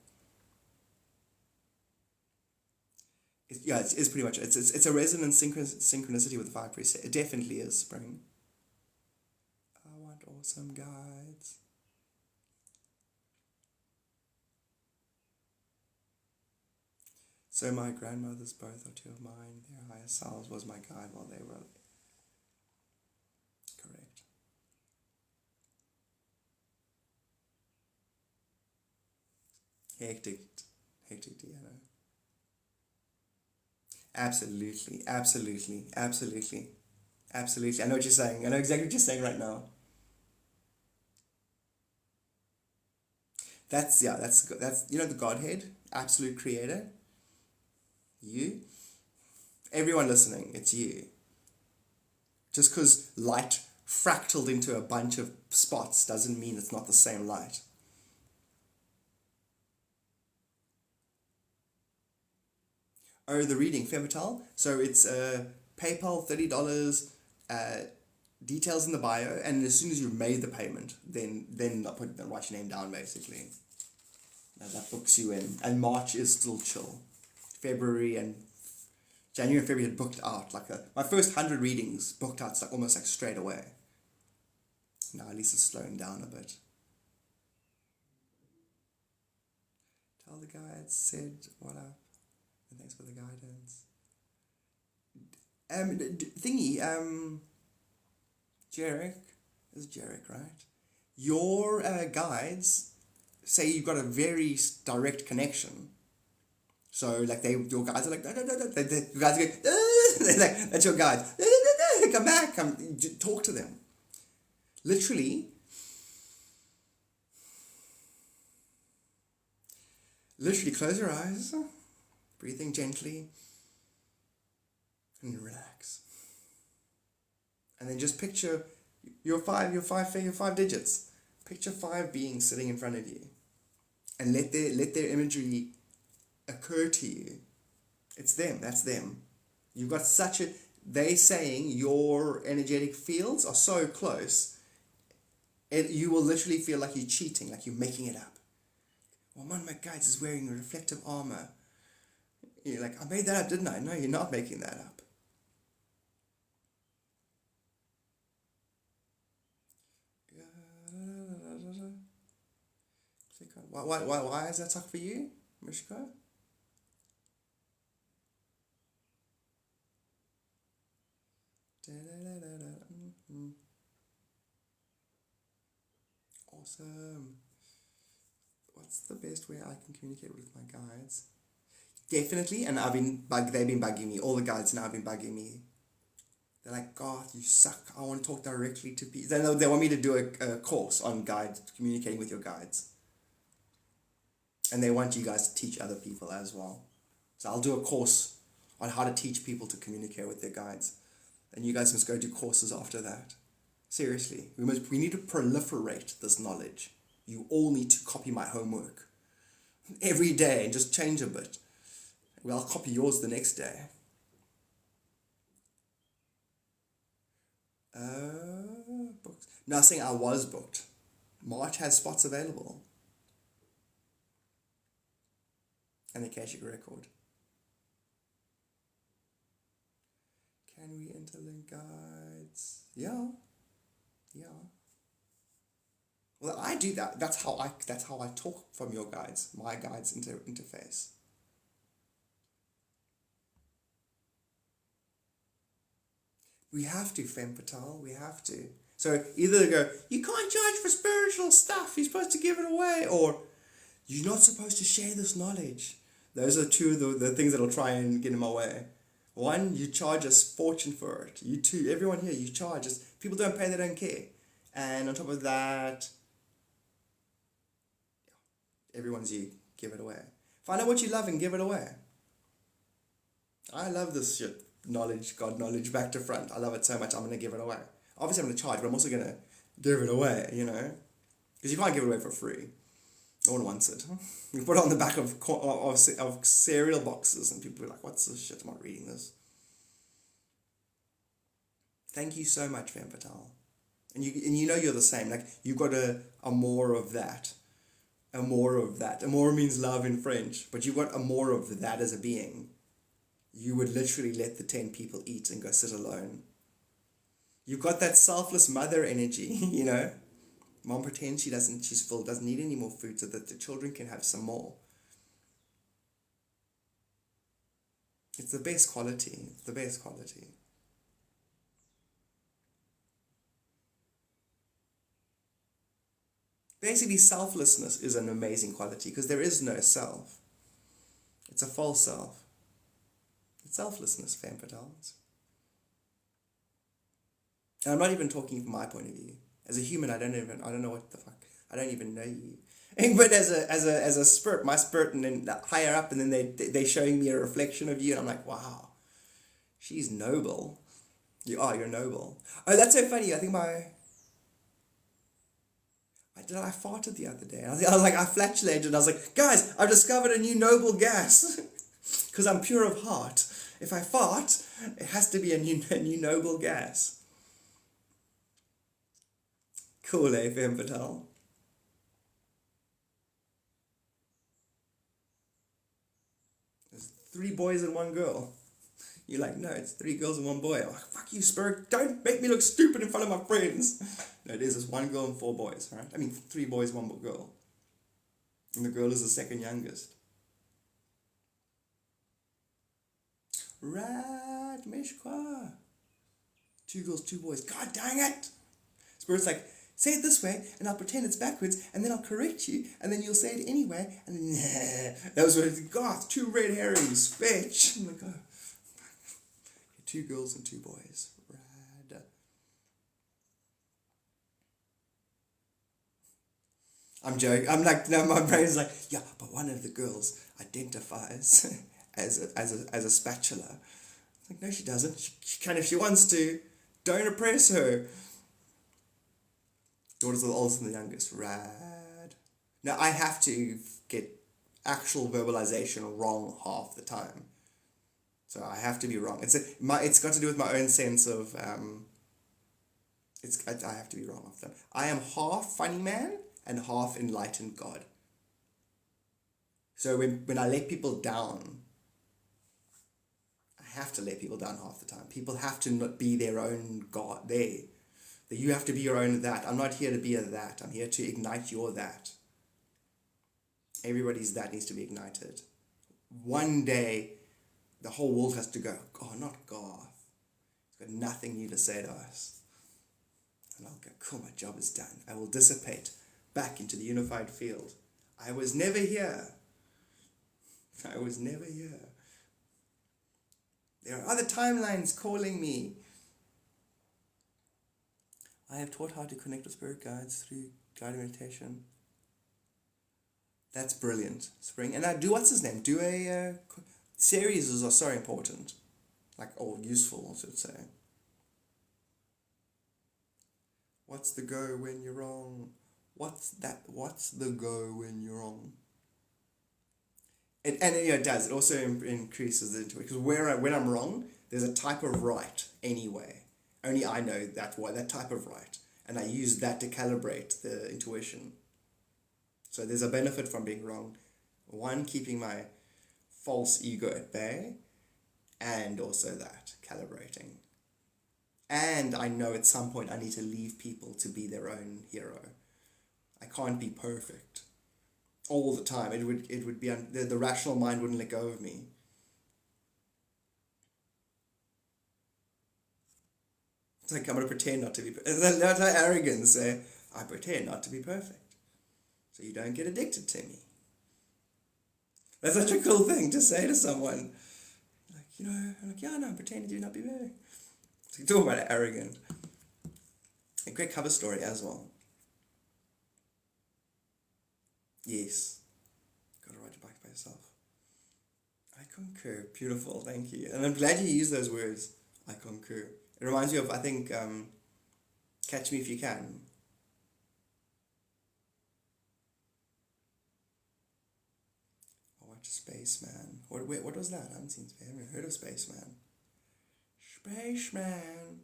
It's pretty much, it's a resonant synchronicity with the five priests. It definitely is spring. I want awesome guides. So my grandmothers, both or two of mine, their higher selves was my guide while they were correct. Hectic, Deanna. Absolutely. I know what you're saying. I know exactly what you're saying right now. That's the Godhead, absolute creator. You. Everyone listening, it's you. Just because light fractaled into a bunch of spots doesn't mean it's not the same light. Oh, the reading, Femital. So it's PayPal, $30, details in the bio, and as soon as you've made the payment, then write your name down, basically. That books you in. And March is still chill. January and February had booked out. My first 100 readings booked out almost straight away. Now at least it's slowing down a bit. Tell the guide said what up. And thanks for the guidance. Jarek, this is Jarek, right? Your guides say you've got a very direct connection. So your guides are like, no. Your guides go, they're like, that's your guides. Come back, talk to them. Literally close your eyes, breathing gently, and relax. And then just picture your five digits. Picture 5 beings sitting in front of you, and let their imagery occur to you. It's them. That's them. You've got they saying your energetic fields are so close. You will literally feel like you're cheating, like you're making it up. Well, one of my guides is wearing reflective armor. You're like, I made that up, didn't I? No, you're not making that up. Why is that suck for you, Mishka? Awesome. What's the best way I can communicate with my guides? Definitely, and they've been bugging me. All the guides now have been bugging me. They're like, Garth, you suck. I want to talk directly to people. They want me to do a course on communicating with your guides. And they want you guys to teach other people as well. So I'll do a course on how to teach people to communicate with their guides. And you guys must go do courses after that. Seriously, we need to proliferate this knowledge. You all need to copy my homework every day and just change a bit. Well, I'll copy yours the next day. Books. Now saying I was booked. March has spots available. And the Akashic record. Can we interlink guides? Yeah. Well, I do that. That's how I talk from your guides. My guides interface. We have to, Femme Patel. We have to. So either they go, you can't charge for spiritual stuff. You're supposed to give it away, or you're not supposed to share this knowledge. Those are two of the things that'll try and get in my way. One, you charge us fortune for it. You two, everyone here, you charge us. People don't pay, they don't care. And on top of that, everyone's you. Give it away. Find out what you love and give it away. I love this shit. Knowledge, God knowledge, back to front. I love it so much, I'm going to give it away. Obviously, I'm going to charge, but I'm also going to give it away, you know? Because you can't give it away for free. No one wants it. You put it on the back of cereal boxes, and people be like, what's this shit? I'm not reading this. Thank you so much, Van Patel. And you know you're the same. Like, you've got a more of that. A more of that. A more means love in French. But you've got a more of that as a being. You would literally let the 10 people eat and go sit alone. You've got that selfless mother energy, you know. Mom pretends she's full, doesn't need any more food so that the children can have some more. It's the best quality. It's the best quality. Basically, selflessness is an amazing quality because there is no self. It's a false self. It's selflessness, Van Patel. And I'm not even talking from my point of view. As a human, I don't know what the fuck. I don't even know you. But as a spirit, my spirit, and then higher up, and then they showing me a reflection of you, and I'm like, wow, she's noble. You're noble. Oh, that's so funny. I think I farted the other day. I flatulated. I was like, guys, I've discovered a new noble gas. Because I'm pure of heart. If I fart, it has to be a new noble gas. Cool, Van Patel. There's 3 boys and 1 girl. You're like, no, it's 3 girls and 1 boy. I'm like, fuck you, spirit. Don't make me look stupid in front of my friends. No, it is. It's 1 girl and 4 boys, right? I mean, 3 boys, 1 girl. And the girl is the second youngest. Right, Mishkwa. 2 girls, 2 boys. God dang it. Spirit's like, say it this way, and I'll pretend it's backwards, and then I'll correct you, and then you'll say it anyway, and then, nah. That was what it's, Garth, 2 red herrings, bitch. I'm like, oh. 2 girls and 2 boys. Rad. I'm joking. I'm like, no, my brain's like, yeah, but one of the girls identifies as a spatula. It's like, no, she doesn't. She can if she wants to. Don't oppress her. Daughters are the oldest and the youngest. Rad. Now, I have to get actual verbalization wrong half the time. So I have to be wrong. It's got to do with my own sense of... I have to be wrong half the time. I am half funny man and half enlightened God. So when I let people down, I have to let people down half the time. People have to not be their own God. That you have to be your own that. I'm not here to be a that. I'm here to ignite your that. Everybody's that needs to be ignited. One day, the whole world has to go, oh, not Garth. He's got nothing new to say to us. And I'll go, cool, my job is done. I will dissipate back into the unified field. I was never here. I was never here. There are other timelines calling me. I have taught how to connect with spirit guides through guided meditation. That's brilliant, Spring. And I do, what's his name? Do a series are so important. Or useful, I should say. What's the go when you're wrong? What's the go when you're wrong? And it does. It also increases the intuition. Because when I'm wrong, there's a type of right anyway. Only I know that type of right. And I use that to calibrate the intuition. So there's a benefit from being wrong. 1, keeping my false ego at bay. And also that, calibrating. And I know at some point I need to leave people to be their own hero. I can't be perfect all the time. It would be the rational mind wouldn't let go of me. It's like, I'm going to pretend not to be perfect. That's how arrogance say, I pretend not to be perfect. So you don't get addicted to me. That's such a cool thing to say to someone. Like, You know, I'm like, yeah, no, I'm pretending to not be there. So you talk about it arrogant. A great cover story as well. Yes. Gotta ride your bike by yourself. I concur. Beautiful, thank you. And I'm glad you used those words. I concur. It reminds me of, I think, Catch Me If You Can. I watched Spaceman. What was that? I haven't seen Spaceman. I haven't heard of Spaceman. Spaceman.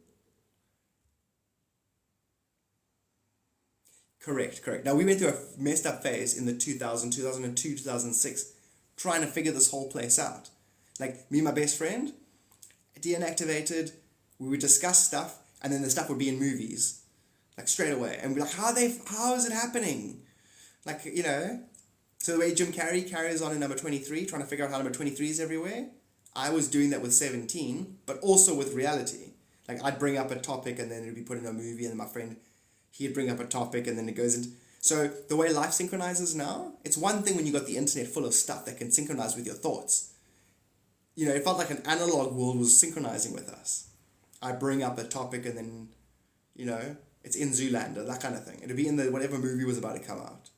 Correct. Now, we went through a messed up phase in the 2002, 2006, trying to figure this whole place out. Like, me and my best friend, deactivated, we would discuss stuff, and then the stuff would be in movies, like, straight away. And we're like, how is it happening? Like, you know, so the way Jim Carrey carries on in number 23, trying to figure out how number 23 is everywhere, I was doing that with 17, but also with reality. Like, I'd bring up a topic, and then it'd be put in a movie, and then my friend, he'd bring up a topic, and then it goes into... So the way life synchronizes now, it's one thing when you got the internet full of stuff that can synchronize with your thoughts. You know, it felt like an analog world was synchronizing with us. I bring up a topic, and then, you know, it's in Zoolander, that kind of thing. It'd be in the whatever movie was about to come out.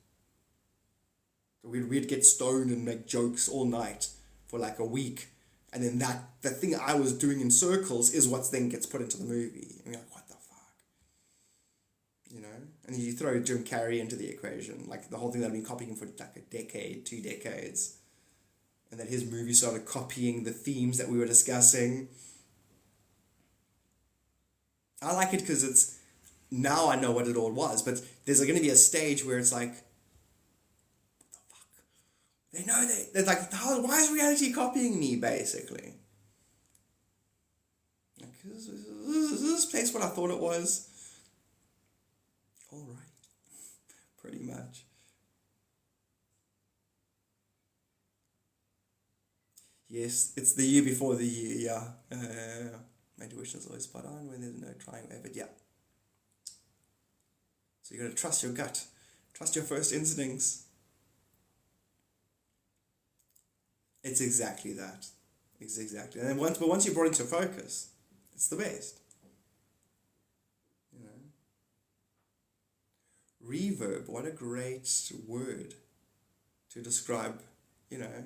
We'd get stoned and make jokes all night for like a week, and then the thing I was doing in circles is what then gets put into the movie. And you're like, what the fuck? You know? And you throw Jim Carrey into the equation, like the whole thing that I've been copying for like a decade, 2 decades. And then his movie started copying the themes that we were discussing. I like it because it's, now I know what it all was, but there's going to be a stage where it's like, what the fuck? They know they're like, why is reality copying me, basically? Like, is this place what I thought it was? All right. Pretty much. Yes, it's the year before the year, yeah. My intuition is always spot on when there's no trying effort, yeah. So you gotta trust your gut. Trust your first instincts. It's exactly that. It's exactly. And then once you're brought into focus, it's the best. You know? Reverb, what a great word to describe, you know,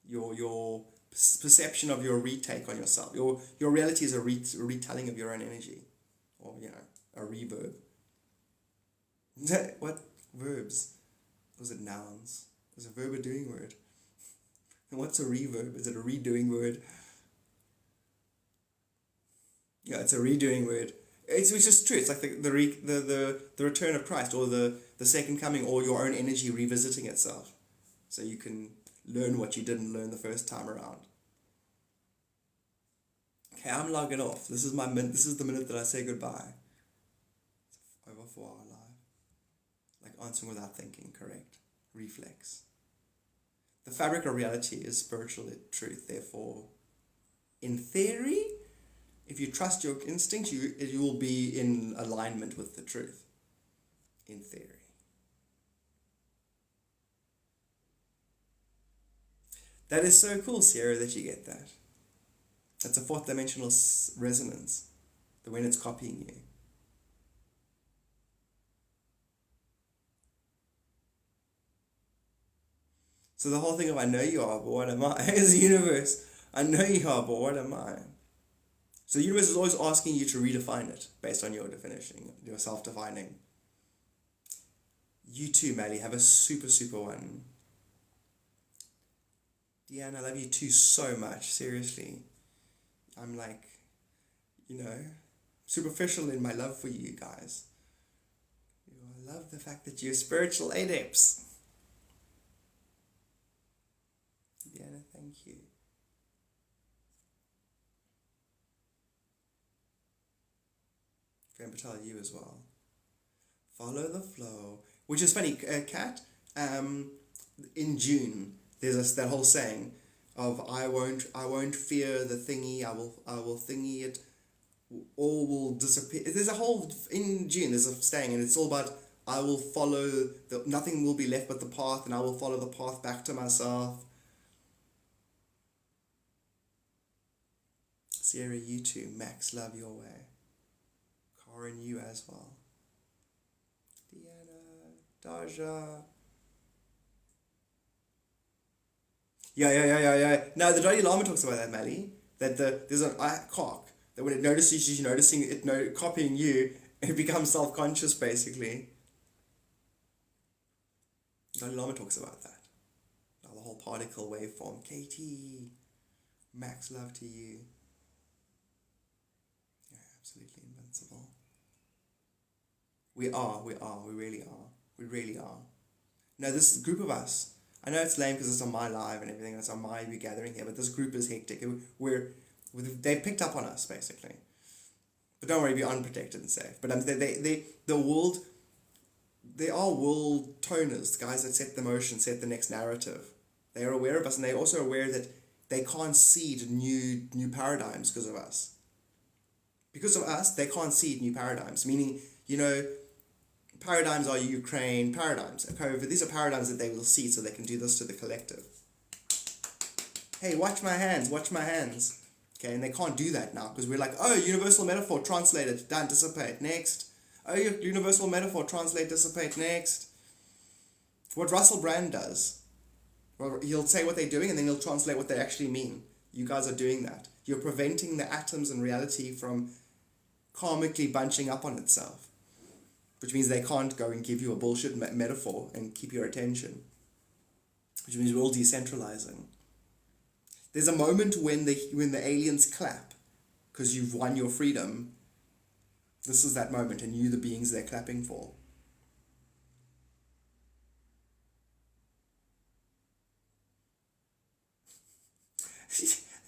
your perception of your retake on yourself. Your reality is a retelling of your own energy, or, you know, a reverb. What verbs? Was it nouns? Is a verb a doing word? And what's a reverb? Is it a redoing word? Yeah, it's a redoing word. It's just true. It's like the return of Christ, or the second coming, or your own energy revisiting itself, so you can learn what you didn't learn the first time around. Okay, I'm logging off. This is the minute that I say goodbye. It's over 4 hour live. Like answering without thinking, correct. Reflex. The fabric of reality is spiritual truth. Therefore, in theory, if you trust your instincts, you will be in alignment with the truth. In theory. That is so cool, Sierra, that you get that. That's a 4th dimensional resonance. The when it's copying you. So the whole thing of I know you are, but what am I? Is the universe. I know you are, but what am I? So the universe is always asking you to redefine it based on your definition, your self-defining. You too, Mally, have a super, super one. Deanne, I love you too so much, seriously. I'm like, you know, superficial in my love for you guys. I love the fact that you're spiritual adepts. Deanna, thank you. Graham Patel, you as well. Follow the flow. Which is funny, Kat, in June, there's that whole saying of I won't fear the thingy, I will thingy it, all will disappear. There's a whole, in June, there's a saying, and it's all about I will follow, nothing will be left but the path, and I will follow the path back to myself. Sarah, you too. Max, love your way. Corin, you as well. Deanna, Daja. Yeah. No, the Dalai Lama talks about that, Mally. That there's an cock that when it notices you noticing it, copying you, it becomes self-conscious basically. Dalai Lama talks about that. Now, the whole particle waveform. Katie, Max, love to you. Yeah, absolutely invincible. We really are. No, this group of us, I know it's lame because it's on my live and everything, and it's on my gathering here, but this group is hectic. They've picked up on us, basically. But don't worry, be unprotected and safe. But they are world toners, the guys that set the motion, set the next narrative. They are aware of us, and they're also aware that they can't seed new paradigms because of us. Because of us, they can't seed new paradigms, meaning, paradigms are Ukraine paradigms. However, these are paradigms that they will see so they can do this to the collective. Hey, watch my hands. Okay, and they can't do that now because we're like, oh, universal metaphor, translated, done, dissipate, next. Oh, universal metaphor, translate, dissipate, next. What Russell Brand does. Well, he'll say what they're doing and then he'll translate what they actually mean. You guys are doing that. You're preventing the atoms in reality from karmically bunching up on itself. Which means they can't go and give you a bullshit metaphor and keep your attention. Which means we're all decentralizing. There's a moment when the aliens clap because you've won your freedom. This is that moment, and you, the beings they're clapping for.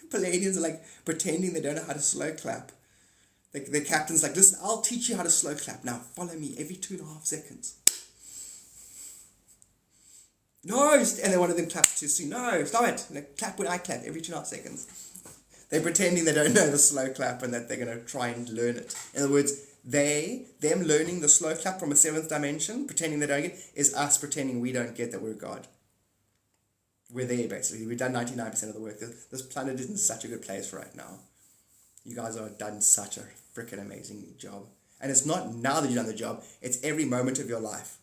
Palladians are like pretending they don't know how to slow clap. The captain's like, listen, I'll teach you how to slow clap. Now follow me every 2.5 seconds. No, and then one of them claps too soon. No, stop it. Clap when I clap every 2.5 seconds. They're pretending they don't know the slow clap and that they're going to try and learn it. In other words, them learning the slow clap from a 7th dimension, pretending they don't get, is us pretending we don't get that we're God. We're there, basically. We've done 99% of the work. This planet is in such a good place right now. You guys have done such a freaking amazing job. And it's not now that you've done the job, it's every moment of your life.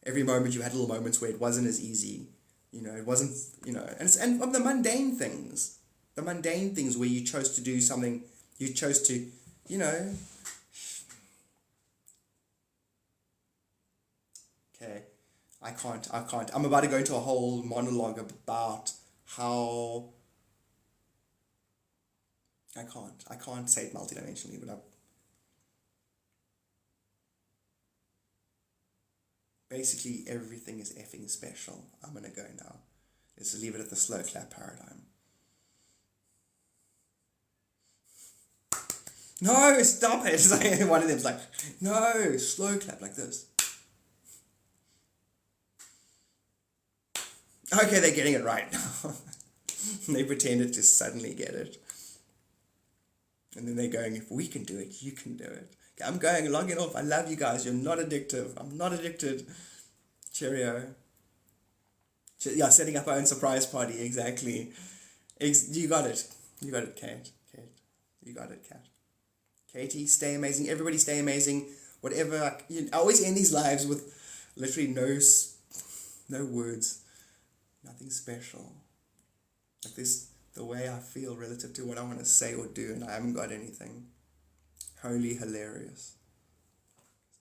Every moment you had little moments where it wasn't as easy. It wasn't, and of the mundane things. The mundane things where you chose to do something, you chose to, Okay, I can't. I'm about to go into a whole monologue about how I can't say it multidimensionally, but basically everything is effing special. I'm going to go now. Let's leave it at the slow clap paradigm. No, stop it. It's like one of them's like, no, slow clap like this. Okay, they're getting it right now. They pretended to suddenly get it. And then they're going, if we can do it, you can do it. Okay, I'm going, logging off. I love you guys. You're not addictive. I'm not addicted. Cheerio. Yeah, setting up our own surprise party. Exactly. You got it. You got it, Kate. You got it, Kat. Katie, stay amazing. Everybody stay amazing. Whatever. I always end these lives with literally no words. Nothing special. Like this, the way I feel relative to what I want to say or do, and I haven't got anything. Holy hilarious.